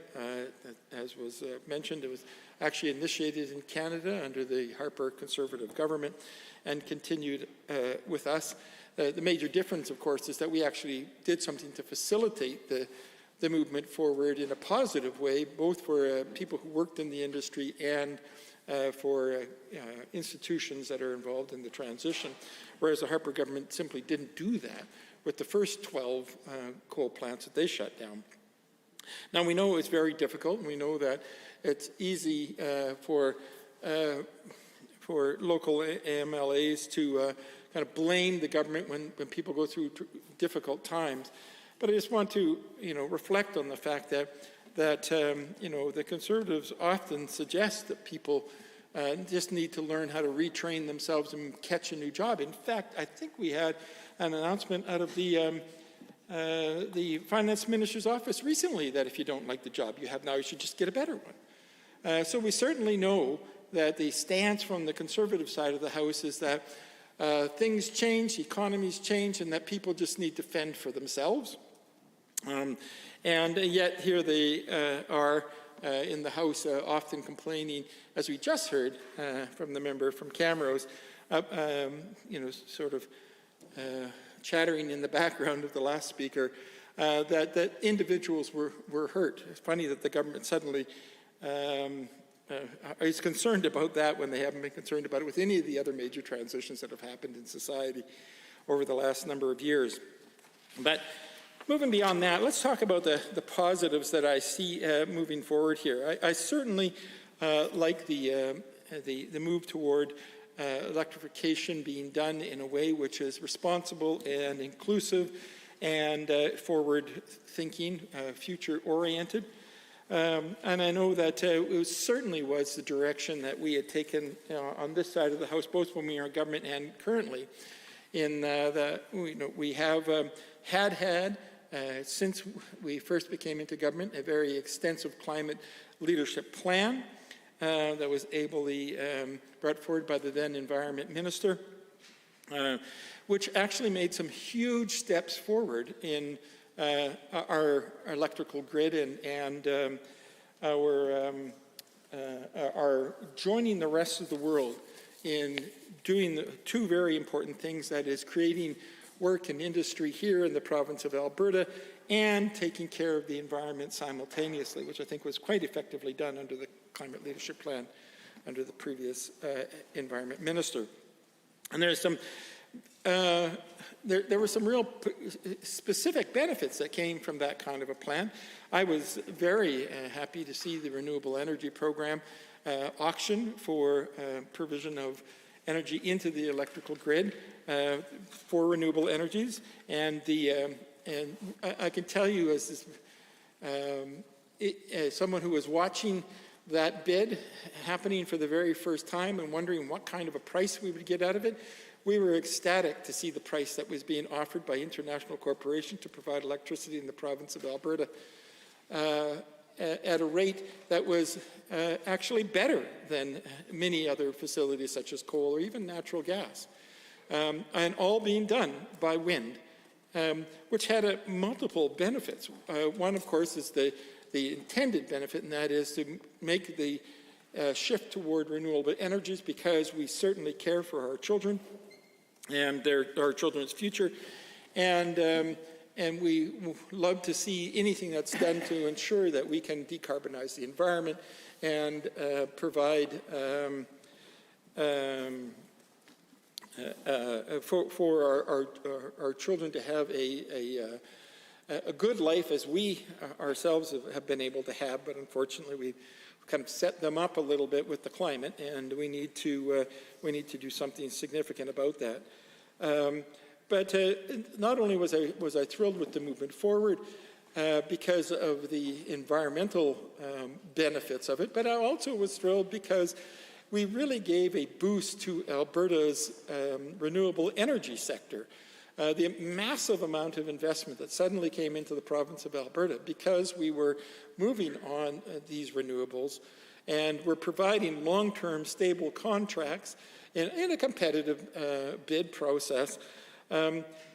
As was mentioned, it was actually initiated in Canada under the Harper Conservative government and continued with us. The major difference, of course, is that we actually did something to facilitate the movement forward in a positive way, both for people who worked in the industry and for institutions that are involved in the transition, whereas the Harper government simply didn't do that with the first 12 coal plants that they shut down. Now, we know it's very difficult, and we know that it's easy for local AMLAs to kind of blame the government when people go through difficult times. But I just want to, reflect on the fact that the Conservatives often suggest that people just need to learn how to retrain themselves and catch a new job. In fact, I think we had an announcement out of the Finance Minister's office recently that if you don't like the job you have now, you should just get a better one. So we certainly know that the stance from the Conservative side of the House is that things change, economies change, and that people just need to fend for themselves. And yet here they are in the House often complaining, as we just heard from the member from Camrose, chattering in the background of the last speaker, that individuals were hurt. It's funny that the government suddenly is concerned about that when they haven't been concerned about it with any of the other major transitions that have happened in society over the last number of years. But moving beyond that, let's talk about the positives that I see moving forward here. I certainly like the move toward electrification being done in a way which is responsible and inclusive and forward-thinking, future-oriented. And I know that it certainly was the direction that we had taken on this side of the House, both when we were in government and currently, in that we have had since we first became into government, a very extensive climate leadership plan that was ably brought forward by the then Environment Minister, which actually made some huge steps forward in our electrical grid and our joining the rest of the world in doing the two very important things, that is creating work and industry here in the province of Alberta and taking care of the environment simultaneously, which I think was quite effectively done under the Climate Leadership Plan under the previous Environment Minister. And there's some, there were some real specific benefits that came from that kind of a plan. I was very happy to see the Renewable Energy Program auction for provision of energy into the electrical grid for renewable energies, and I can tell you as someone who was watching that bid happening for the very first time and wondering what kind of a price we would get out of it, we were ecstatic to see the price that was being offered by international corporations to provide electricity in the province of Alberta at a rate that was actually better than many other facilities such as coal or even natural gas, and all being done by wind, which had multiple benefits. One, of course, is the intended benefit, and that is to make the shift toward renewable energies because we certainly care for our children and our children's future. And we love to see anything that's done to ensure that we can decarbonize the environment and provide for our children to have a good life as we ourselves have been able to have, but unfortunately we've kind of set them up a little bit with the climate, and we need to do something significant about that. But not only was I thrilled with the movement forward because of the environmental benefits of it, but I also was thrilled because we really gave a boost to Alberta's renewable energy sector. The massive amount of investment that suddenly came into the province of Alberta because we were moving on these renewables and we're providing long-term stable contracts in a competitive bid process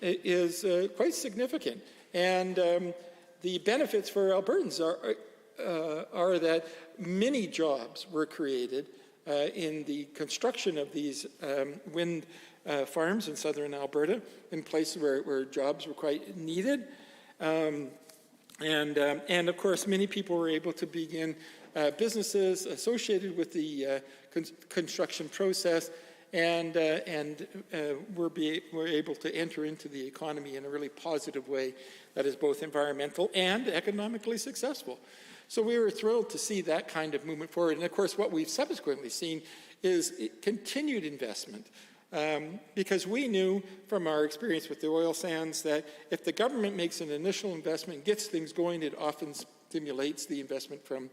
is quite significant. And the benefits for Albertans are that many jobs were created in the construction of these wind farms in southern Alberta, in places where jobs were quite needed. And of course, many people were able to begin businesses associated with the construction process, and were able to enter into the economy in a really positive way that is both environmental and economically successful. So we were thrilled to see that kind of movement forward. And of course, what we've subsequently seen is continued investment. Because we knew from our experience with the oil sands that if the government makes an initial investment, gets things going, it often stimulates the investment from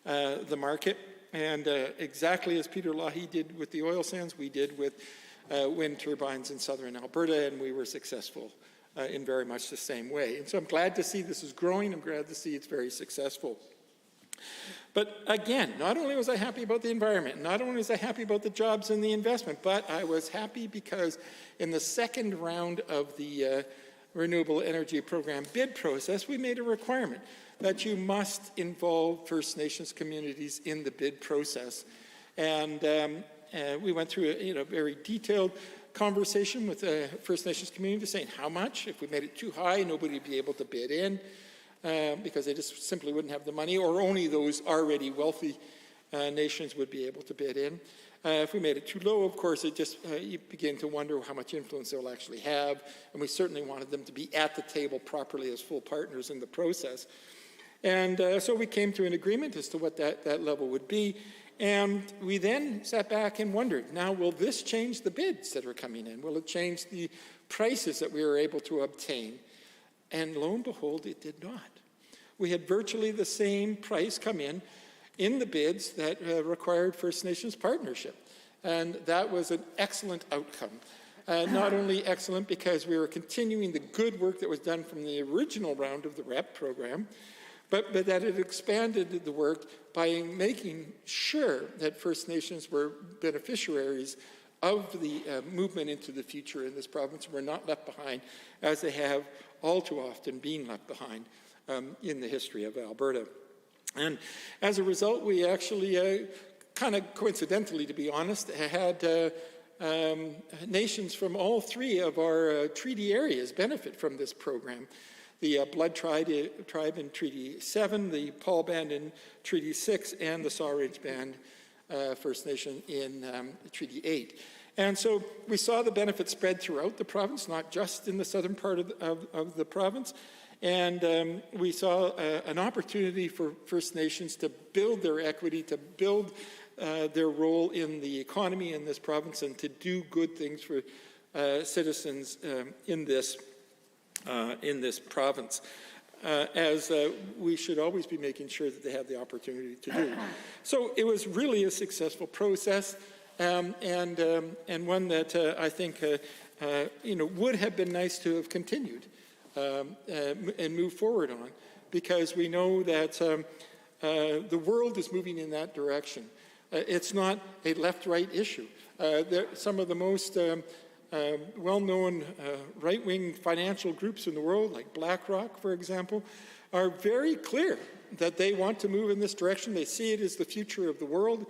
the market. And exactly as Peter Loughy did with the oil sands, we did with wind turbines in southern Alberta, and we were successful in very much the same way. And so I'm glad to see this is growing. I'm glad to see it's very successful. But again, not only was I happy about the environment, not only was I happy about the jobs and the investment, but I was happy because in the second round of the Renewable Energy Program bid process, we made a requirement that you must involve First Nations communities in the bid process. And we went through a very detailed conversation with the First Nations community saying how much. If we made it too high, nobody would be able to bid in. Because they just simply wouldn't have the money, or only those already wealthy nations would be able to bid in. If we made it too low, of course, it just you begin to wonder how much influence they'll actually have, and we certainly wanted them to be at the table properly as full partners in the process. And so we came to an agreement as to what that level would be, and we then sat back and wondered, now will this change the bids that are coming in? Will it change the prices that we were able to obtain? And lo and behold, it did not. We had virtually the same price come in the bids that required First Nations partnership. And that was an excellent outcome. Not only excellent because we were continuing the good work that was done from the original round of the REP program, but that it expanded the work by making sure that First Nations were beneficiaries of the movement into the future in this province and were not left behind, as they have all too often been left behind in the history of Alberta. And as a result, we actually, kind of coincidentally, to be honest, had nations from all three of our treaty areas benefit from this program. The Blood Tribe in Treaty 7, the Paul Band in Treaty 6, and the Saw Ridge Band First Nation in Treaty 8. And so we saw the benefits spread throughout the province, not just in the southern part of the province. And we saw an opportunity for First Nations to build their equity, to build their role in the economy in this province, and to do good things for citizens in this province. As we should always be making sure that they have the opportunity to do. So it was really a successful process. And one that I think would have been nice to have continued and move forward on, because we know that the world is moving in that direction. It's not a left-right issue. Some of the most well-known right-wing financial groups in the world, like BlackRock, for example, are very clear that they want to move in this direction. They see it as the future of the world.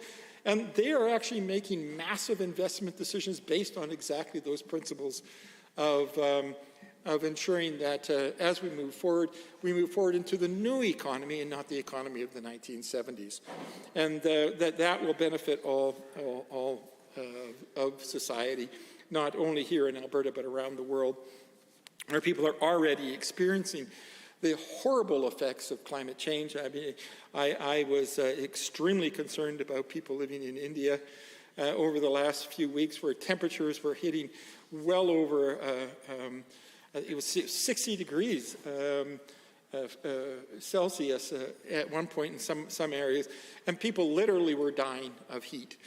And they are actually making massive investment decisions based on exactly those principles of ensuring that as we move forward into the new economy and not the economy of the 1970s. And that will benefit all of society, not only here in Alberta, but around the world, where people are already experiencing the horrible effects of climate change. I mean, I was extremely concerned about people living in India over the last few weeks, where temperatures were hitting well over, it was 60 degrees Celsius at one point in some areas, and people literally were dying of heat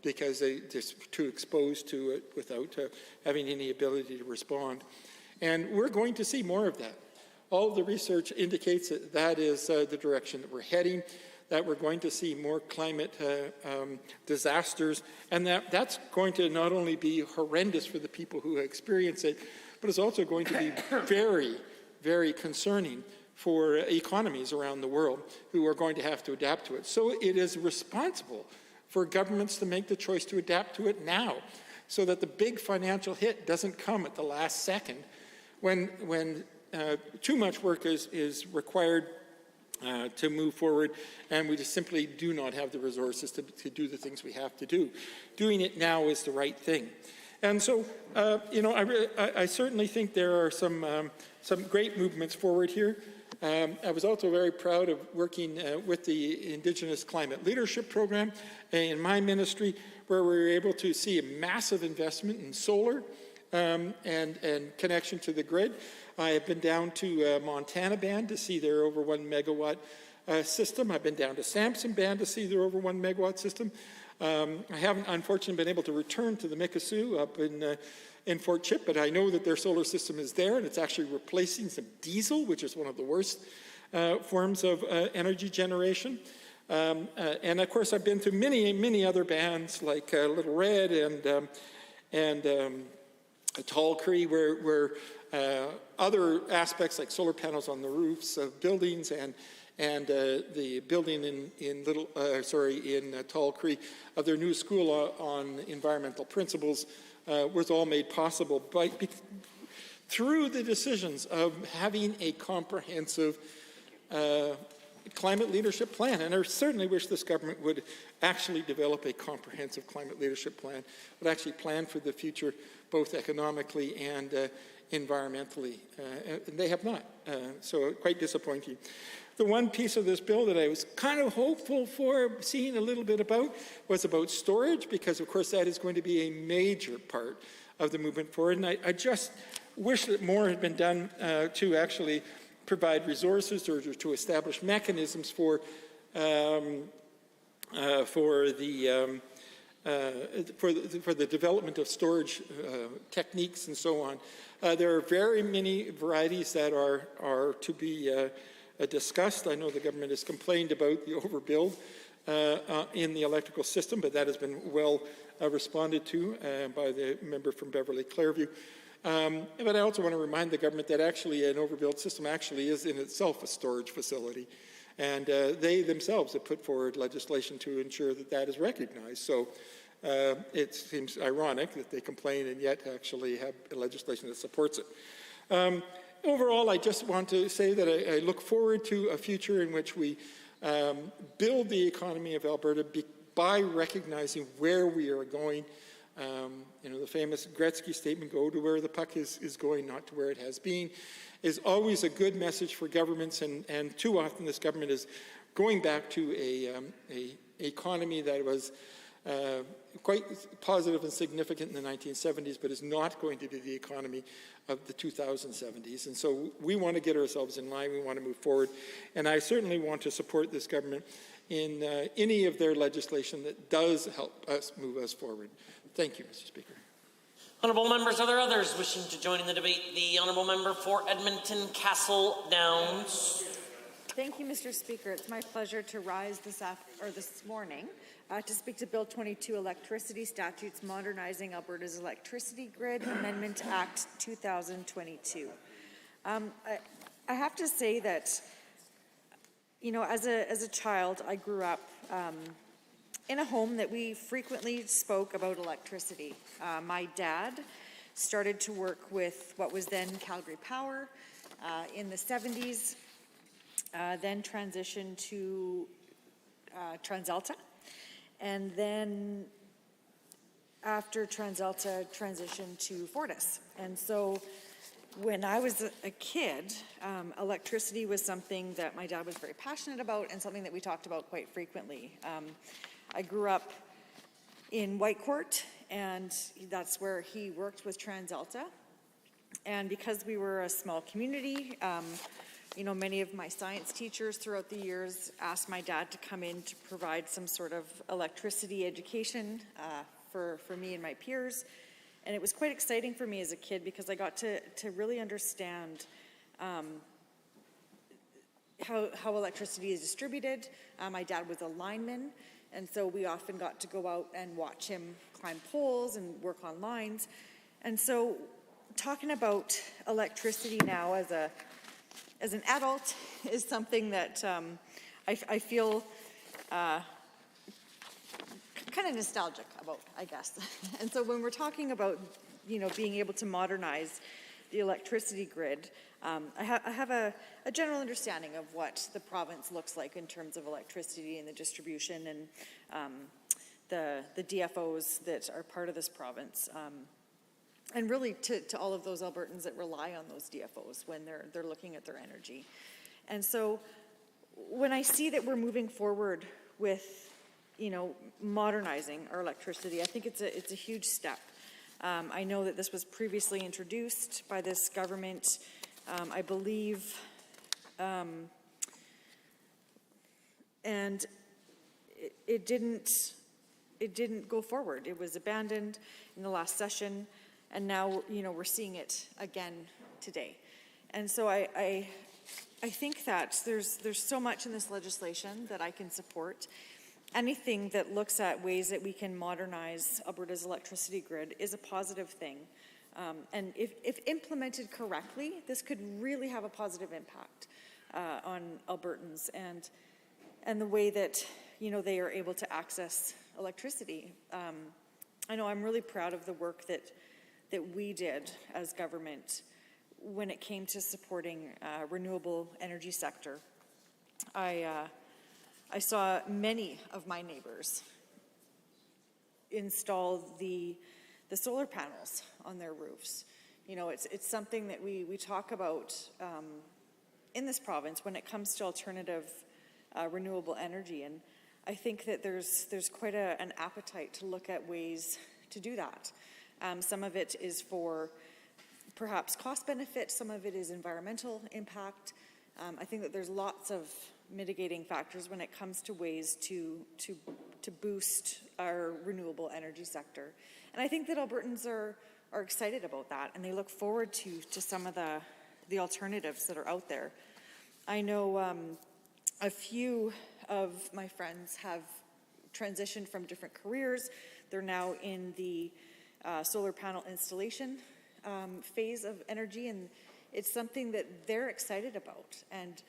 because they just too exposed to it without having any ability to respond. And we're going to see more of that. All of the research indicates that that is the direction that we're heading, that we're going to see more climate disasters, and that's going to not only be horrendous for the people who experience it, but it's also going to be very, very concerning for economies around the world who are going to have to adapt to it. So it is responsible for governments to make the choice to adapt to it now, so that the big financial hit doesn't come at the last second when too much work is required to move forward, and we just simply do not have the resources to do the things we have to do. Doing it now is the right thing. And so, I certainly think there are some great movements forward here. I was also very proud of working with the Indigenous Climate Leadership Program in my ministry, where we were able to see a massive investment in solar and connection to the grid. I have been down to Montana Band to see their over 1 megawatt system. I've been down to Sampson Band to see their over 1 megawatt system. I haven't, unfortunately, been able to return to the Mikisew up in Fort Chip, but I know that their solar system is there, and it's actually replacing some diesel, which is one of the worst forms of energy generation. And of course, I've been to many other bands like Little Red and Tall Cree, where other aspects like solar panels on the roofs of buildings and the building in Tall Cree of their new school on environmental principles was all made possible through the decisions of having a comprehensive climate leadership plan. And I certainly wish this government would actually develop a comprehensive climate leadership plan, would actually plan for the future, both economically and environmentally. And they have not, so quite disappointing. The one piece of this bill that I was kind of hopeful for seeing a little bit about was about storage, because of course that is going to be a major part of the movement forward. And I just wish that more had been done to actually provide resources or to establish mechanisms for the development of storage techniques and so on. There are very many varieties that are to be discussed. I know the government has complained about the overbuild in the electrical system, but that has been well responded to by the member from Beverly Clareview. But I also want to remind the government that actually an overbuilt system actually is in itself a storage facility. And they themselves have put forward legislation to ensure that that is recognized. So it seems ironic that they complain and yet actually have legislation that supports it. Overall, I just want to say that I look forward to a future in which we build the economy of Alberta by recognizing where we are going. The famous Gretzky statement, go to where the puck is going, not to where it has been, is always a good message for governments, and too often this government is going back to a economy that was quite positive and significant in the 1970s, but is not going to be the economy of the 2070s. And so we want to get ourselves in line, we want to move forward, and I certainly want to support this government in any of their legislation that does help us move us forward. Thank you, Mr. Speaker. Honourable members, are there others wishing to join in the debate? The Honourable Member for Edmonton Castle Downs. Thank you, Mr. Speaker. It's my pleasure to rise this morning to speak to Bill 22, Electricity Statutes Modernizing Alberta's Electricity Grid Amendment Act 2022. I have to say that, you know, as a child, I grew up in a home that we frequently spoke about electricity. My dad started to work with what was then Calgary Power in the 70s, then transitioned to TransAlta, and then after TransAlta transitioned to Fortis. And so when I was a kid, electricity was something that my dad was very passionate about and something that we talked about quite frequently. I grew up in Whitecourt, and that's where he worked with TransAlta. And because we were a small community, you know, many of my science teachers throughout the years asked my dad to come in to provide some sort of electricity education for me and my peers. And it was quite exciting for me as a kid because I got to really understand how electricity is distributed. My dad was a lineman, and so we often got to go out and watch him climb poles and work on lines. And so talking about electricity now as an adult is something that I feel kind of nostalgic about, I guess. And so when we're talking about, you know, being able to modernize the electricity grid, I have a general understanding of what the province looks like in terms of electricity and the distribution and the DFOs that are part of this province. And really to all of those Albertans that rely on those DFOs when they're looking at their energy. And so when I see that we're moving forward with, you know, modernizing our electricity, I think it's a huge step. I know that this was previously introduced by this government, I believe, and it didn't go forward. It was abandoned in the last session, and now, you know, we're seeing it again today. And so I think that there's so much in this legislation that I can support. Anything that looks at ways that we can modernize Alberta's electricity grid is a positive thing. And if implemented correctly, this could really have a positive impact on Albertans and the way that, you know, they are able to access electricity. I know I'm really proud of the work that we did as government when it came to supporting renewable energy sector. I saw many of my neighbors install the solar panels on their roofs. You know, it's something that we talk about in this province when it comes to alternative renewable energy, and I think that there's quite an appetite to look at ways to do that. Some of it is for perhaps cost benefit, some of it is environmental impact. I think that there's lots of mitigating factors when it comes to ways to boost our renewable energy sector. And I think that Albertans are excited about that, and they look forward to some of the alternatives that are out there. I know a few of my friends have transitioned from different careers. They're now in the solar panel installation phase of energy, and it's something that they're excited about. And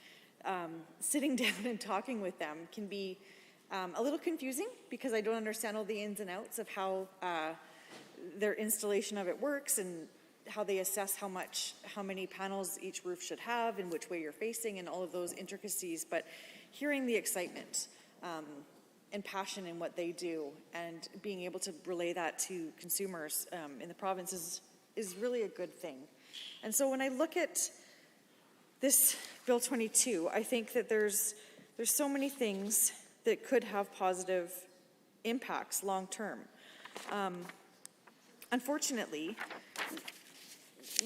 sitting down and talking with them can be a little confusing because I don't understand all the ins and outs of how their installation of it works and how they assess how many panels each roof should have and which way you're facing and all of those intricacies. But hearing the excitement and passion in what they do and being able to relay that to consumers in the province is really a good thing. And so when I look at this Bill 22, I think that there's so many things that could have positive impacts long term. Unfortunately,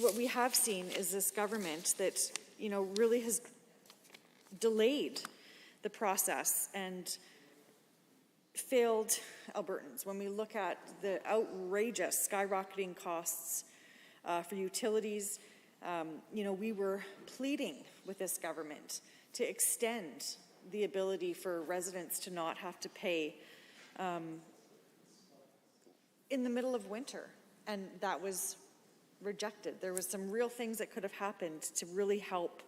what we have seen is this government that, you know, really has delayed the process and failed Albertans. When we look at the outrageous skyrocketing costs for utilities, you know, we were pleading with this government to extend the ability for residents to not have to pay in the middle of winter, and that was rejected. There was some real things that could have happened to really help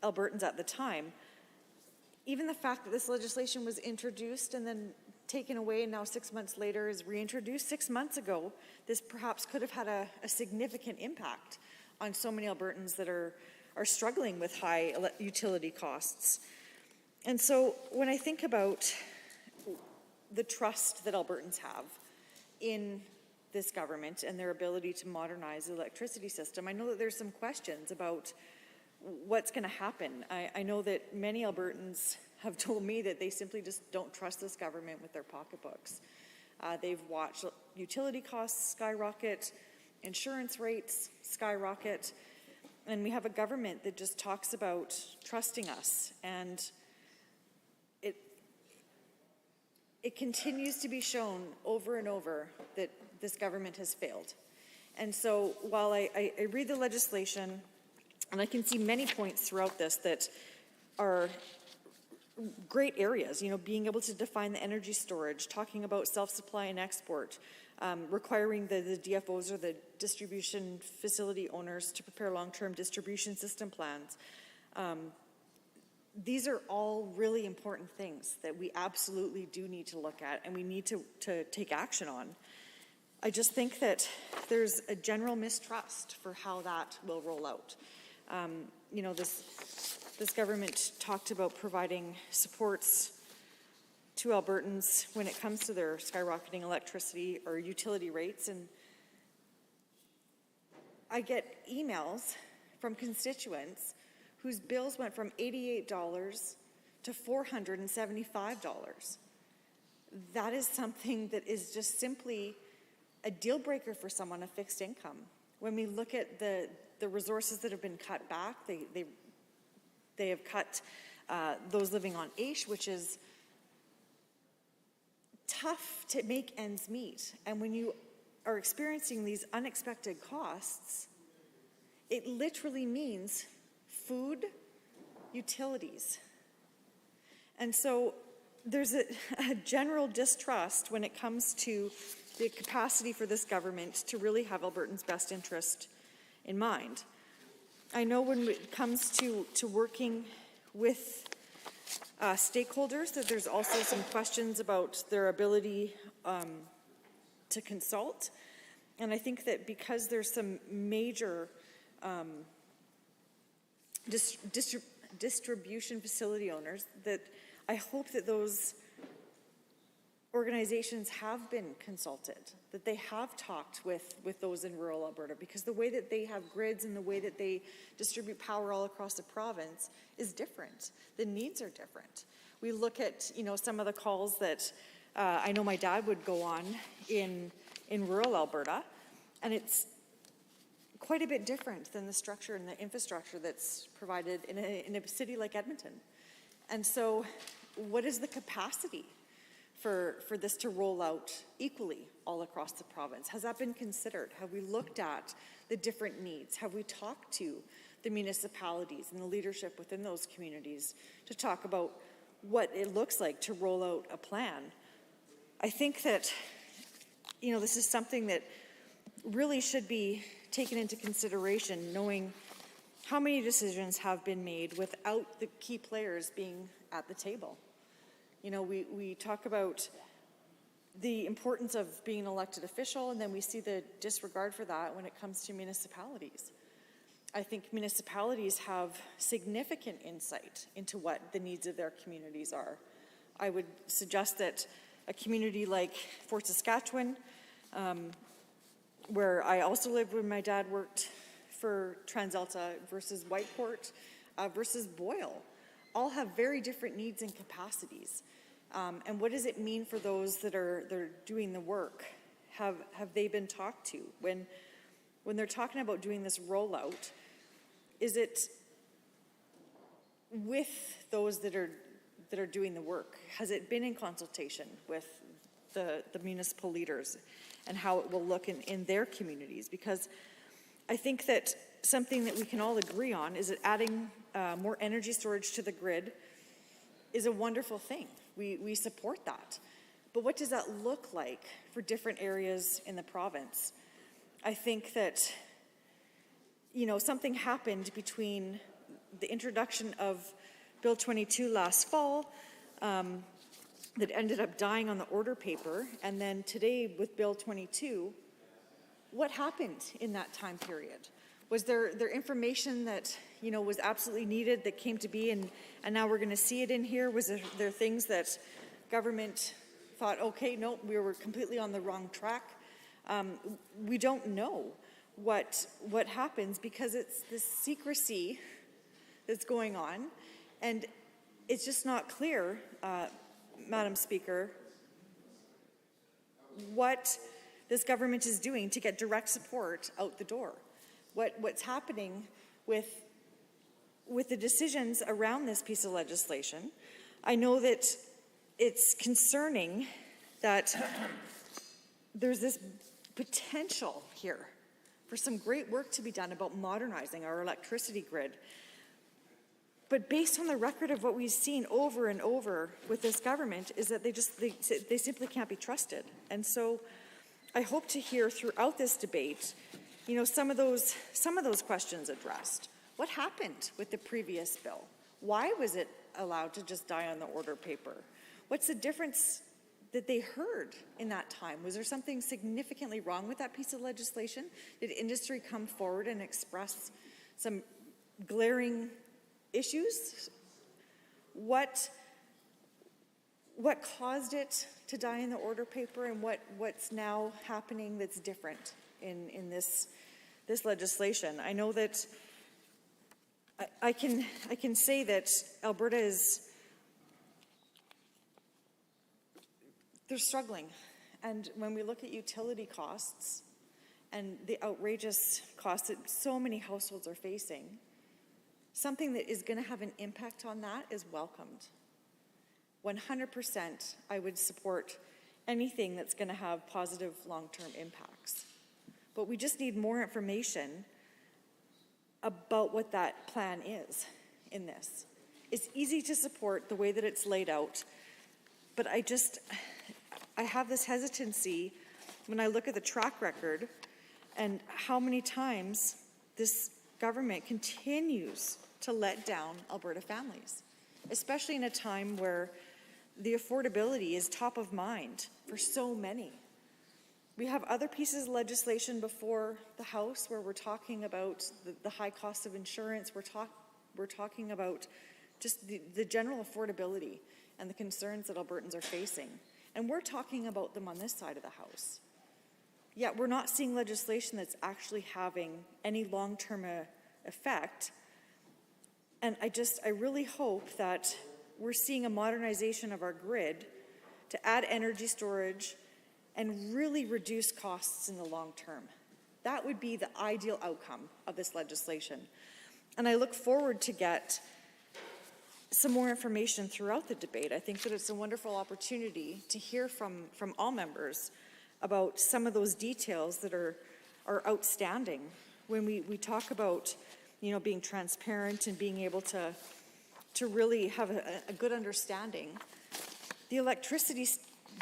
Albertans at the time, even the fact that this legislation was introduced and then taken away and now 6 months later is reintroduced 6 months ago, this perhaps could have had a significant impact on so many Albertans that are struggling with high utility costs. And so when I think about the trust that Albertans have in this government and their ability to modernize the electricity system, I know that there's some questions about what's going to happen. I know that many Albertans have told me that they simply just don't trust this government with their pocketbooks. They've watched utility costs skyrocket, insurance rates skyrocket, and we have a government that just talks about trusting us, and it continues to be shown over and over that this government has failed. And so while I read the legislation, and I can see many points throughout this that are great areas, you know, being able to define the energy storage, talking about self-supply and export, requiring the DFOs or the distribution facility owners to prepare long-term distribution system plans. These are all really important things that we absolutely do need to look at and we need to take action on. I just think that there's a general mistrust for how that will roll out. You know, this government talked about providing supports to Albertans when it comes to their skyrocketing electricity or utility rates, and I get emails from constituents whose bills went from $88 to $475. That is something that is just simply a deal breaker for someone of fixed income. When we look at the resources that have been cut back, they have cut those living on AISH, which is tough to make ends meet. And when you are experiencing these unexpected costs, it literally means food, utilities. And so there's a general distrust when it comes to the capacity for this government to really have Albertans' best interest in mind. I know when it comes to working with stakeholders that there's also some questions about their ability to consult. And I think that because there's some major distribution facility owners, that I hope that those organizations have been consulted, that they have talked with those in rural Alberta, because the way that they have grids and the way that they distribute power all across the province is different. The needs are different. We look at, you know, some of the calls that I know my dad would go on in rural Alberta, and it's quite a bit different than the structure and the infrastructure that's provided in a city like Edmonton. And so what is the capacity for this to roll out equally all across the province? Has that been considered? Have we looked at the different needs? Have we talked to the municipalities and the leadership within those communities to talk about what it looks like to roll out a plan? I think that, you know, this is something that really should be taken into consideration, knowing how many decisions have been made without the key players being at the table. You know, we talk about the importance of being an elected official, and then we see the disregard for that when it comes to municipalities. I think municipalities have significant insight into what the needs of their communities are. I would suggest that a community like Fort Saskatchewan, where I also lived when my dad worked for TransAlta, versus Whiteport, versus Boyle, all have very different needs and capacities. And what does it mean for those that are doing the work? Have they been talked to? When they're talking about doing this rollout, is it with those that are doing the work? Has it been in consultation with the municipal leaders and how it will look in their communities? Because I think that something that we can all agree on is that adding more energy storage to the grid is a wonderful thing. We support that. But what does that look like for different areas in the province? I think that, you know, something happened between the introduction of Bill 22 last fall, that ended up dying on the order paper, and then today with Bill 22, what happened in that time period? Was there information that, you know, was absolutely needed that came to be, and now we're going to see it in here? Was there things that government thought, okay, no, we were completely on the wrong track? We don't know what happens because it's this secrecy that's going on, and it's just not clear, Madam Speaker, what this government is doing to get direct support out the door. What's happening with the decisions around this piece of legislation. I know that it's concerning that there's this potential here for some great work to be done about modernizing our electricity grid. But based on the record of what we've seen over and over with this government is that they simply can't be trusted. And so I hope to hear throughout this debate, you know, some of those questions addressed. What happened with the previous bill? Why was it allowed to just die on the order paper? What's the difference that they heard in that time? Was there something significantly wrong with that piece of legislation? Did industry come forward and express some glaring issues? What caused it to die in the order paper, and what's now happening that's different in this legislation? I know that I can say that Alberta they're struggling, and when we look at utility costs and the outrageous costs that so many households are facing, something that is going to have an impact on that is welcomed. 100% I would support anything that's going to have positive long-term impacts. But we just need more information about what that plan is in this. It's easy to support the way that it's laid out, but I have this hesitancy when I look at the track record and how many times this government continues to let down Alberta families, especially in a time where the affordability is top of mind for so many. We have other pieces of legislation before the House where we're talking about the high cost of insurance. We're talking about just the general affordability and the concerns that Albertans are facing. And we're talking about them on this side of the House. Yet we're not seeing legislation that's actually having any long-term effect. And I really hope that we're seeing a modernization of our grid to add energy storage and really reduce costs in the long term. That would be the ideal outcome of this legislation. And I look forward to get some more information throughout the debate. I think that it's a wonderful opportunity to hear from all members about some of those details that are outstanding when we talk about, you know, being transparent and being able to really have a good understanding. The electricity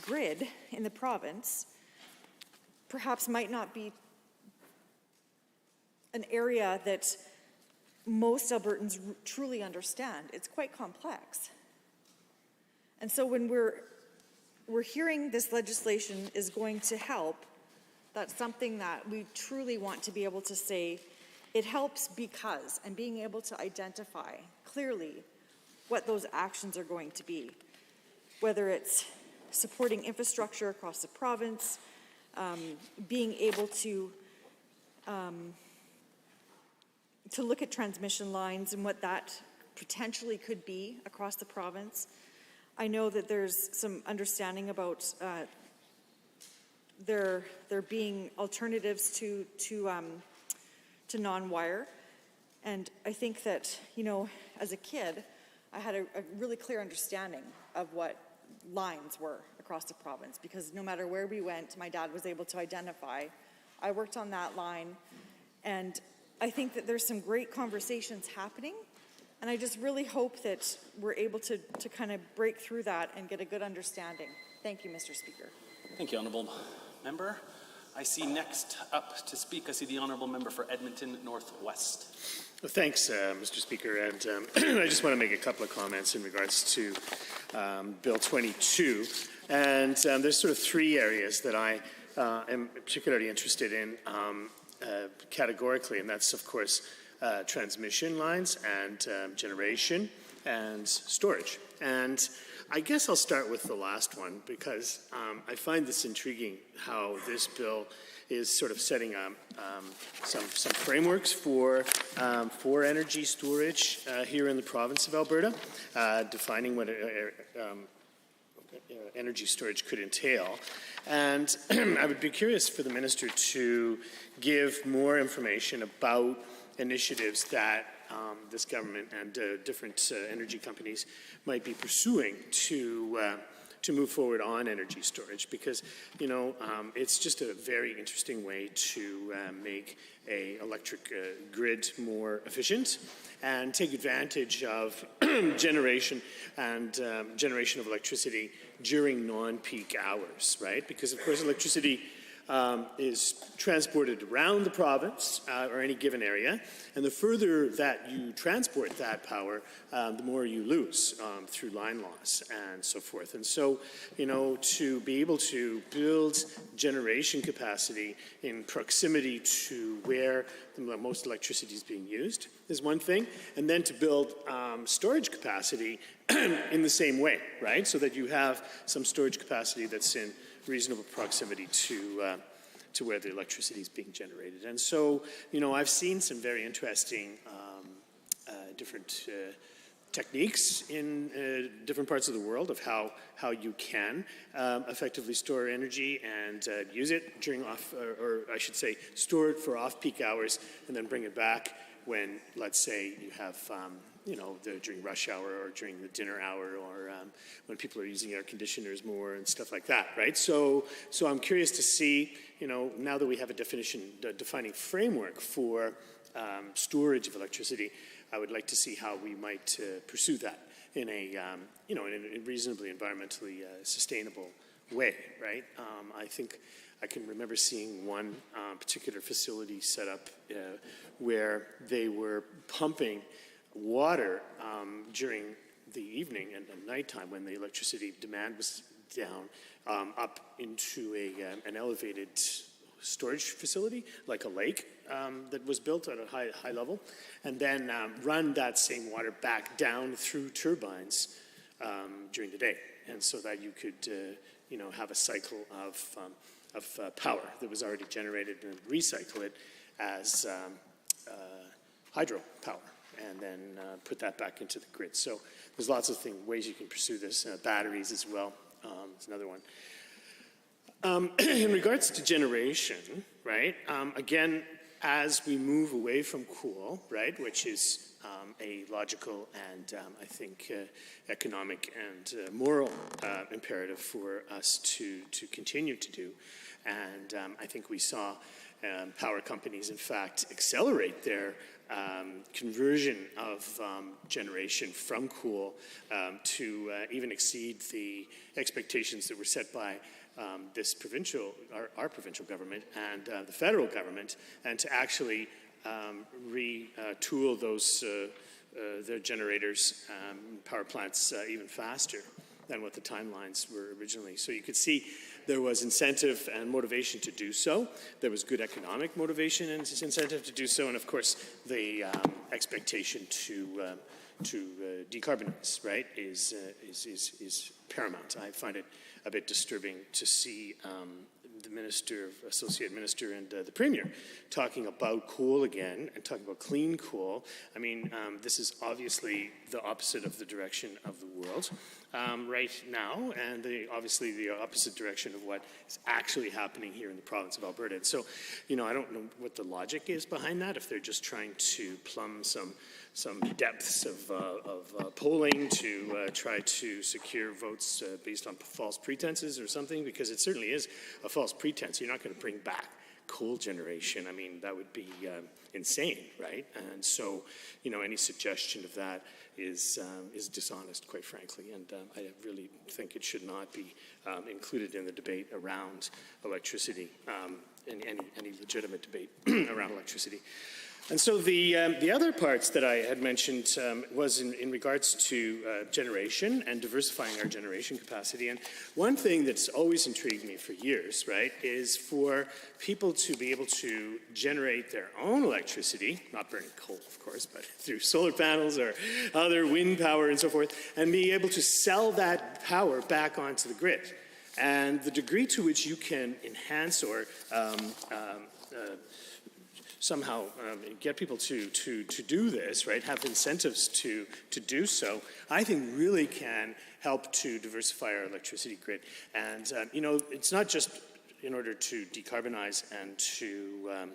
grid in the province perhaps might not be an area that most Albertans truly understand. It's quite complex. And so when we're hearing this legislation is going to help, that's something that we truly want to be able to say it helps because, and being able to identify clearly what those actions are going to be, whether it's supporting infrastructure across the province, being able to look at transmission lines and what that potentially could be across the province. I know that there's some understanding about there being alternatives to non-wire, and I think that, you know, as a kid, I had a really clear understanding of what lines were across the province, because no matter where we went, my dad was able to identify. I worked on that line, and I think that there's some great conversations happening, and I just really hope that we're able to kind of break through that and get a good understanding. Thank you, Mr. Speaker. Thank you, Honourable Member. I see next up to speak, I see the Honourable Member for Edmonton Northwest. Well, thanks, Mr. Speaker, and I just want to make a couple of comments in regards to Bill 22. And there's sort of three areas that I am particularly interested in categorically, and that's, of course, transmission lines and generation and storage. And I guess I'll start with the last one because I find this intriguing how this bill is sort of setting up some frameworks for energy storage here in the province of Alberta, defining what energy storage could entail. And I would be curious for the minister to give more information about initiatives that this government and different energy companies might be pursuing to move forward on energy storage, because it's just a very interesting way to make a electric grid more efficient and take advantage of generation of electricity during non-peak hours, right? Because of course electricity is transported around the province or any given area, and the further that you transport that power, the more you lose through line loss and so forth. And so, to be able to build generation capacity in proximity to where the most electricity is being used is one thing, and then to build storage capacity in the same way, right? So that you have some storage capacity that's in reasonable proximity to where the electricity is being generated. And so, I've seen some very interesting different techniques in different parts of the world of how you can effectively store energy and use it during or I should say, store it for off-peak hours and then bring it back when, let's say, you have during rush hour or during the dinner hour or when people are using air conditioners more and stuff like that, right? So I'm curious to see, now that we have a defining framework for storage of electricity, I would like to see how we might pursue that in a, in a reasonably environmentally sustainable way, right? I think I can remember seeing one particular facility set up where they were pumping water during the evening and nighttime when the electricity demand was down up into an elevated storage facility, like a lake that was built at a high level, and then run that same water back down through turbines during the day, and so that you could have a cycle of power that was already generated and recycle it as hydro power, and then put that back into the grid. So there's lots of ways you can pursue this. Batteries as well is another one. In regards to generation, right, again, as we move away from coal, right, which is a logical and I think economic and moral imperative for us to continue to do. And I think we saw power companies, in fact, accelerate their conversion of generation from coal to even exceed the expectations that were set by our provincial government and the federal government, and to actually retool their generators, power plants even faster than what the timelines were originally. So you could see there was incentive and motivation to do so. There was good economic motivation and incentive to do so, and of course the expectation to decarbonize, right, is paramount. I find it a bit disturbing to see the minister, associate minister, and the premier talking about coal again and talking about clean coal. I mean, this is obviously the opposite of the direction of the world right now, and obviously the opposite direction of what is actually happening here in the province of Alberta. And so, I don't know what the logic is behind that, if they're just trying to plumb some depths of polling to try to secure votes based on false pretenses or something, because it certainly is a false pretense. You're not going to bring back coal generation. I mean, that would be insane, right? And so, any suggestion of that is dishonest, quite frankly, and I really think it should not be included in the debate around electricity any legitimate debate around electricity. And so the other parts that I had mentioned was in regards to generation and diversifying our generation capacity. And one thing that's always intrigued me for years, right, is for people to be able to generate their own electricity, not burning coal, of course, but through solar panels or other wind power and so forth, and be able to sell that power back onto the grid. And the degree to which you can enhance or somehow get people to do this, right, have incentives to do so, I think really can help to diversify our electricity grid. And, it's not just in order to decarbonize and to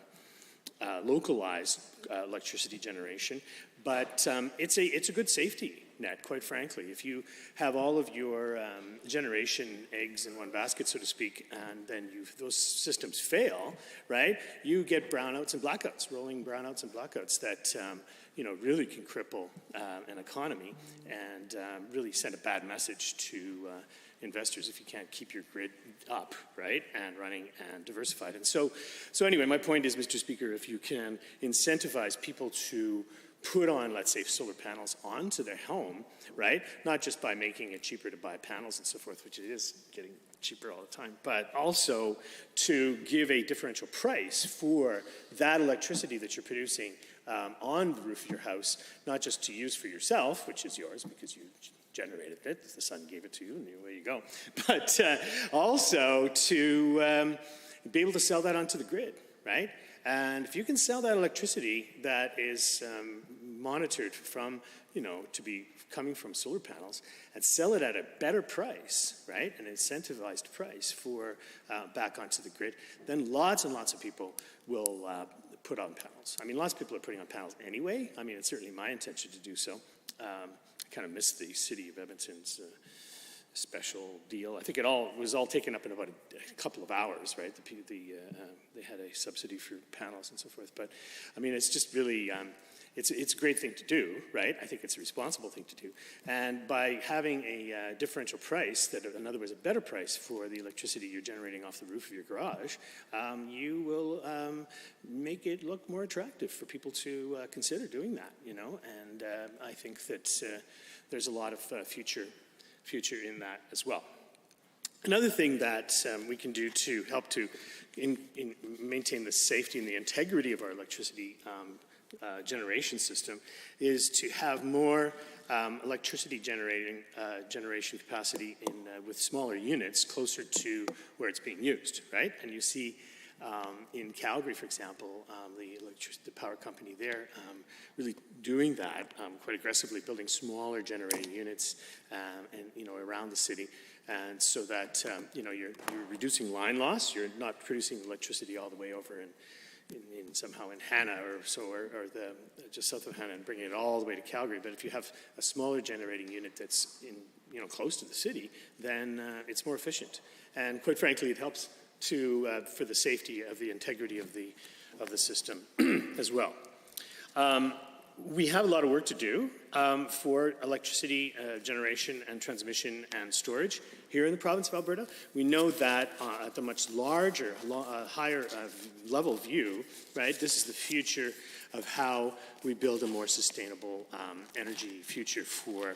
localize electricity generation, but it's a good safety net, quite frankly. If you have all of your generation eggs in one basket, so to speak, and then those systems fail, right, you get brownouts and blackouts, rolling brownouts and blackouts that really can cripple an economy and really send a bad message to investors if you can't keep your grid up, right, and running and diversified. And so anyway, my point is, Mr. Speaker, if you can incentivize people to put on, let's say, solar panels onto their home, right? Not just by making it cheaper to buy panels and so forth, which it is getting cheaper all the time, but also to give a differential price for that electricity that you're producing on the roof of your house, not just to use for yourself, which is yours because you generated it, the sun gave it to you, and away you go, but also to be able to sell that onto the grid, right? And if you can sell that electricity that is monitored from, to be coming from solar panels and sell it at a better price, right, an incentivized price for back onto the grid, then lots and lots of people will put on panels. I mean, lots of people are putting on panels anyway. I mean, it's certainly my intention to do so. I kind of missed the City of Edmonton's special deal. I think it was all taken up in about a couple of hours, right? They had a subsidy for panels and so forth. But I mean, it's just really, it's a great thing to do, right? I think it's a responsible thing to do. And by having a differential price, that in other words, a better price for the electricity you're generating off the roof of your garage, you will make it look more attractive for people to consider doing that, And I think that there's a lot of future in that as well. Another thing that we can do to help to maintain the safety and the integrity of our electricity generation system is to have more electricity generation capacity with smaller units closer to where it's being used, right? And you see in Calgary, for example, the power company there really doing that quite aggressively, building smaller generating units and around the city, and so that you're reducing line loss. You're not producing electricity all the way over in somehow in Hanna or just south of Hanna and bringing it all the way to Calgary. But if you have a smaller generating unit that's close to the city, then it's more efficient, and quite frankly, it helps for the safety of the integrity of the system as well. We have a lot of work to do for electricity generation and transmission and storage here in the province of Alberta. We know that at the much larger, higher level view, right, this is the future of how we build a more sustainable energy future for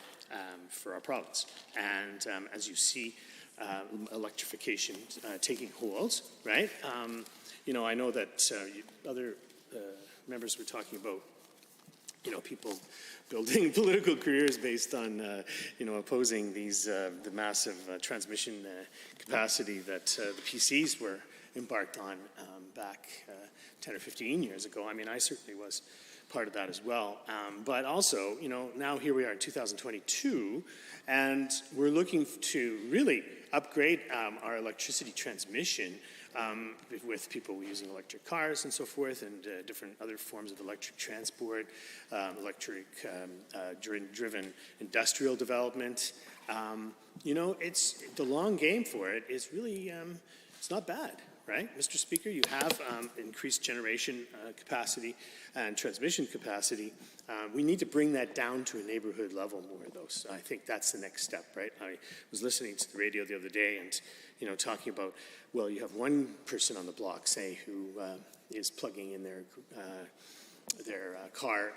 our province. And as you see, electrification taking hold, right? I know that other members were talking about, people building political careers based on, opposing the massive transmission capacity that the PCs were embarked on back 10 or 15 years ago. I mean, I certainly was part of that as well. But also, now here we are in 2022, and we're looking to really upgrade our electricity transmission with people using electric cars and so forth, and different other forms of electric transport, electric-driven industrial development. It's the long game for it is really it's not bad, right? Mr. Speaker, you have increased generation capacity and transmission capacity. We need to bring that down to a neighborhood level more, though. So I think that's the next step, right? I was listening to the radio the other day and, you know, talking about, well, you have one person on the block, say, who is plugging in their car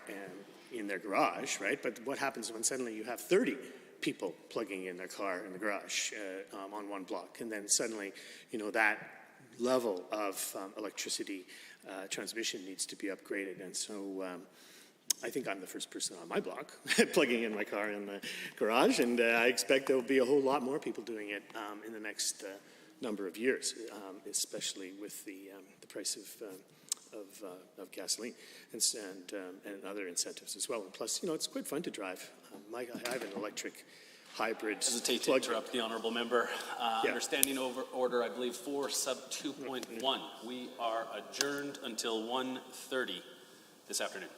in their garage, right? But what happens when suddenly you have 30 people plugging in their car in the garage on one block, and then suddenly, you know, that level of electricity transmission needs to be upgraded. And so I think I'm the first person on my block plugging in my car in the garage, and I expect there will be a whole lot more people doing it in the next number of years, especially with the price of gasoline and other incentives as well. And plus, you know, it's quite fun to drive. I have an electric hybrid. I hesitate to interrupt the honourable member. Understanding order, I believe 4 sub 2.1. We are adjourned until 1:30 this afternoon.